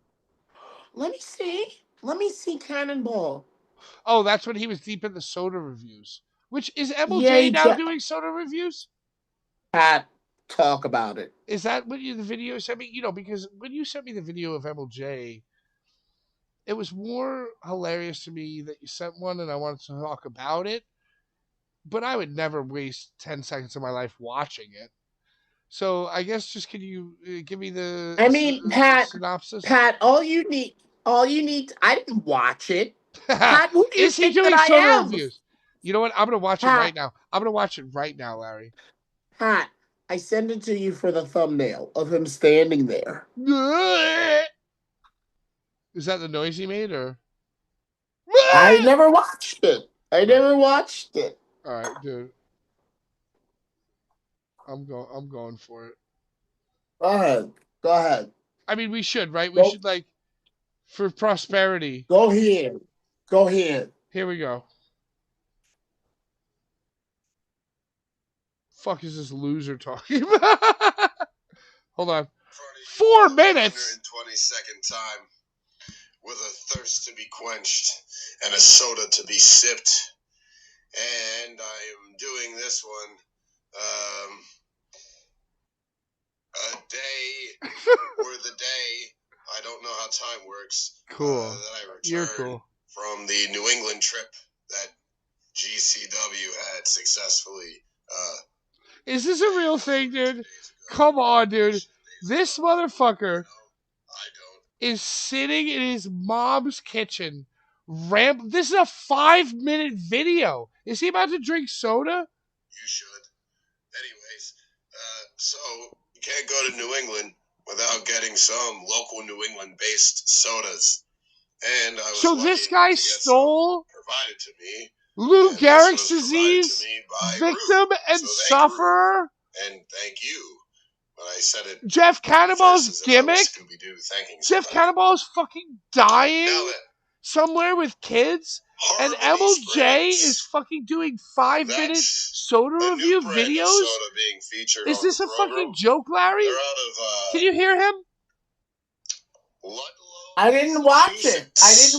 Let me see. Let me see Cannonball. Oh, that's when he was deep in the soda reviews. Which is MLJ Yay, now doing soda reviews? Pat, talk about it. Is that what the video sent me? You know, because when you sent me the video of MLJ, it was more hilarious to me that you sent one and I wanted to talk about it. But I would never waste 10 seconds of my life watching it. So I guess just can you give me the Pat, synopsis? Pat, all you need, I didn't watch it. Pat, who do you Is he think doing that I soda am? reviews? You know what? I'm going to watch it Pat. right now. I'm going to watch it right now, Larry. Pat, I sent it to you for the thumbnail of him standing there. Is that the noise he made, or? I never watched it. All right, dude. I'm going for it. Go ahead. I mean, we should, right? We should, like, for prosperity. Go ahead. Here we go. fuck is this loser talking about? Hold on. 4 minutes. 122nd time with a thirst to be quenched and a soda to be sipped. And I am doing this one a day or the day. I don't know how time works. Cool. That I You're returned cool. from the New England trip that GCW had successfully. Is this a real thing, dude? Come on, dude. This motherfucker is sitting in his mom's kitchen. This is a 5-minute video. Is he about to drink soda? You should. Anyways, so you can't go to New England without getting some local New England-based sodas. And I was so this guy stole provided to me. Lou Gehrig's disease, victim and sufferer. And thank you. When I said it, Jeff Cannonball's gimmick. Jeff Cannonball's fucking dying somewhere with kids. And MLJ is fucking doing 5-minute soda review videos? Is this a fucking joke, Larry? Can you hear him? I didn't watch it. Because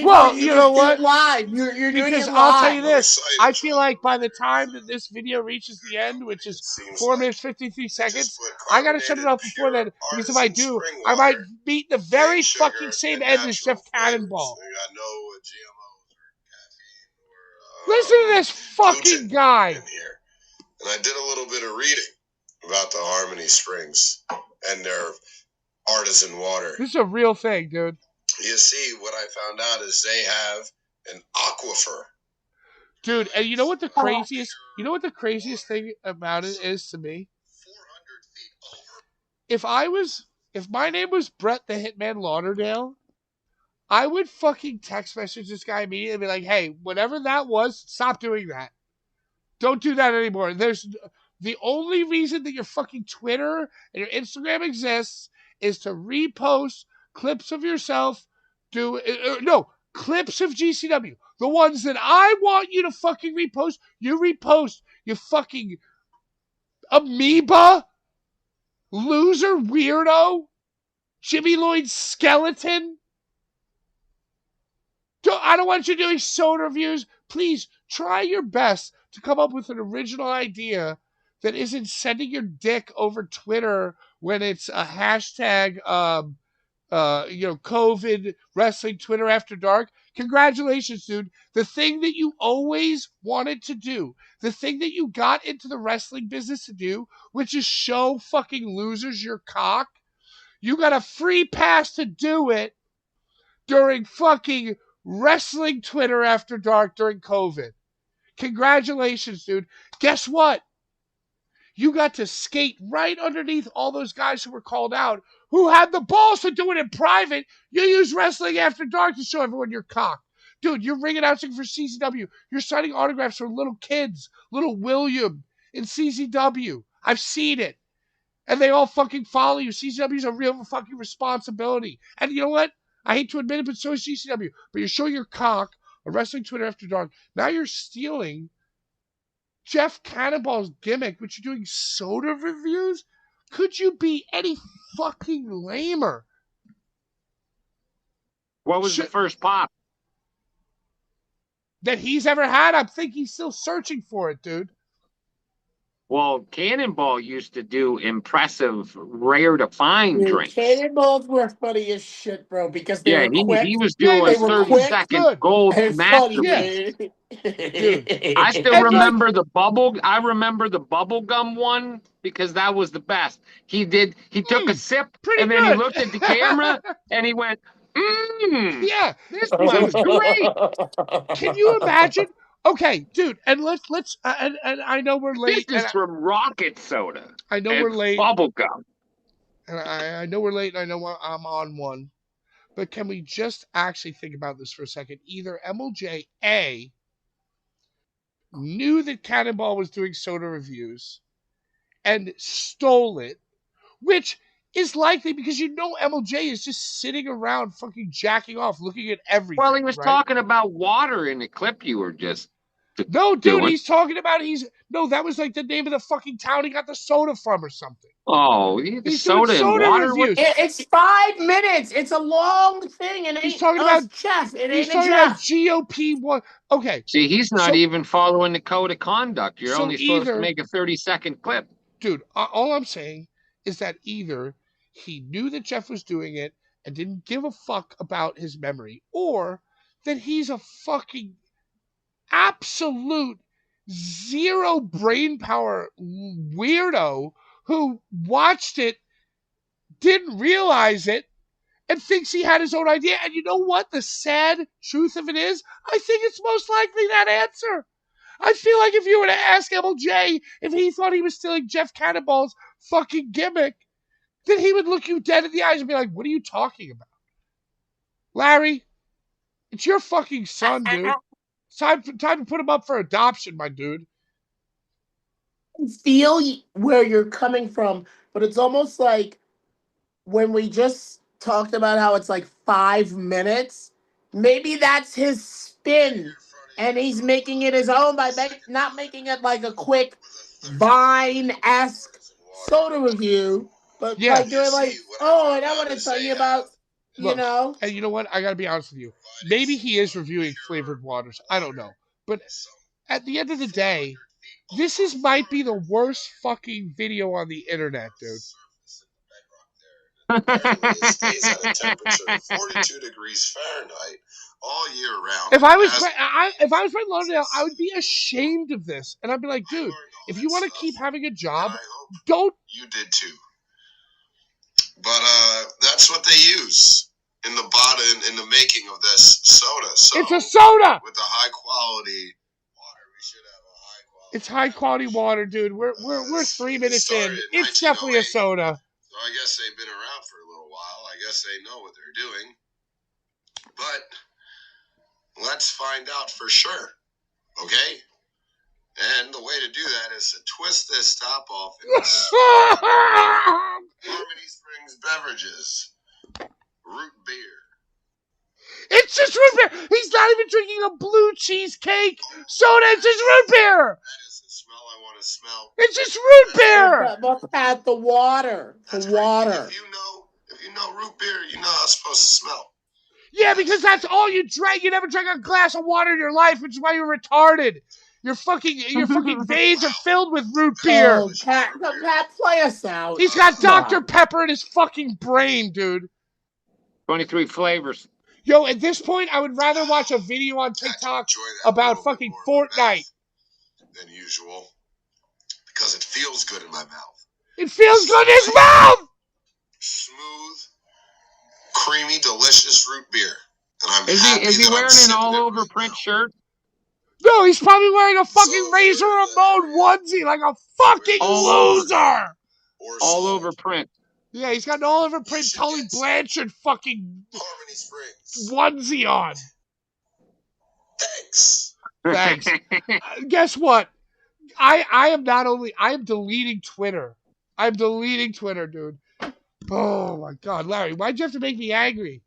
well, you know what? Live. You're doing because it live. I'll tell you this. I feel like by the time that this video reaches the end, which is 4 minutes 53 seconds, I gotta shut it off before then. Because if I do, I might meet the very fucking same end as Jeff Cannonball. Listen to this fucking guy. And I did a little bit of reading about the Harmony Springs and their artisan water. This is a real thing, dude. You see, what I found out is they have an aquifer. Dude, and you know what the craziest thing about it is to me? If my name was Brett the Hitman Lauderdale, I would fucking text message this guy immediately and be like, hey, whatever that was, stop doing that. Don't do that anymore. There's the only reason that your fucking Twitter and your Instagram exists is to repost clips of yourself, clips of GCW. The ones that I want you to fucking repost, you repost. You fucking amoeba, loser, weirdo, Jimmy Lloyd skeleton. I don't want you doing soda reviews. Please try your best to come up with an original idea that isn't sending your dick over Twitter when it's a hashtag, COVID wrestling Twitter after dark. Congratulations, dude. The thing that you always wanted to do, the thing that you got into the wrestling business to do, which is show fucking losers your cock. You got a free pass to do it during fucking wrestling Twitter after dark during COVID. Congratulations, dude. Guess what? You got to skate right underneath all those guys who were called out, who had the balls to do it in private. You use wrestling after dark to show everyone your cock. Dude, you're ring announcing for CZW. You're signing autographs for little kids, little William in CZW. I've seen it. And they all fucking follow you. CZW is a real fucking responsibility. And you know what? I hate to admit it, but so is GCW. But you're showing your cock on Wrestling Twitter After Dark. Now you're stealing Jeff Cannonball's gimmick, which you're doing soda reviews? Could you be any fucking lamer? What was the first pop that he's ever had? I think he's still searching for it, dude. Well, Cannonball used to do impressive, rare to find drinks. Cannonballs were funny as shit, bro, because they were quick. He was doing 30-second gold masterpiece. I still remember the bubble. I remember the bubble gum one because that was the best. He took a sip and then he looked at the camera and he went, yeah, this one's great. Can you imagine? Okay, dude, and let's and I know we're late. This is from Rocket Soda. I know we're late. Bubblegum. And I know we're late, and I know I'm on one. But can we just actually think about this for a second? Either MLJ A knew that Cannonball was doing soda reviews and stole it, which is likely because you know MLJ is just sitting around fucking jacking off, looking at everything. Well, he was talking about water in the clip you were just No, dude, he's talking about that was like the name of the fucking town he got the soda from or something. Oh, he's soda doing soda and water reviews. It's 5 minutes. It's a long thing. And he's talking about Jeff. It he's ain't talking Jeff. about GOP. Okay. See, he's not even following the code of conduct. You're only supposed to make a 30-second clip. Dude, all I'm saying is that either he knew that Jeff was doing it and didn't give a fuck about his memory, or that he's a fucking absolute zero brain power weirdo who watched it, didn't realize it, and thinks he had his own idea. And you know what? The sad truth of it is, I think it's most likely that answer. I feel like if you were to ask MLJ if he thought he was stealing Jeff Cannonball's fucking gimmick, then he would look you dead in the eyes and be like, what are you talking about? Larry, it's your fucking son, dude. It's time to put him up for adoption, my dude. I feel where you're coming from, but it's almost like when we just talked about how it's like 5 minutes, maybe that's his spin, and he's making it his own by not making it like a quick Vine-esque soda review, but like doing like, oh, and I want to tell you about, and you know what? I gotta be honest with you. Maybe he is reviewing flavored waters. I don't know, but at the end of the day, this might be the worst fucking video on the internet, dude. It stays at a temperature of 42 degrees Fahrenheit all year round. If I was Brett Lauderdale, I would be ashamed of this, and I'd be like, dude, if you want to keep having a job, don't. You did too. But that's what they use in the making of this soda. So it's a soda with a high quality water. We should have a high quality. It's high quality water, dude. We're 3 minutes in. It's definitely a soda. So I guess they've been around for a little while. I guess they know what they're doing. But let's find out for sure. Okay? And the way to do that is to twist this top off in Harmony Springs Beverages root beer. It's just root beer. He's not even drinking a blue cheesecake soda. It's just root beer. That is the smell I want to smell. It's just root beer. Look at the water. That's water. If you know root beer, you know how it's supposed to smell. Yeah, because that's all you drank. You never drank a glass of water in your life, which is why you're retarded. Your fucking veins are filled with root beer. Oh, Pat, play us out. He's got Dr. Pepper in his fucking brain, dude. 23 flavors. Yo, at this point, I would rather watch a video on TikTok about fucking Fortnite than usual, because it feels good in my mouth. It feels good in his mouth. Smooth, creamy, delicious root beer. And I'm is he wearing an all-over print shirt? No, he's probably wearing a fucking Razor Ramon onesie like a fucking loser. All over print. Yeah, he's got an all over print Tully Blanchard fucking Harmony Springs onesie on. Thanks. Guess what? I am deleting Twitter. I'm deleting Twitter, dude. Oh my God, Larry, why'd you have to make me angry?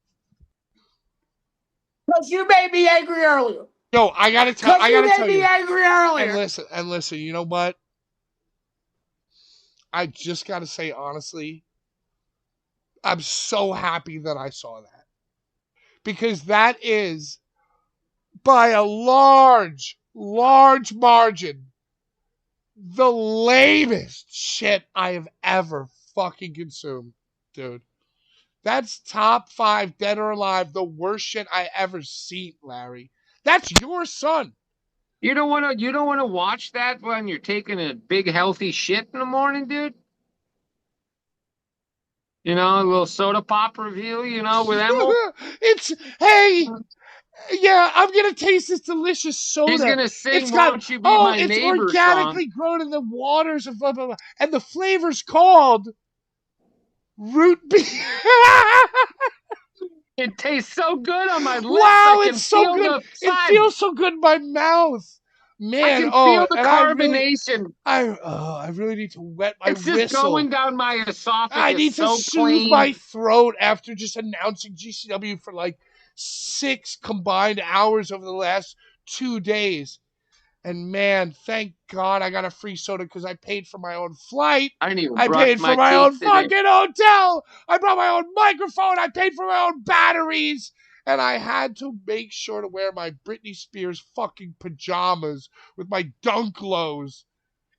Because you made me angry earlier. Yo, I gotta tell you. You made me angry earlier. And listen, you know what? I just gotta say honestly, I'm so happy that I saw that. Because that is, by a large margin, the lamest shit I have ever fucking consumed, dude. That's top 5, dead or alive, the worst shit I ever seen, Larry. That's your son. You don't want to watch that when you're taking a big healthy shit in the morning, dude? You know, a little soda pop review, with Emil. Yeah, I'm gonna taste this delicious soda. He's gonna sing "Won't You Be My Neighbor" song. It's organically grown in the waters of blah, blah, blah. And the flavor's called root beer. It tastes so good on my lips. Wow, it's so good. It feels so good in my mouth. Man, I can feel the carbonation. I really need to wet my whistle. It's just going down my esophagus. I need to soothe my throat after just announcing GCW for like 6 combined hours over the last 2 days. And man, thank God I got a free soda because I paid for my own flight. I didn't even I brush paid for my my teeth own today. fucking hotel. I brought my own microphone. I paid for my own batteries. And I had to make sure to wear my Britney Spears fucking pajamas with my dunk lows,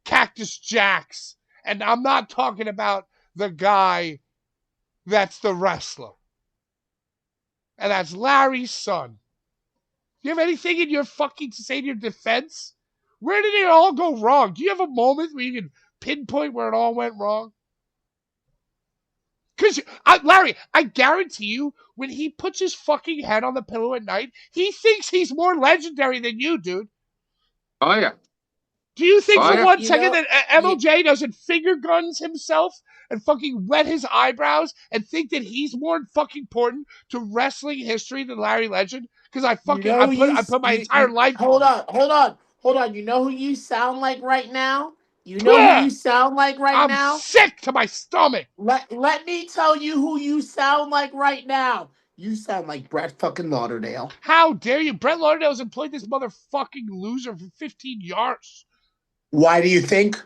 Cactus Jacks. And I'm not talking about the guy that's the wrestler. And that's Larry's son. Do you have anything in your fucking to say in your defense? Where did it all go wrong? Do you have a moment where you can pinpoint where it all went wrong? Because, Larry, I guarantee you, when he puts his fucking head on the pillow at night, he thinks he's more legendary than you, dude. Oh, yeah. Do you think Oh, for yeah. one second that MLJ doesn't finger guns himself and fucking wet his eyebrows and think that he's more fucking important to wrestling history than Larry Legend? Because I put my entire life. Hold on. You know who you sound like right now? I'm sick to my stomach. Let me tell you who you sound like right now. You sound like Brett fucking Lauderdale. How dare you? Brett Lauderdale's employed this motherfucking loser for 15 years. Why do you think?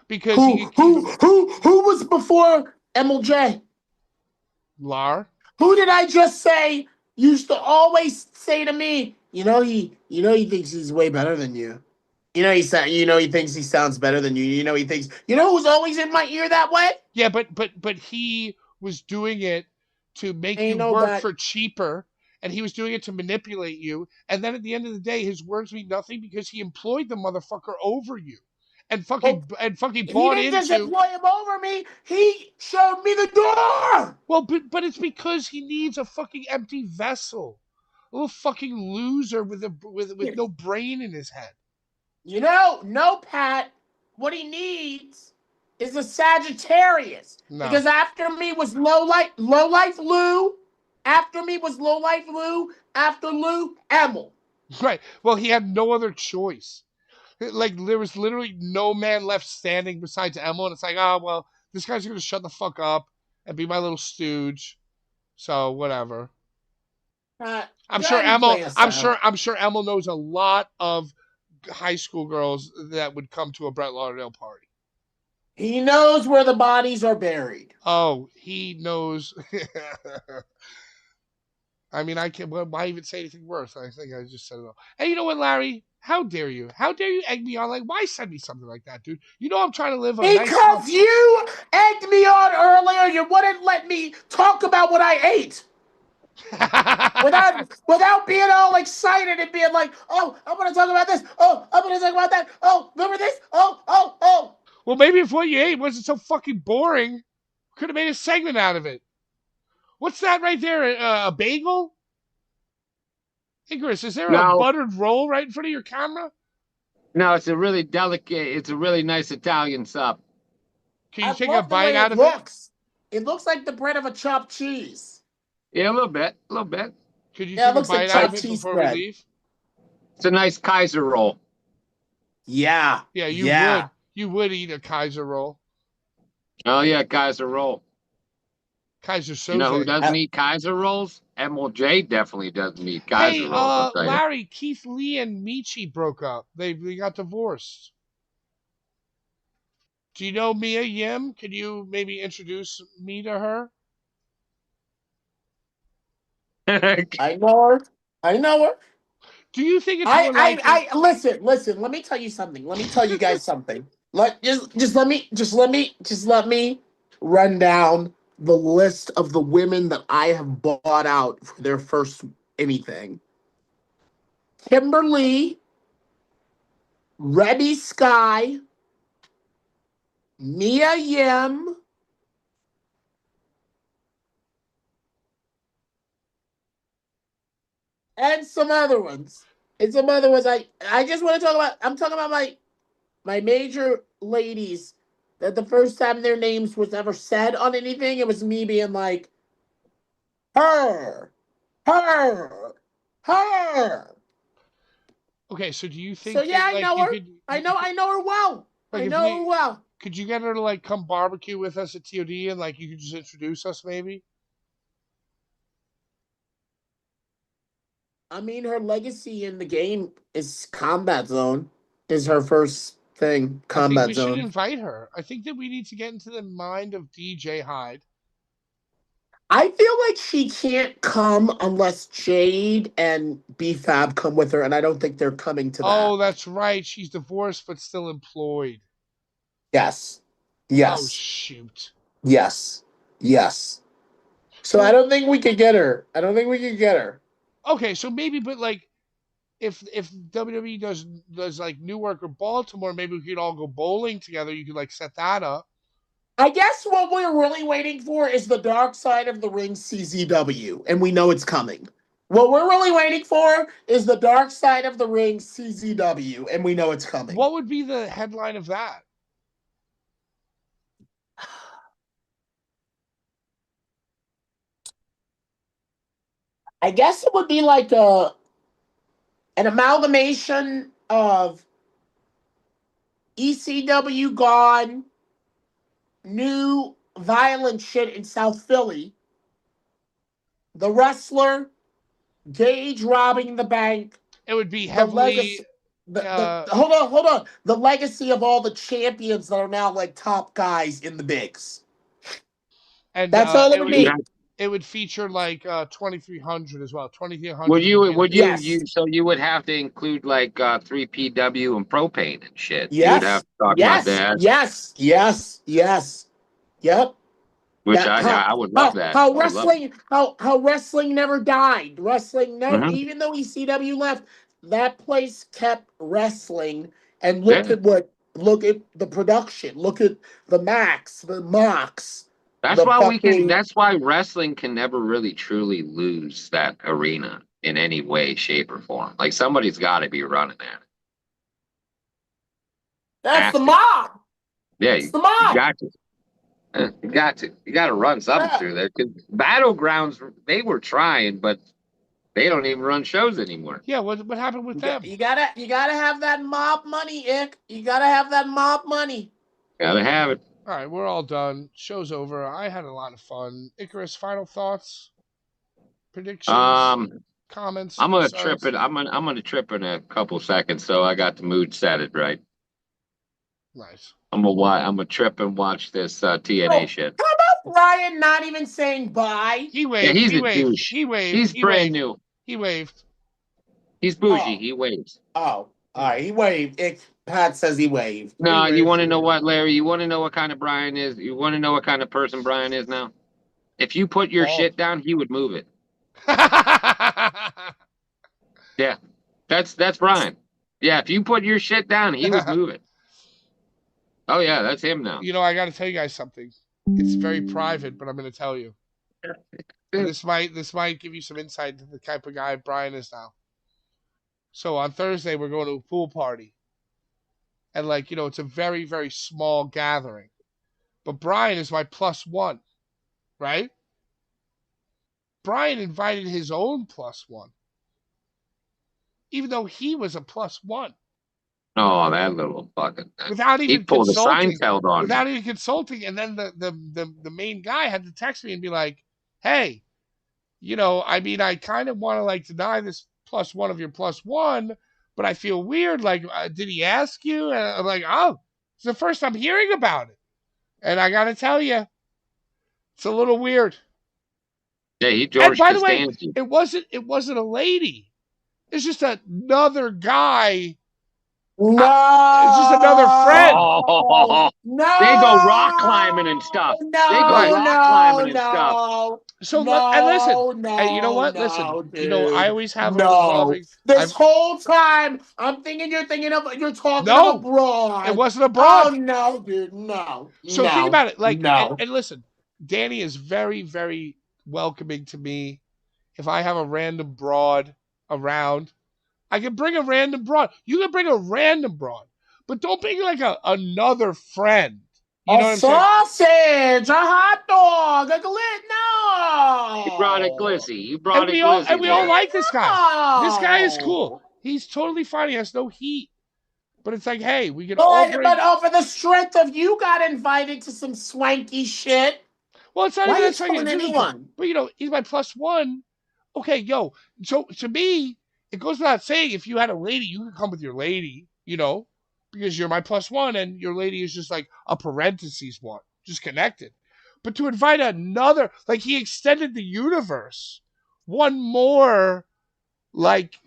Because who was before MLJ? Lar. Who did I just say used to always say to me, he thinks he's way better than you. He thinks he sounds better than you. He thinks, who's always in my ear that way? Yeah, but he was doing it to make you work for cheaper, and he was doing it to manipulate you. And then at the end of the day, his words mean nothing because he employed the motherfucker over you, and fucking bought into. He didn't just employ him over me. He showed me the door. Well, but it's because he needs a fucking empty vessel, a little fucking loser with no brain in his head. No, Pat. What he needs is a Sagittarius. No. Because after me was low life Lou. After me was low life Lou. After Lou, Emil. Right. Well, he had no other choice. Like, there was literally no man left standing besides Emil, and it's like, oh, well, this guy's going to shut the fuck up and be my little stooge. So, whatever. I'm sure Emil knows a lot of high school girls that would come to a Brett Lauderdale party. He knows where the bodies are buried. Oh, he knows. I mean, why even say anything worse? I think I just said it all. And you know what, Larry? How dare you? How dare you egg me on? Like, why send me something like that, dude? You know I'm trying to live a nice life. Because you egged me on earlier. You wouldn't let me talk about what I ate. without being all excited and being like, oh, I'm going to talk about this. Oh, I'm going to talk about that. Oh, remember this? Oh. Well, maybe if what you ate wasn't so fucking boring, could have made a segment out of it. What's that right there? A bagel? Icarus, is there a buttered roll right in front of your camera? No, it's a really delicate, it's a really nice Italian sub. Can you take a bite out of it? It looks like the bread of a chopped cheese. Yeah, a little bit. Could you take a bite out of it before we leave? It's a nice Kaiser roll. Yeah. Yeah, you would. You would eat a Kaiser roll. Oh, yeah, Kaiser roll. Kaiser Soze. You know who doesn't eat Kaiser rolls? MLJ definitely doesn't eat Kaiser rolls. Hey, Larry, Keith Lee and Michi broke up. They got divorced. Do you know Mia Yim? Could you maybe introduce me to her? I know her. Do you think it's more likely? Listen. Let me tell you something. Let me tell you guys something. Let me run down the list of the women that I have bought out for their first anything. Kimberly, Rebby Sky, Mia Yim, and some other ones. I just want to talk about. I'm talking about my major ladies that the first time their names was ever said on anything, it was me being like, her. Okay, so do you think? So yeah, I know her. I know her well. I know her well. Could you get her to come barbecue with us at TOD and you could just introduce us maybe? I mean, her legacy in the game is Combat Zone. is her first thing. Combat I think we Zone. should invite her. I think that we need to get into the mind of DJ Hyde. I feel like she can't come unless Jade and B-Fab come with her, and I don't think they're coming to that. Oh, that's right. She's divorced but still employed. Yes. Yes. Oh, shoot. Yes. Yes. So I don't think we could get her. Okay, so maybe, but like, if WWE does like Newark or Baltimore, maybe we could all go bowling together. You could like set that up. I guess what we're really waiting for is the Dark Side of the Ring CZW, and we know it's coming. What we're really waiting for is the Dark Side of the Ring CZW, and we know it's coming. What would be the headline of that? I guess it would be like an amalgamation of ECW gone, new violent shit in South Philly, the wrestler, Gage robbing the bank. It would be heavily. Hold on. The legacy of all the champions that are now like top guys in the bigs. And that's all it would be. It would feature like 2300 as well. 2300. So you would have to include like 3PW and propane and shit. Yes. You would have to talk about that. Yes. Yep. Which I would love that. How wrestling never died. Wrestling never, even though ECW left, that place kept wrestling. And look at the production. Look at the Max, the Mox. That's why wrestling can never really truly lose that arena in any way, shape, or form. Like somebody's got to be running at it. That's the mob. Yeah, you got to. You got to run something through there. Because Battlegrounds, they were trying, but they don't even run shows anymore. Yeah, what happened with them? You gotta have that mob money, Ick. You gotta have that mob money. Gotta have it. All right, we're all done. Show's over. I had a lot of fun. Icarus, final thoughts, predictions, comments. I'm gonna trip it. I'm gonna trip in a couple seconds, so I got the mood set it right. Nice. I'm gonna trip and watch this TNA shit. How about Brian not even saying bye? He waved. Yeah, he's a waved. Douche. He waved. He's brand new. He waved. He's bougie. He waves. Oh, all right. He waved. Pat says he waved. No, you want to know what, Larry? You want to know what kind of Brian is? You want to know what kind of person Brian is now? If you put your shit down, he would move it. Yeah, that's Brian. Yeah, if you put your shit down, he would move it. Oh yeah, that's him now. You know, I got to tell you guys something. It's very private, but I'm going to tell you. This might give you some insight into the type of guy Brian is now. So on Thursday, we're going to a pool party. And like, it's a very, very small gathering. But Brian is my +1, right? Brian invited his own +1. Even though he was a +1. Oh, that little fucking. Without even he pulled consulting. a Seinfeld on without even consulting. And then the main guy had to text me and be like, hey, I kind of want to like deny this +1 of your +1, but I feel weird. Like, did he ask you? And I'm like, oh, it's the first I'm hearing about it. And I got to tell you, it's a little weird. Yeah, George. And by the way, it wasn't a lady. It's just another guy. No, it's just another friend. Oh, no, they go rock climbing and stuff. No, they go rock climbing and stuff. So and listen, hey, you know what? Listen, dude, I always have a revolving. This whole time, I'm thinking you're talking about a broad. It wasn't a broad. Oh no, dude, no. So think about it, like, and listen, Danny is very, very welcoming to me. If I have a random broad around, I can bring a random broad. You can bring a random broad, but don't bring like another friend. You know what I'm sausage, a hot dog, a no. You brought a glizzy. You brought a glizzy. And we all like this guy. This guy is cool. He's totally fine. He has no heat. But it's like, hey, we can all bring... But over the strength of you got invited to some swanky shit. Well, it's not even telling anyone. But he's my +1. Okay, so to me, it goes without saying, if you had a lady, you could come with your lady, because you're my +1 and your lady is just like a parentheses one, just connected. But to invite another, like he extended the universe, one more, like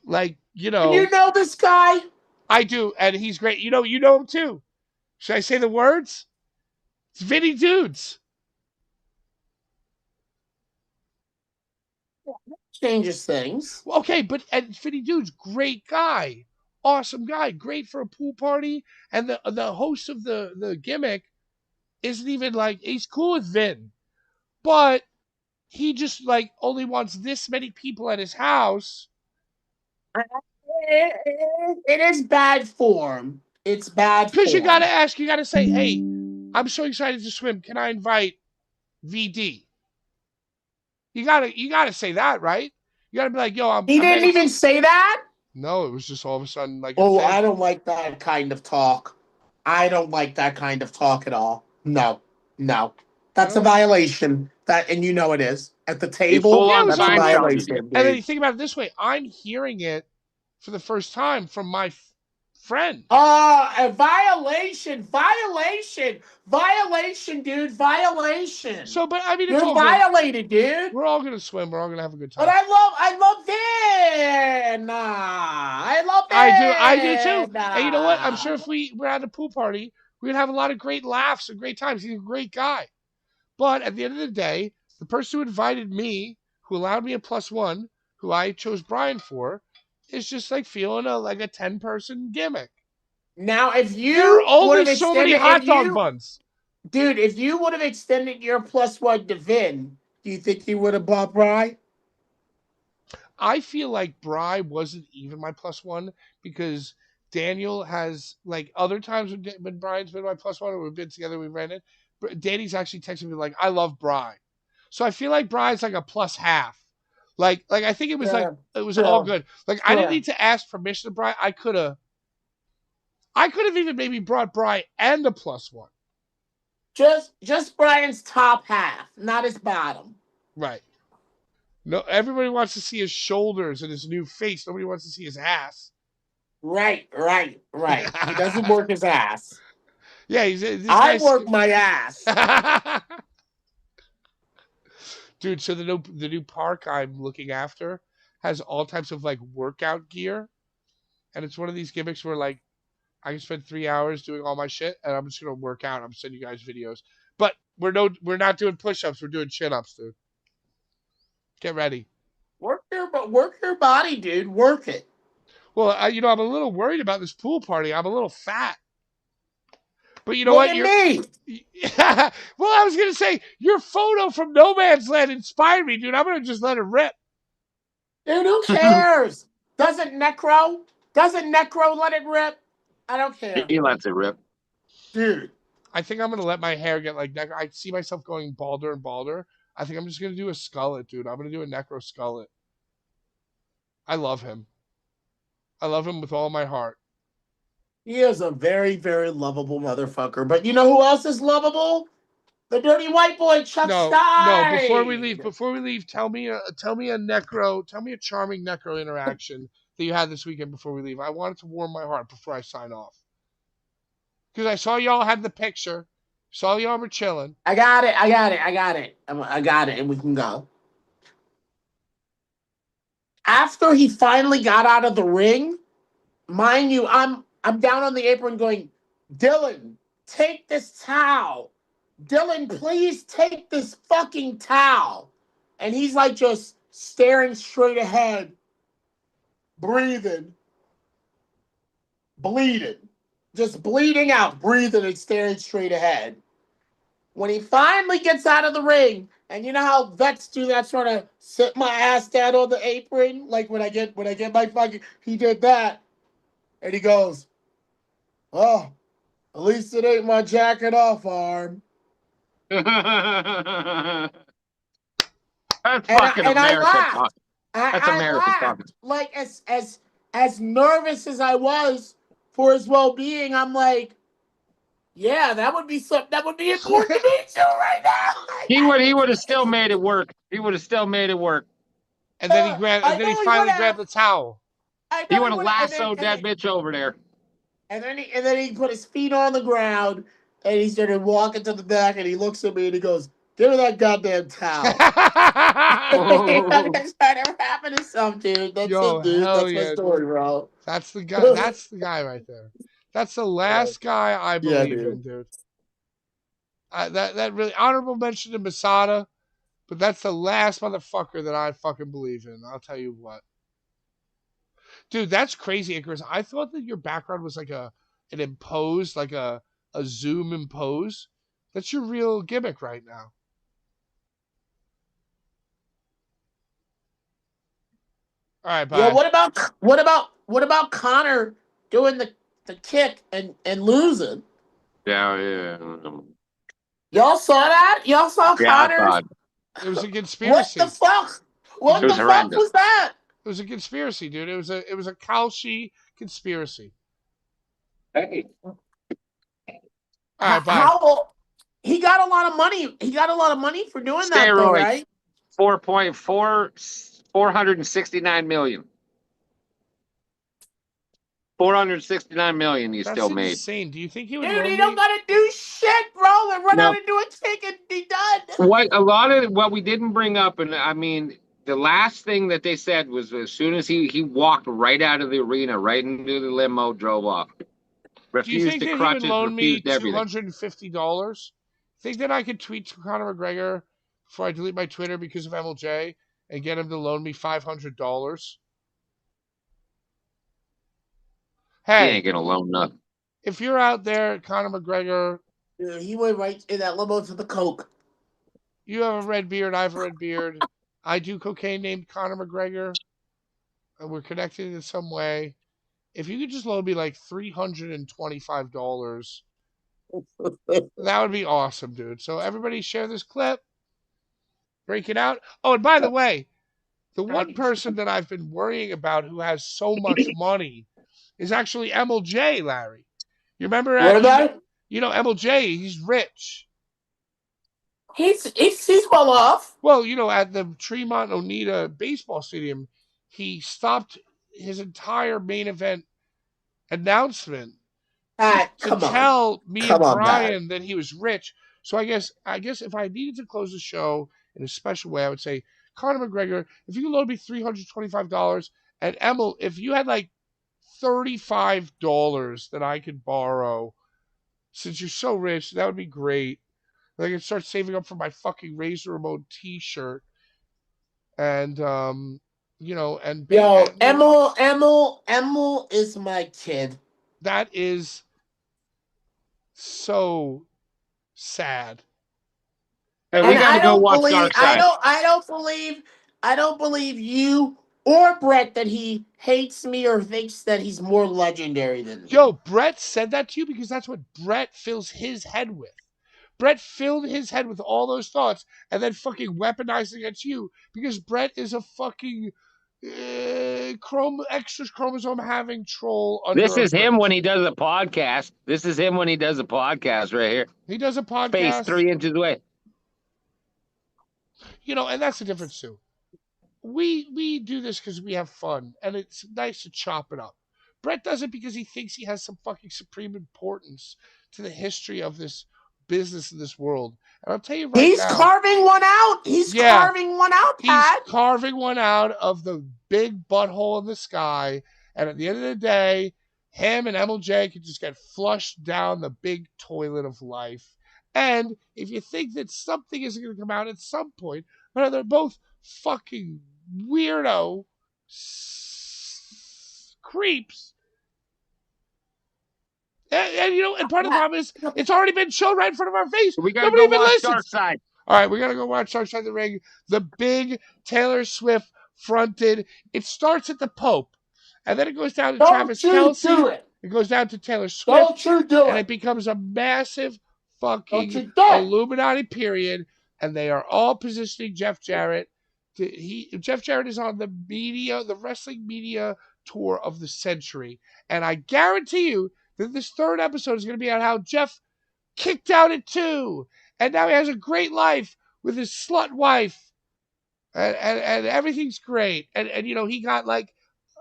you know. And you know this guy? I do, and he's great. You know him too. Should I say the words? It's Vinny Dudes. Changes things. Okay, and Vinny Dudes, great guy, awesome guy, great for a pool party. And the host of the gimmick isn't even like, he's cool with Vin, but he just like only wants this many people at his house. It is bad form. It's bad Because you form. you gotta say, hey, I'm so excited to swim. Can I invite VD? You gotta say that, right? You gotta be like, yo, He didn't even say that? No, it was just all of a sudden like. Oh, I don't like that kind of talk. I don't like that kind of talk at all. No. That's a violation. And you know it is. At the table, that's a violation. And then you think about it this way. I'm hearing it for the first time from my friend. A violation, dude, violation. So, but I mean, you're violated, dude. We're all gonna swim. We're all gonna have a good time. But I love Vin. I love Vin. I do too. And you know what? I'm sure if we're at a pool party, we're gonna have a lot of great laughs and great times. He's a great guy. But at the end of the day, the person who invited me, who allowed me a +1, who I chose Brian for, is just like feeling like a 10-person gimmick. Now, if you there are only so many hot dog buns, dude, if you would have extended your +1 to Vin, do you think you would have bought Bri? I feel like Bri wasn't even my +1 because Daniel has, like, other times when Brian's been my +1 or we've been together, we ran it. Danny's actually texted me like, I love Bri. So I feel like Bri's like a +half. Like I think it was all good. Like I didn't need to ask permission to Bri. I could have even maybe brought Bri and a +1. Just Brian's top half, not his bottom. Right. No, everybody wants to see his shoulders and his new face. Nobody wants to see his ass. Right. He doesn't work his ass. Yeah, I work my ass. Dude, so the new park I'm looking after has all types of like workout gear. And it's one of these gimmicks where like I can spend 3 hours doing all my shit and I'm just gonna work out. I'm sending you guys videos. But we're not doing push-ups, we're doing chin-ups, dude. Get ready. Work your body, dude. Work it. Well, I'm a little worried about this pool party. I'm a little fat. But you know Look what? At me. Well, I was gonna say your photo from No Man's Land inspired me, dude. I'm gonna just let it rip. Dude, who cares? Doesn't Necro let it rip? I don't care. He lets it rip. Dude. I think I'm gonna let my hair get like Necro. I see myself going balder and balder. I think I'm just gonna do a skullet, dude. I'm gonna do a Necro skullet. I love him. I love him with all my heart. He is a very, very lovable motherfucker. But you know who else is lovable? The dirty white boy, Chuck Stein. No, before we leave, tell me a charming Necro interaction that you had this weekend before we leave. I wanted to warm my heart before I sign off. Because I saw y'all had the picture. Saw y'all were chilling. I got it, and we can go. After he finally got out of the ring, mind you, I'm down on the apron going, Dylan, take this towel. Dylan, please take this fucking towel. And he's like just staring straight ahead, breathing, bleeding, just bleeding out, breathing and staring straight ahead. When he finally gets out of the ring, and you know how vets do that sort of sit my ass down on the apron, like when I get my fucking, he did that, and he goes, oh, at least it ain't my jacket off arm. That's fucking American talk. That's American talk. Like as nervous as I was for his well-being, I'm like, yeah, that would be important to me too right now. He would have still made it work. He would have still made it work. And then he finally grabbed the towel. He would have lassoed that bitch over there. And then he put his feet on the ground and he started walking to the back and he looks at me and he goes, "Give me that goddamn towel." That's never happened to some dude. That's Yo, it, dude. hell That's my yeah, story, dude. bro. That's the guy. That's the guy right there. That's the last guy I Yeah, believe in, dude. That really honorable mention to Masada, but that's the last motherfucker that I fucking believe in. I'll tell you what, dude. That's crazy, Icarus. I thought that your background was like an imposed, like a Zoom impose. That's your real gimmick right now. All right, Yeah, bye. what about Connor doing the kick and losing? Yeah. Y'all saw that? Y'all saw Yeah, I Connor? thought It was a What the conspiracy. fuck? It What it the was was fuck horrendous. was that? it was a conspiracy, dude. It was a Kalshi conspiracy. Hey, All right, bye. How he got a lot of money. He got a lot of money for doing that, though, steroids, right? 469 million. 469 million you That's still made. insane. Do you think he would Dude, loan he me? don't gotta do shit, bro. And run No. out and do a kick and be done. What we didn't bring up, and I mean, the last thing that they said was as soon as he walked right out of the arena, right into the limo, drove off. Do you Refused think to that he would crutches, loan me refused everything. $250? Think that I could tweet to Conor McGregor before I delete my Twitter because of MLJ and get him to loan me $500? He Hey, ain't gonna loan nothing. if you're out there, Conor McGregor, Dude, he went right in that limo to the coke. you have a red beard, I have a red beard. I do cocaine named Conor McGregor, and we're connected in some way. If you could just loan me like $325, that would be awesome, dude. So everybody share this clip, break it out. Oh, and by the way, the one person that I've been worrying about who has so much money is actually MLJ, Larry. You remember What about it? you know MLJ, he's rich. He's well off. Well, at the Tremont Oneida baseball stadium, he stopped his entire main event announcement to Come on. tell me Come and on, Pat. Brian that he was rich. So I guess if I needed to close the show in a special way, I would say, Conor McGregor, if you could loan me $325, and Emil, if you had like $35 that I could borrow, since you're so rich, that would be great. I could start saving up for my fucking Razor Ramon T-shirt, and Yo, Emil is my kid. that is so sad. Hey, we And got to go watch Dark Side. I don't believe you or Brett that he hates me or thinks that he's more legendary than me. Yo, Brett said that to you because that's what Brett fills his head with. Brett filled his head with all those thoughts and then fucking weaponized against you because Brett is a fucking extra chromosome having troll under This a is him bridge. when he does a podcast. This is him when he does a podcast right here. He does a podcast. Face 3 inches away. And that's the difference too. We do this because we have fun and it's nice to chop it up. Brett does it because he thinks he has some fucking supreme importance to the history of this business in this world. And I'll tell you right He's now, carving one out. He's carving one out, he's Pat. carving one out of the big butthole in the sky. And at the end of the day, him and MLJ can just get flushed down the big toilet of life. And if you think that something isn't going to come out at some point, but they're both fucking weirdo creeps. And part of the problem is it's already been shown right in front of our face. We got to Nobody go even watch listens. Dark Side. All right, we got to go watch Dark Side of the Ring. The big Taylor Swift fronted. It starts at the Pope, and then it goes down to Travis Kelce. It goes down to Taylor Swift. Don't you do and it. it becomes a massive Don't fucking you dare. Illuminati period. And they are all positioning Jeff Jarrett. Jeff Jarrett is on the wrestling media tour of the century. And I guarantee you that this third episode is going to be on how Jeff kicked out at 2. And now he has a great life with his slut wife. And everything's great. And he got like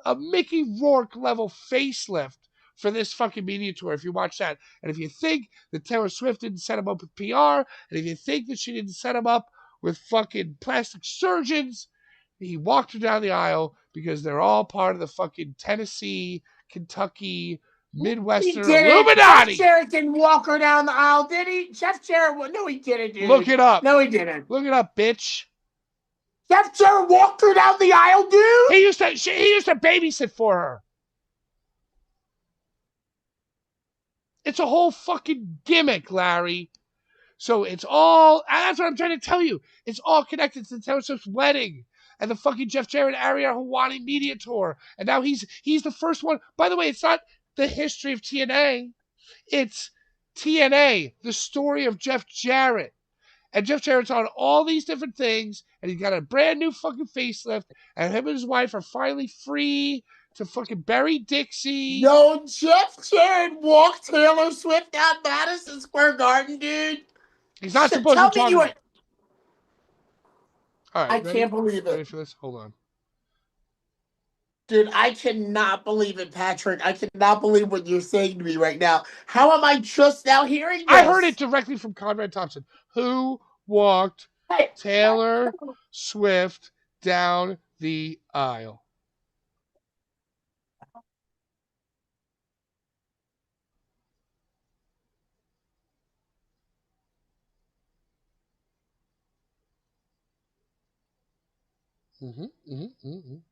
a Mickey Rourke level facelift for this fucking media tour if you watch that. And if you think that Taylor Swift didn't set him up with PR, and if you think that she didn't set him up with fucking plastic surgeons, he walked her down the aisle because they're all part of the fucking Tennessee, Kentucky, Midwestern Illuminati. Jeff Jarrett didn't walk her down the aisle, did he? Jeff Jarrett, no, he didn't, dude. Look it up. No, he didn't. Look it up, bitch. Jeff Jarrett walked her down the aisle, dude. He used to babysit for her. It's a whole fucking gimmick, Larry. So it's all, that's what I'm trying to tell you. It's all connected to Taylor Swift's wedding and the fucking Jeff Jarrett Ariana Hawani media tour. And now he's the first one. By the way, it's not the history of TNA. It's TNA, the story of Jeff Jarrett. And Jeff Jarrett's on all these different things, and he's got a brand new fucking facelift, and him and his wife are finally free to fucking bury Dixie. No, Jeff Jarrett walked Taylor Swift down Madison Square Garden, dude. He's not supposed to talk. All right, I can't believe it. Ready for this? Hold on. Dude, I cannot believe it, Patrick. I cannot believe what you're saying to me right now. How am I just now hearing this? I heard it directly from Conrad Thompson, who walked Taylor Swift down the aisle.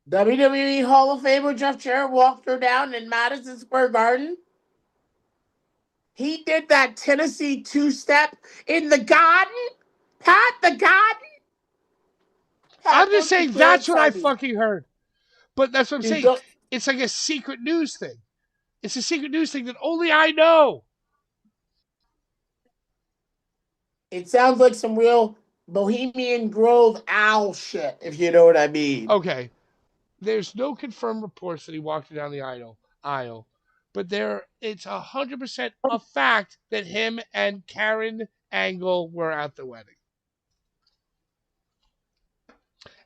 WWE Hall of Famer Jeff Jarrett walked her down in Madison Square Garden. He did that Tennessee two-step in the Garden. Pat, the Garden. I'm just saying that's what I fucking heard. But that's what I'm saying. It's like a secret news thing. It's a secret news thing that only I know. It sounds like some real Bohemian Grove owl shit, if you know what I mean. Okay. There's no confirmed reports that he walked down the aisle. But it's 100% a fact that him and Karen Angle were at the wedding.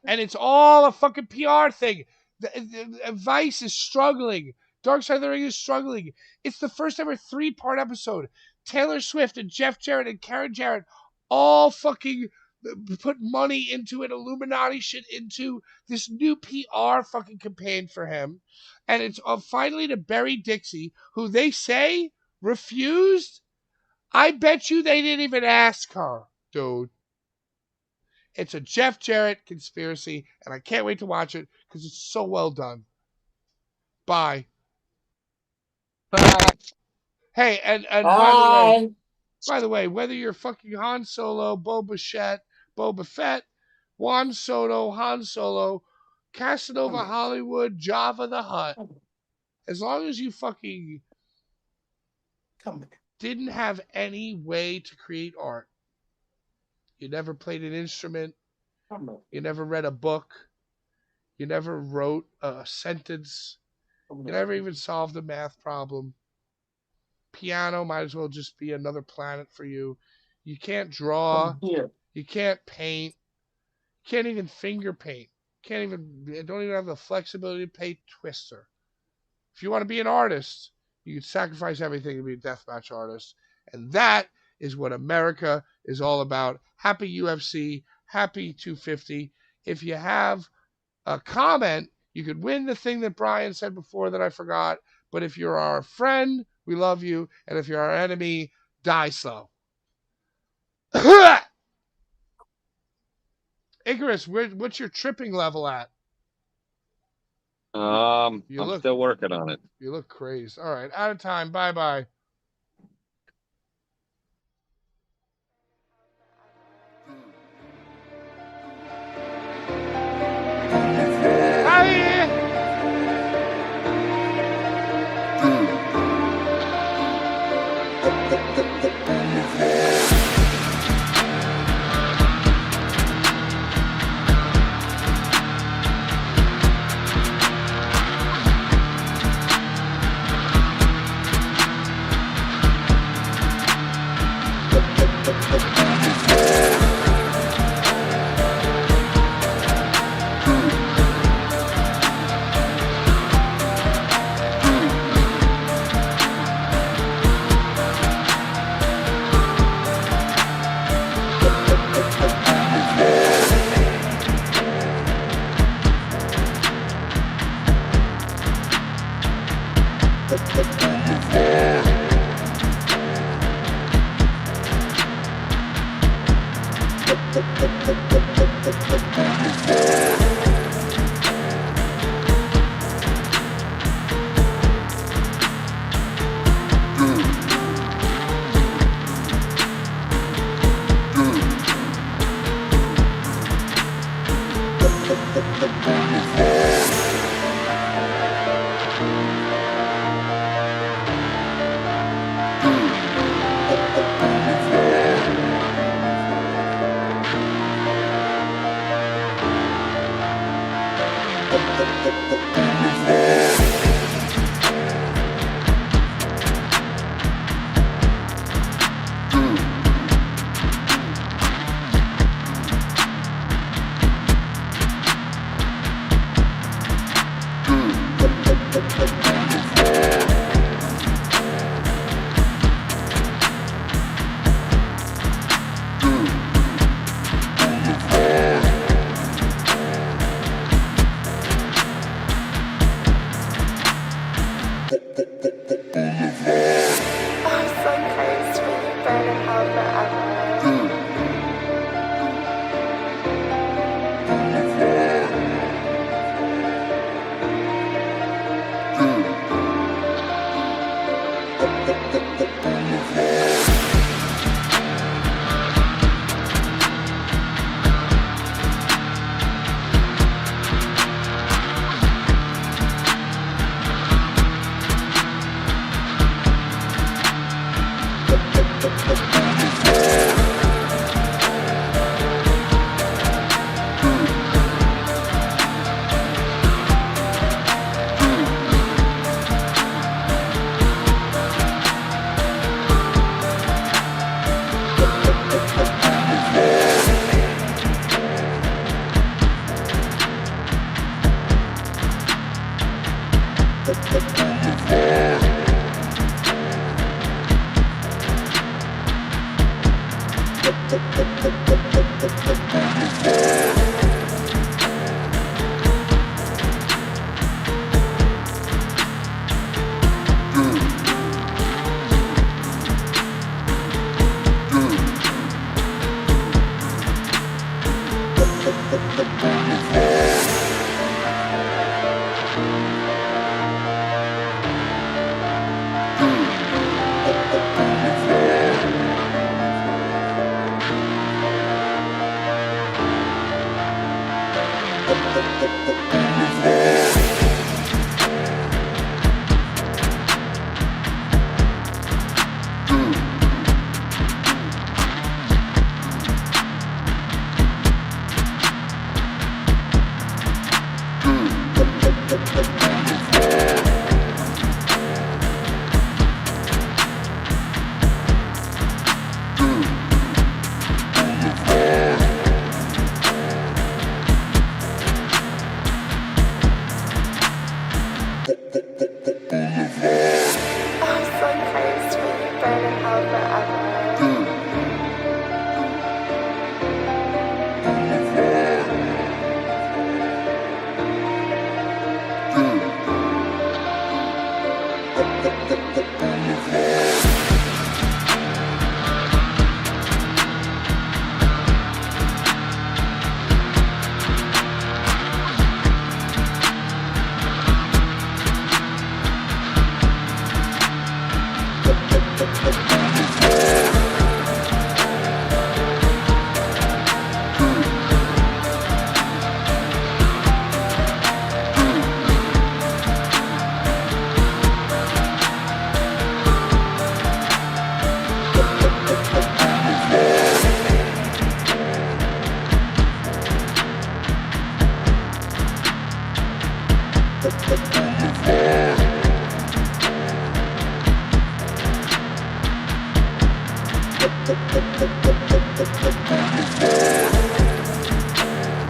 And it's all a fucking PR thing. Vice is struggling. Dark Side of the Ring is struggling. It's the first ever 3-part episode. Taylor Swift and Jeff Jarrett and Karen Jarrett all fucking put money into it, Illuminati shit into this new PR fucking campaign for him. And it's finally to bury Dixie, who they say refused. I bet you they didn't even ask her, dude. It's a Jeff Jarrett conspiracy, and I can't wait to watch it because it's so well done. Bye. Hey, and by the way, whether you're fucking Han Solo, Boba Fett, Juan Soto, Han Solo, Casanova Hollywood, Jabba the Hutt, as long as you fucking didn't have any way to create art, you never played an instrument, you never read a book, you never wrote a sentence, you never even solved a math problem, piano might as well just be another planet for you. You can't draw, you can't paint, you can't even finger paint. Don't even have the flexibility to paint Twister. If you want to be an artist, you can sacrifice everything to be a deathmatch artist. And that is what America is all about. Happy UFC, happy 250. If you have a comment, you could win the thing that Brian said before that I forgot. But if you're our friend, we love you. And if you're our enemy, die slow. Icarus, what's your tripping level at? I'm still working on it. You look crazed. All right, out of time. Bye-bye.